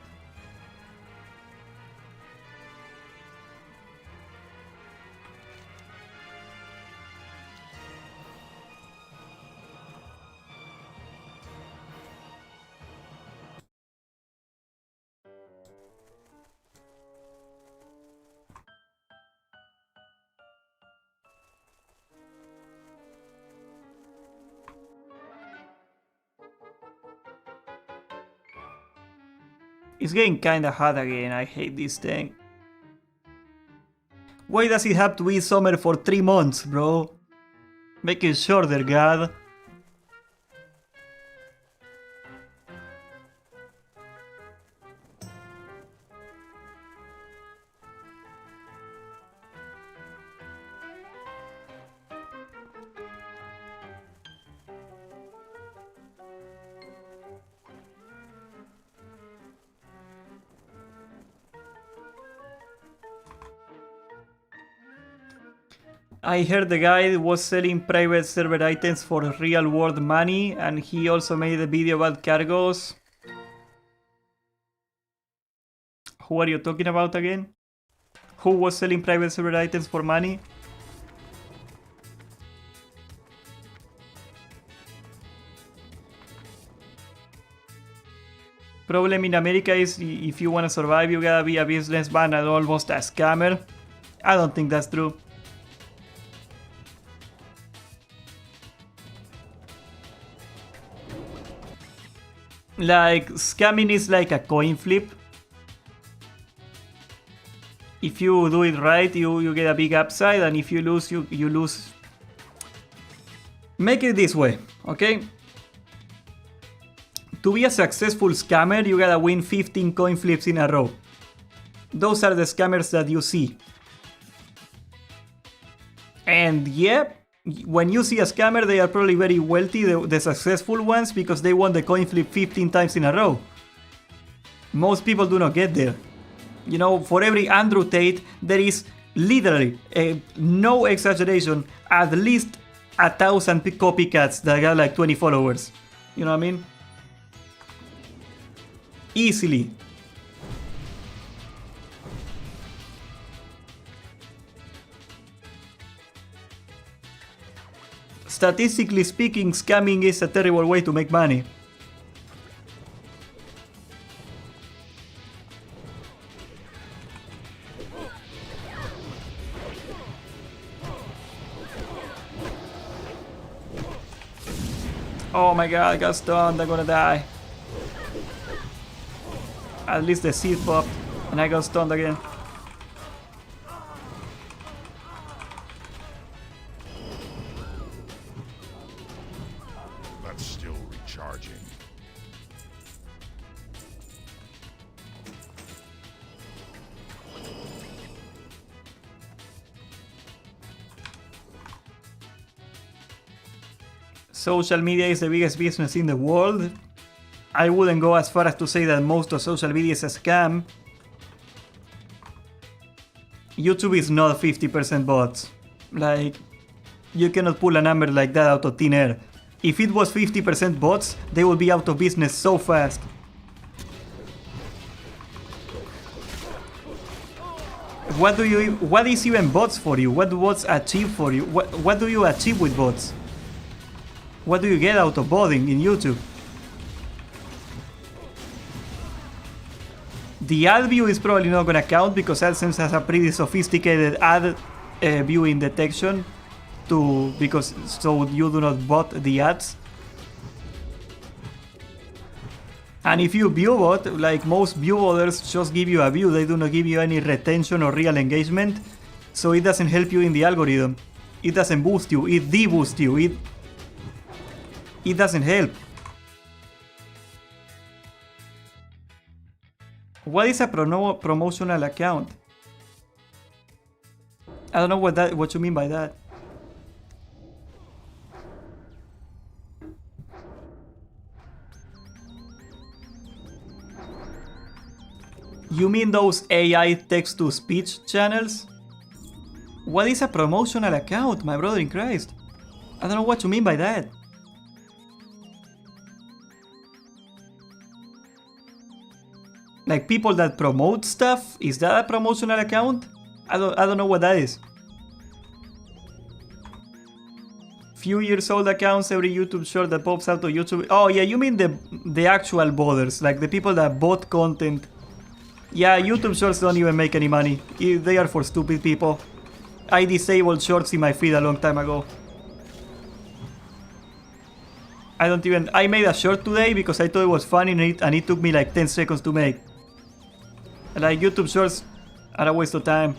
It's getting kinda hot again, I hate this thing. Why does it have to be summer for 3 months, bro? Make it shorter, god. I heard the guy was selling private server items for real world money, and he also made a video about cargos. Who are you talking about again? Who was selling private server items for money? Problem in America is if you wanna survive, you gotta be a businessman and almost a scammer. I don't think that's true. Like, scamming is like a coin flip. If you do it right, you get a big upside, and if you lose, you lose. Make it this way, okay? To be a successful scammer, you gotta win 15 coin flips in a row. Those are the scammers that you see. And yeah, when you see a scammer, they are probably very wealthy, the successful ones, because they won the coin flip 15 times in a row. Most people do not get there. You know, for every Andrew Tate, there is literally, no exaggeration, at least 1,000 copycats that got like 20 followers. You know what I mean? Easily. Statistically speaking, scamming is a terrible way to make money. Oh my god, I got stunned, I'm gonna die. At least the seed popped, and I got stunned again. That's still recharging. Social media is the biggest business in the world. I wouldn't go as far as to say that most of social media is a scam. YouTube is not 50% bots. Like, you cannot pull a number like that out of thin air. If it was 50% bots, they would be out of business so fast. What is even bots for you? What do bots achieve for you? What do you achieve with bots? What do you get out of botting in YouTube? The ad view is probably not gonna count because AdSense has a pretty sophisticated ad viewing detection so you do not bot the ads. And if you view bot, like most view botters just give you a view, they do not give you any retention or real engagement, so it doesn't help you in the algorithm. It doesn't boost you, it deboosts you, it doesn't help. What is a promotional account? I don't know what you mean by that. You mean those AI text-to-speech channels? What is a promotional account, my brother in Christ? I don't know what you mean by that. Like people that promote stuff? Is that a promotional account? I don't know what that is. Few years old accounts, every YouTube short that pops out of YouTube. Oh yeah, you mean the actual botters, like the people that bot content. Yeah, YouTube shorts don't even make any money. They are for stupid people. I disabled shorts in my feed a long time ago. I made a short today because I thought it was funny and it took me like 10 seconds to make. Like YouTube shorts are a waste of time.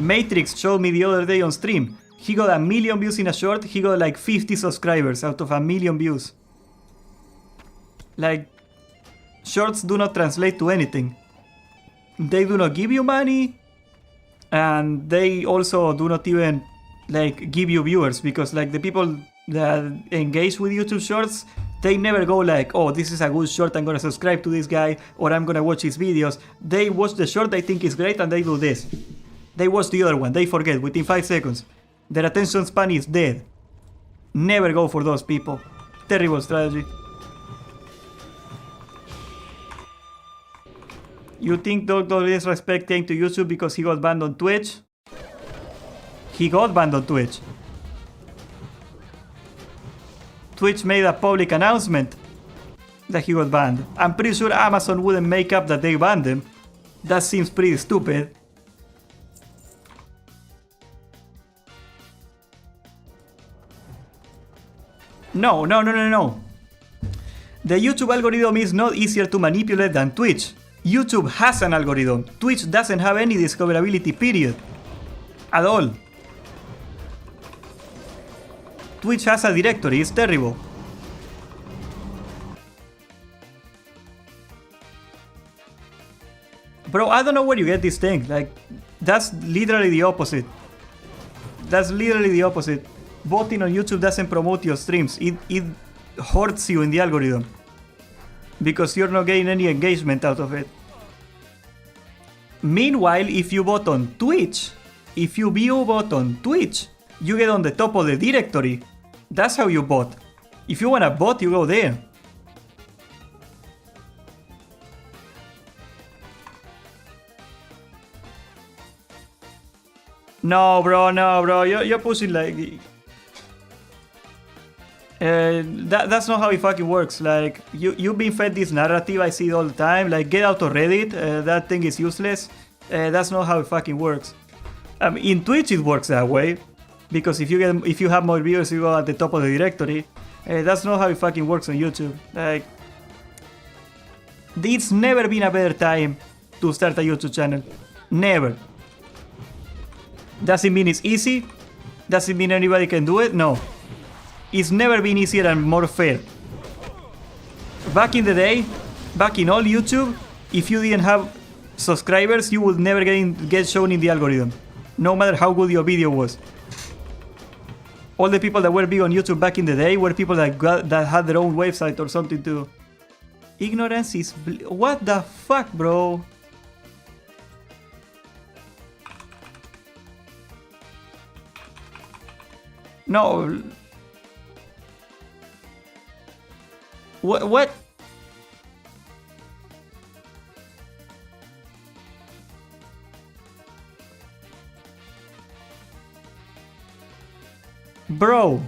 Matrix showed me the other day on stream. He got 1 million views in a short, he got like 50 subscribers out of 1 million views. Like, shorts do not translate to anything. They do not give you money, and they also do not even like give you viewers, because like the people that engage with YouTube shorts, they never go like, oh, this is a good short, I'm gonna subscribe to this guy, or I'm gonna watch his videos. They watch the short, they think it's great, and they do this. They watch the other one, they forget within 5 seconds. Their attention span is dead. Never go for those people. Terrible strategy. You think Dr. Disrespect came to YouTube because he got banned on Twitch? He got banned on Twitch. Twitch made a public announcement that he got banned. I'm pretty sure Amazon wouldn't make up that they banned him. That seems pretty stupid. No. The YouTube algorithm is not easier to manipulate than Twitch. YouTube has an algorithm. Twitch doesn't have any discoverability, period. At all. Twitch has a directory, it's terrible. Bro, I don't know where you get these things. Like, that's literally the opposite. That's literally the opposite. Voting on YouTube doesn't promote your streams. It hurts you in the algorithm. Because you're not getting any engagement out of it. Meanwhile, if you vote on Twitch, if you view vote on Twitch, you get on the top of the directory. That's how you vote. If you wanna vote, you go there. No, bro. You're pushing like... that's not how it fucking works. Like, you've been fed this narrative, I see it all the time. Like, get out of Reddit, that thing is useless. That's not how it fucking works. In Twitch it works that way. Because if you have more viewers, you go at the top of the directory. That's not how it fucking works on YouTube. Like, it's never been a better time to start a YouTube channel. Never. Does it mean it's easy? Does it mean anybody can do it? No. It's never been easier and more fair. Back in the day, back in all YouTube, if you didn't have subscribers, you would never get shown in the algorithm. No matter how good your video was. All the people that were big on YouTube back in the day were people that had their own website or something too. Ignorance is... What the fuck, bro? No. What? Bro.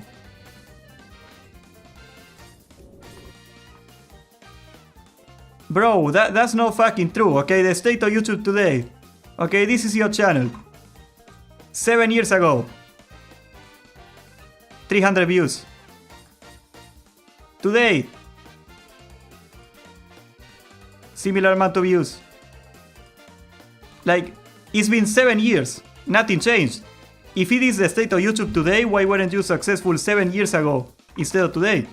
Bro, that's not fucking true, okay? The state of YouTube today. Okay, this is your channel. 7 years ago. 300 views. Today. Similar amount of views. Like, it's been 7 years. Nothing changed. If it is the state of YouTube today, why weren't you successful 7 years ago instead of today?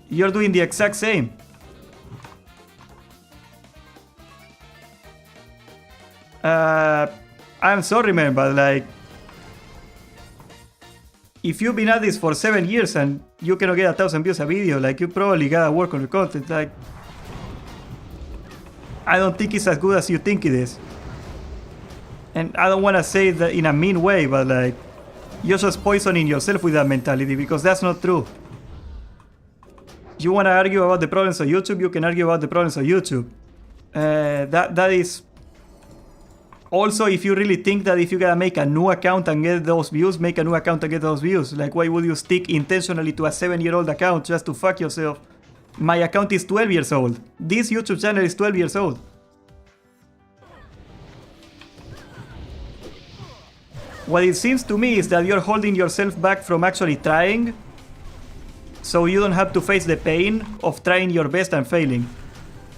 You're doing the exact same. I'm sorry, man, but like, if you've been at this for 7 years and you cannot get 1,000 views a video, like, you probably gotta work on your content. Like, I don't think it's as good as you think it is. And I don't want to say that in a mean way, but like, you're just poisoning yourself with that mentality, because that's not true. You want to argue about the problems of YouTube, you can argue about the problems of YouTube. That is... Also, if you really think that if you gotta make a new account and get those views, make a new account and get those views. Like, why would you stick intentionally to a 7-year-old account just to fuck yourself? My account is 12 years old. This YouTube channel is 12 years old. What it seems to me is that you're holding yourself back from actually trying, so you don't have to face the pain of trying your best and failing.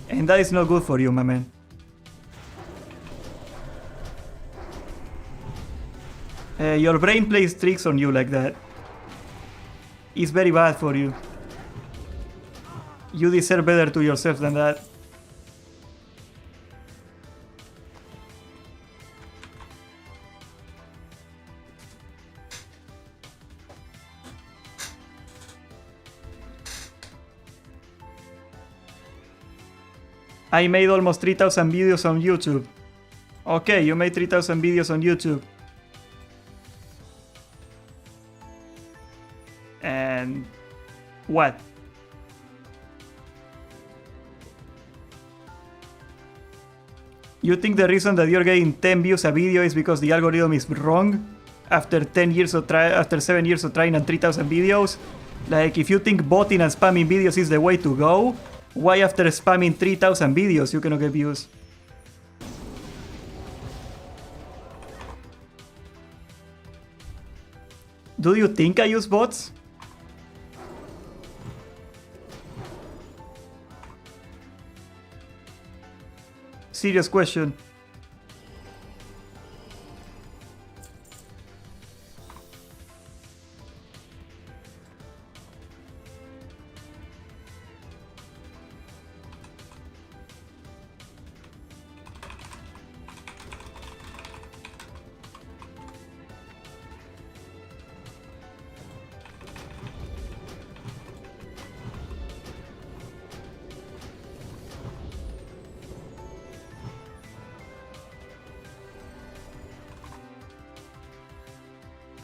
And that is not good for you, my man. Your brain plays tricks on you like that. It's very bad for you. You deserve better to yourself than that. I made almost 3,000 videos on YouTube. Okay, you made 3,000 videos on YouTube. And what? You think the reason that you're getting 10 views a video is because the algorithm is wrong? After 7 years of trying and 3,000 videos? Like, if you think botting and spamming videos is the way to go, why after spamming 3,000 videos you cannot get views? Do you think I use bots? Serious question.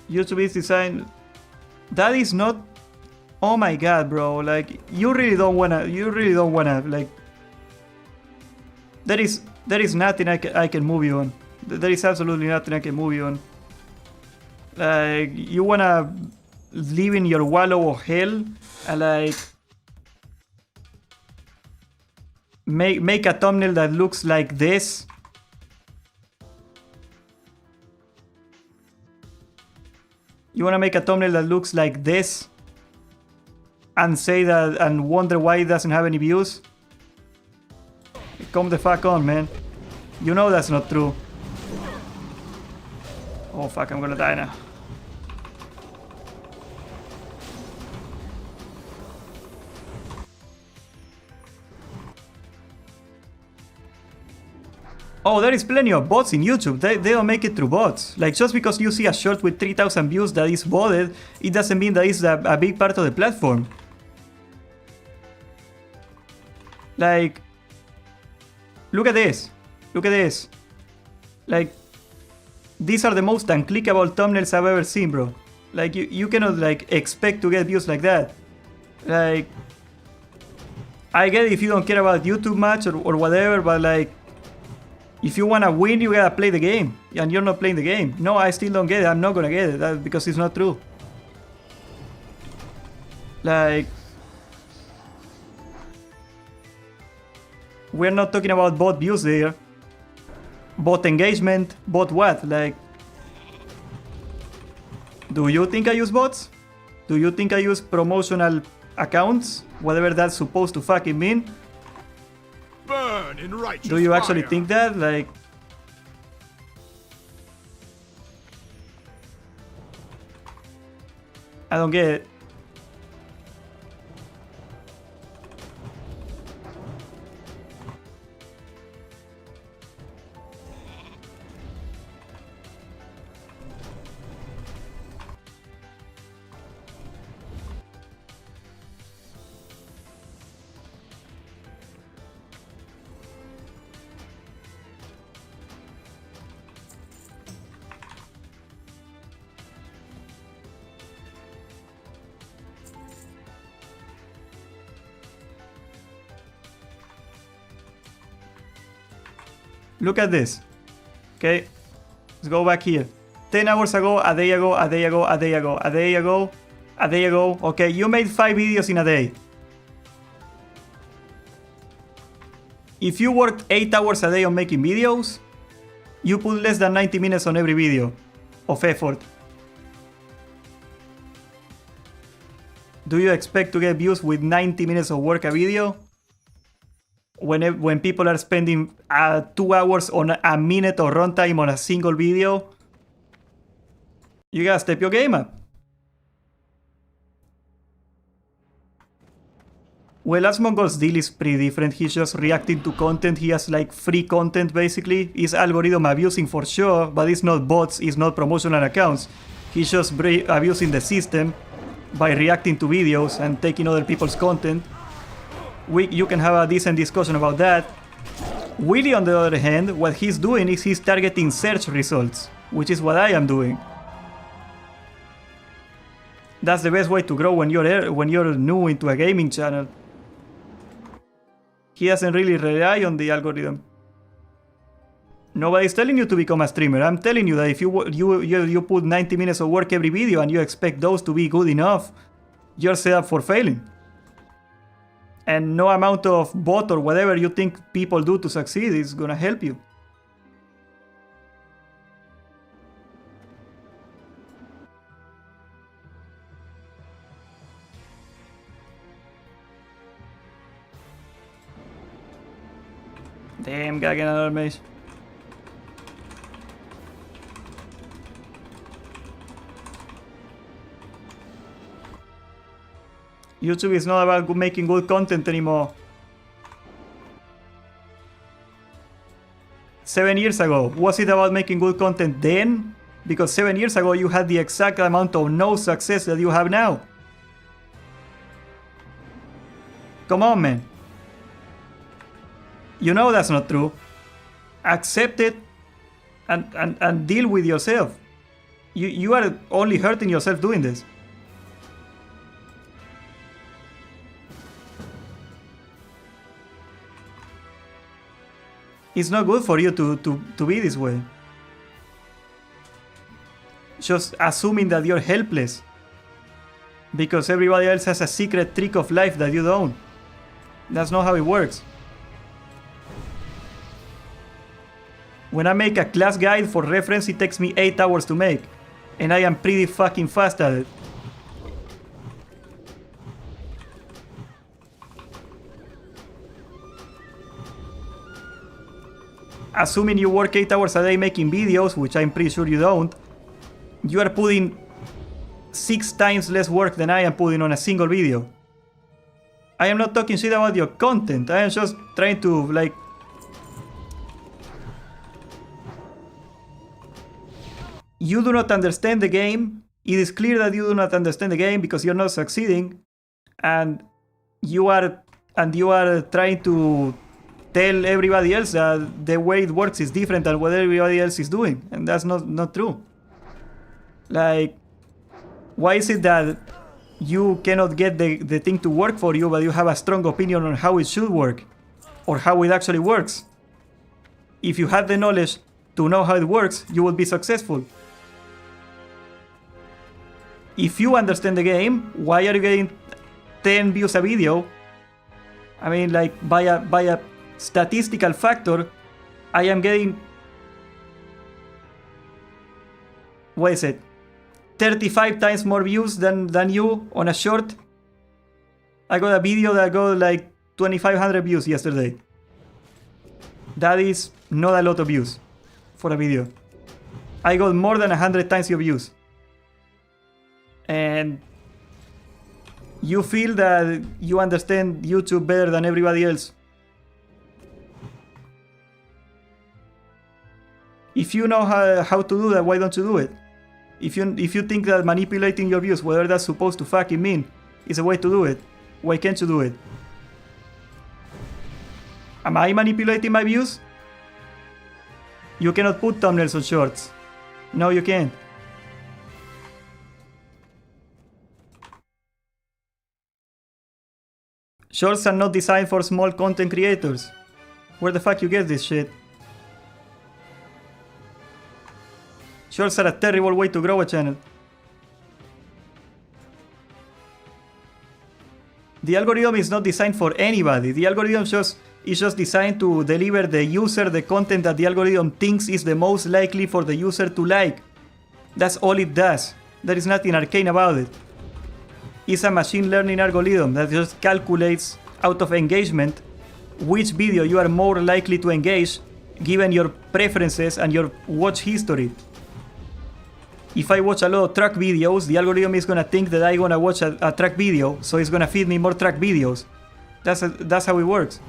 YouTube is designed. That is not. Oh my god, bro! Like, you really don't wanna. Like, there is nothing I can move you on. There is absolutely nothing I can move you on. Like, you wanna live in your wallow of hell and like make a thumbnail that looks like this. You wanna make a thumbnail that looks like this and say that and wonder why it doesn't have any views? Come the fuck on, man. You know that's not true. Oh fuck, I'm gonna die now. Oh, there is plenty of bots in YouTube. They don't make it through bots. Like, just because you see a short with 3,000 views that is botted, it doesn't mean that it's a big part of the platform. Like, look at this. Look at this. Like, these are the most unclickable thumbnails I've ever seen, bro. Like, you cannot, like, expect to get views like that. Like, I get it if you don't care about YouTube much or whatever, but like, if you wanna win, you gotta play the game, and you're not playing the game. No, I still don't get it. I'm not gonna get it because it's not true. Like, we're not talking about bot views there. Bot engagement, bot what? Like, do you think I use bots? Do you think I use promotional accounts? Whatever that's supposed to fucking mean. Burn in righteous Do you actually fire. think that? Like, I don't get it. Look at this. Okay, let's go back here. 10 hours ago, a day ago, a day ago, a day ago, a day ago, a day ago. Okay, you made 5 videos in a day. If you worked 8 hours a day on making videos, you put less than 90 minutes on every video of effort. Do you expect to get views with 90 minutes of work a video? When people are spending 2 hours on a minute of runtime on a single video, you gotta step your game up. Well, Asmongold's deal is pretty different. He's just reacting to content. He has like free content basically. It's algorithm abusing for sure, but it's not bots, it's not promotional accounts. He's just abusing the system by reacting to videos and taking other people's content. You can have a decent discussion about that. Willy, on the other hand, what he's doing is he's targeting search results, which is what I am doing. That's the best way to grow when you're new into a gaming channel. He doesn't really rely on the algorithm. Nobody's telling you to become a streamer. I'm telling you that if you put 90 minutes of work every video and you expect those to be good enough, you're set up for failing. And no amount of bot or whatever you think people do to succeed is gonna help you. Damn, gotta get another maze. YouTube is not about making good content anymore. 7 years ago, was it about making good content then? Because 7 years ago you had the exact amount of no success that you have now. Come on, man. You know that's not true. Accept it and deal with yourself. You are only hurting yourself doing this. It's not good for you to be this way. Just assuming that you're helpless because everybody else has a secret trick of life that you don't. That's not how it works. When I make a class guide for reference, it takes me 8 hours to make. And I am pretty fucking fast at it. Assuming you work 8 hours a day making videos, which I'm pretty sure you don't, you are putting 6 times less work than I am putting on a single video. I am not talking shit about your content. I am just trying to, like... You do not understand the game. It is clear that you do not understand the game because you're not succeeding. And you are trying to tell everybody else that the way it works is different than what everybody else is doing, and that's not true. Like, why is it that you cannot get the thing to work for you, but you have a strong opinion on how it should work, or how it actually works. If you have the knowledge to know how it works, you will be successful. If you understand the game, why are you getting 10 views a video? I mean, like, by a statistical factor, I am getting... What is it? 35 times more views than you on a short. I got a video that got like 2,500 views yesterday. That is not a lot of views for a video. I got more than 100 times your views. And you feel that you understand YouTube better than everybody else. If you know how to do that, why don't you do it? If you think that manipulating your views, whatever that's supposed to fucking mean, is a way to do it, why can't you do it? Am I manipulating my views? You cannot put thumbnails on shorts. No, you can't. Shorts are not designed for small content creators. Where the fuck you get this shit? Shorts are a terrible way to grow a channel. The algorithm is not designed for anybody. The algorithm is just designed to deliver the user the content that the algorithm thinks is the most likely for the user to like. That's all it does. There is nothing arcane about it. It's a machine learning algorithm that just calculates out of engagement which video you are more likely to engage given your preferences and your watch history. If I watch a lot of truck videos, the algorithm is gonna think that I'm gonna watch a truck video, so it's gonna feed me more truck videos. That's how it works.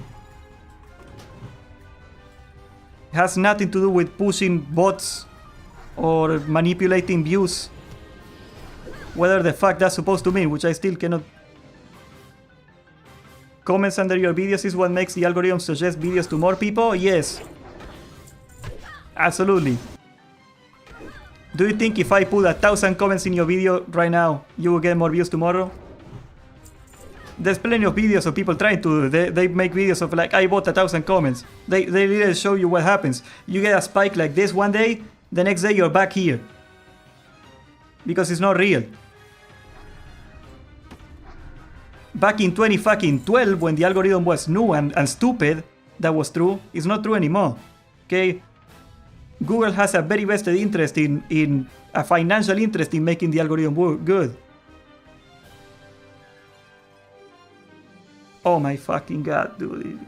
It has nothing to do with pushing bots or manipulating views. Whether the fuck that's supposed to mean, which I still cannot. Comments under your videos is what makes the algorithm suggest videos to more people? Yes. Absolutely. Do you think if I put 1,000 comments in your video right now, you will get more views tomorrow? There's plenty of videos of people trying to do. They make videos of like, I bought 1,000 comments. They really show you what happens. You get a spike like this one day, the next day you're back here. Because it's not real. Back in 2012, when the algorithm was new and stupid, that was true. It's not true anymore. Okay? Google has a very vested interest in a financial interest in making the algorithm good. Oh my fucking god, dude.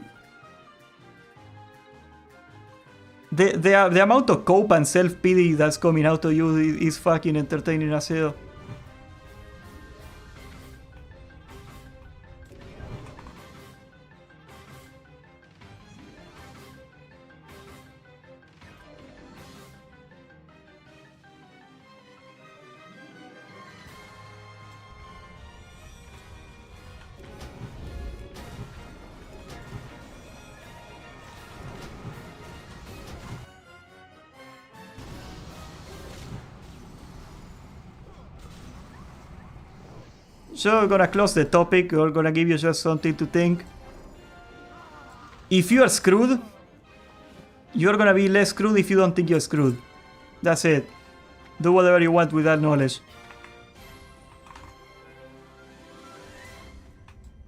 The amount of cope and self-pity that's coming out of you is fucking entertaining as hell. So we're gonna close the topic, we're gonna give you just something to think. If you are screwed, you're gonna be less screwed if you don't think you're screwed. That's it. Do whatever you want with that knowledge.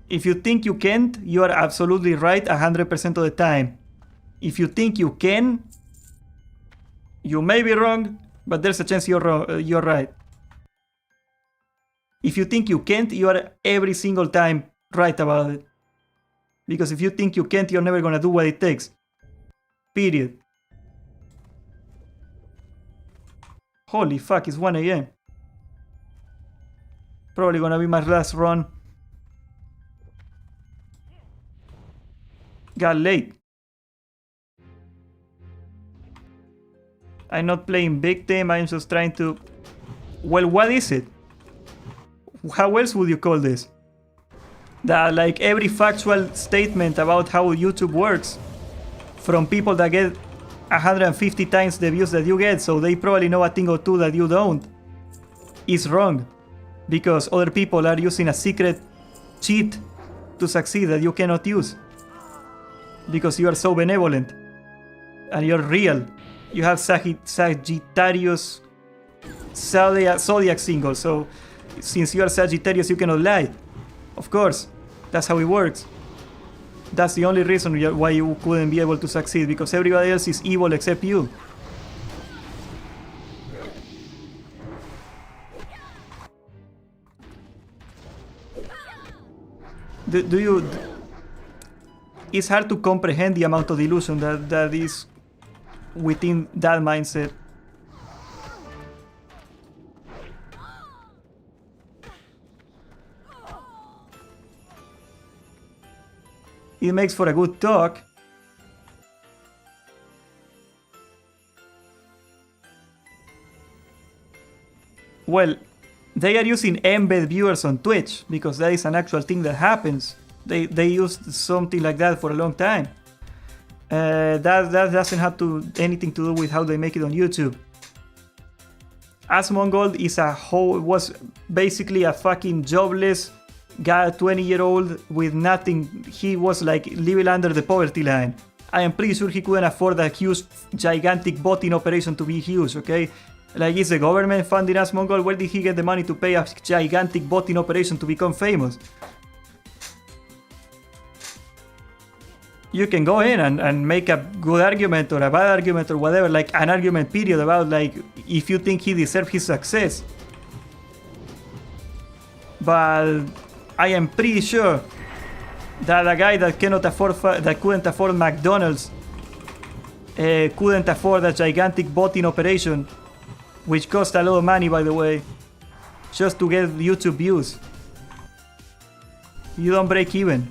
If you think you can't, you are absolutely right 100% of the time. If you think you can, you may be wrong, but there's a chance you're right. If you think you can't, you are every single time right about it. Because if you think you can't, you're never gonna do what it takes. Period. Holy fuck, it's 1 AM. Probably gonna be my last run. Got late. I'm not playing victim, I'm just trying to... Well, what is it? How else would you call this? That like every factual statement about how YouTube works from people that get 150 times the views that you get, so they probably know a thing or two that you don't, is wrong. because other people are using a secret cheat to succeed that you cannot use. Because you are so benevolent. And you're real. You have Sagittarius zodiac symbol, so since you are Sagittarius, you cannot lie. Of course, that's how it works. That's the only reason why you couldn't be able to succeed, because everybody else is evil except you. Do you... It's hard to comprehend the amount of delusion that is within that mindset. It makes for a good talk. Well, they are using embed viewers on Twitch because that is an actual thing that happens. They used something like that for a long time. That doesn't have anything to do with how they make it on YouTube. Asmongold was basically a fucking jobless guy, 20-year-old with nothing. He was like living under the poverty line. I am pretty sure he couldn't afford a huge, gigantic botting operation to be huge, okay? Like, is the government funding Asmongold? Where did he get the money to pay a gigantic botting operation to become famous? You can go in and make a good argument or a bad argument or whatever, like an argument period about like if you think he deserves his success. But I am pretty sure that a guy that couldn't afford McDonald's couldn't afford a gigantic botting operation, which cost a lot of money, by the way, just to get YouTube views. You don't break even.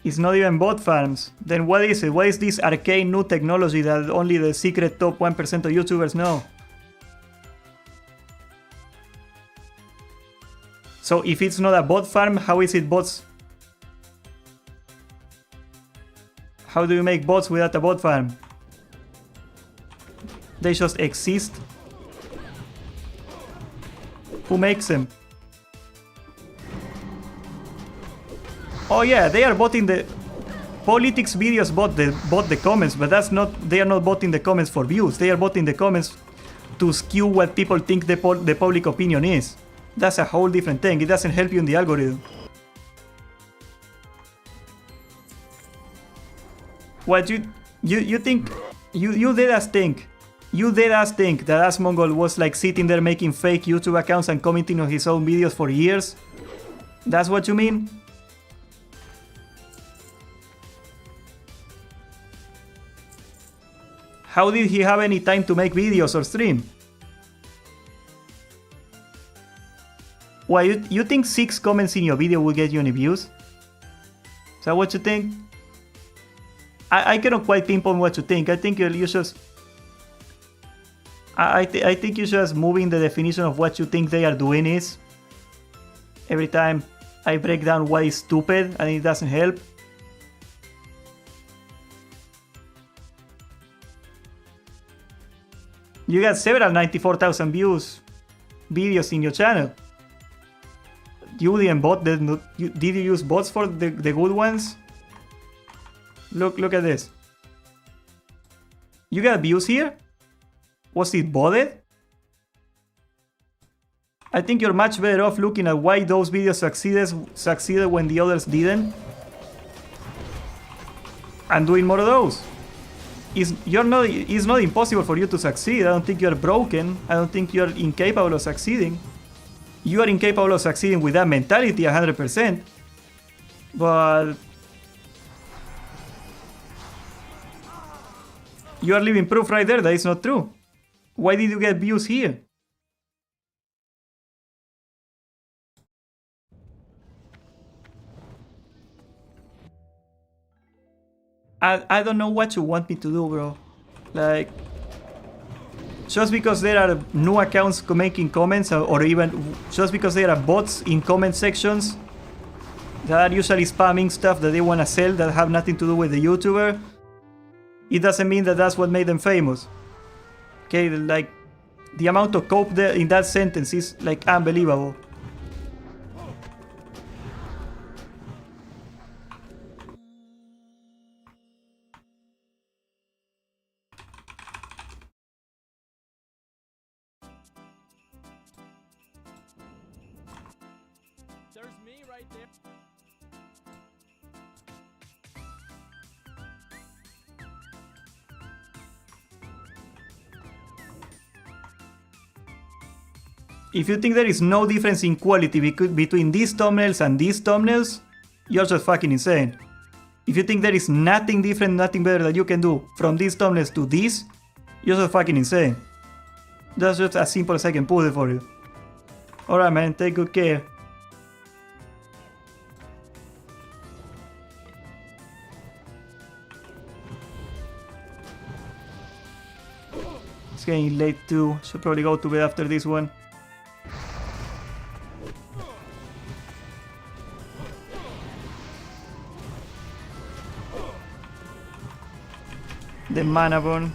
It's not even bot farms. Then what is it? What is this arcane new technology that only the secret top 1% of YouTubers know? So if it's not a bot farm, how is it bots? How do you make bots without a bot farm? They just exist? Who makes them? Oh yeah, they are botting the... Politics videos bot the comments, but that's not... They are not botting the comments for views. They are botting the comments to skew what people think the public opinion is. That's a whole different thing. It doesn't help you in the algorithm. What you think... You did us think. You did us think that Asmongold was like sitting there making fake YouTube accounts and commenting on his own videos for years? That's what you mean? How did he have any time to make videos or stream? Why, you think 6 comments in your video will get you any views? Is that what you think? I cannot quite pinpoint what you think. I think you just... I think you're just moving the definition of what you think they are doing is. Every time I break down why it's stupid and it doesn't help. You got several 94,000 views videos in your channel. You didn't bot them. Did you use bots for the good ones? Look at this. You got views here? Was it botted? I think you're much better off looking at why those videos succeeded when the others didn't. And doing more of those. It's not impossible for you to succeed. I don't think you're broken. I don't think you're incapable of succeeding. You are incapable of succeeding with that mentality 100%. But you are living proof right there that it's not true. Why did you get views here? I don't know what you want me to do, bro. Like, just because there are new accounts making comments, or even just because there are bots in comment sections that are usually spamming stuff that they want to sell that have nothing to do with the YouTuber, it doesn't mean that that's what made them famous. Okay, like, the amount of cope there in that sentence is, like, unbelievable. There's me right there. If you think there is no difference in quality between these thumbnails and these thumbnails, you're just fucking insane. If you think there is nothing different, nothing better that you can do from these thumbnails to these, you're just fucking insane. That's just as simple as I can put it for you. Alright, man, take good care. It's getting late too. Should probably go to bed after this one. The mana burn.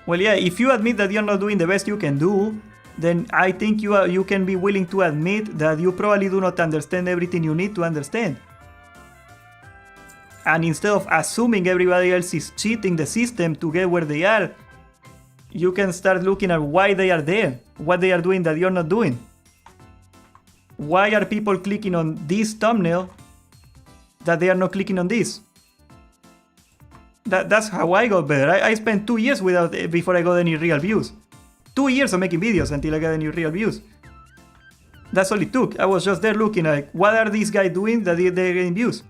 Well, yeah, if you admit that you're not doing the best you can do, then I think you can be willing to admit that you probably do not understand everything you need to understand. And instead of assuming everybody else is cheating the system to get where they are, you can start looking at why they are there, what they are doing that you're not doing. Why are people clicking on this thumbnail that they are not clicking on this? That's how I got better. I spent 2 years before I got any real views. 2 years of making videos until I got any real views. That's all it took. I was just there looking like, what are these guys doing that they're getting views?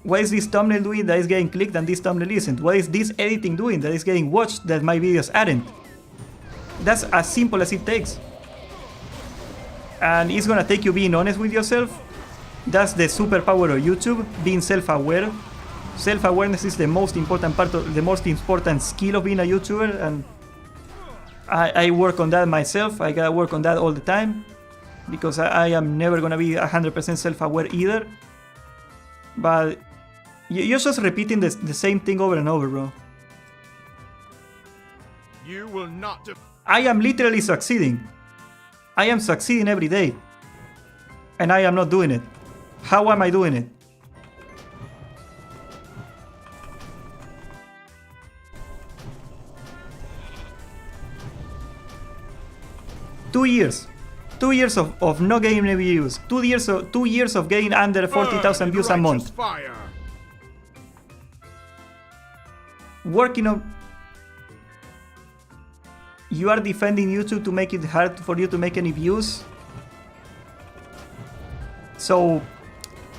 What is this thumbnail doing that is getting clicked and this thumbnail isn't? What is this editing doing that is getting watched that my videos aren't? That's as simple as it takes. And it's gonna take you being honest with yourself. That's the superpower of YouTube, being self-aware. Self-awareness is the most important part of the most important skill of being a YouTuber, and I work on that myself. I gotta work on that all the time because I am never gonna be 100% self-aware either. But you're just repeating the same thing over and over, bro. You will not I am literally succeeding. I am succeeding every day. And I am not doing it. How am I doing it? Two years of not getting any views. 2 years of getting under 40,000 views a month. Fire. Working on. You are defending YouTube to make it hard for you to make any views. So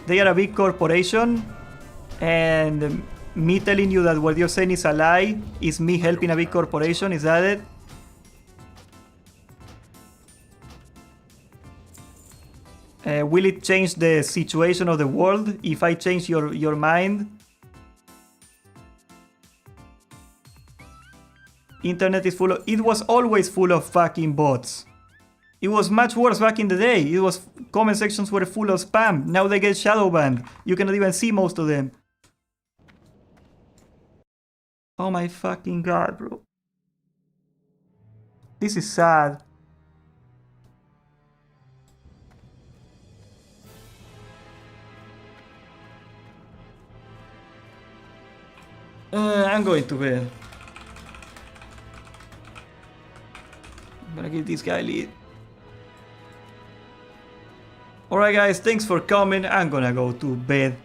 they are a big corporation, and me telling you that what you're saying is a lie is me helping a big corporation. Is that it? Will it change the situation of the world if I change your mind? Internet is full of... It was always full of fucking bots. It was much worse back in the day. It was... Comment sections were full of spam. Now they get shadow banned. You cannot even see most of them. Oh my fucking god, bro. This is sad. I'm going to bed. I'm gonna give this guy a lead. Alright guys, thanks for coming. I'm gonna go to bed.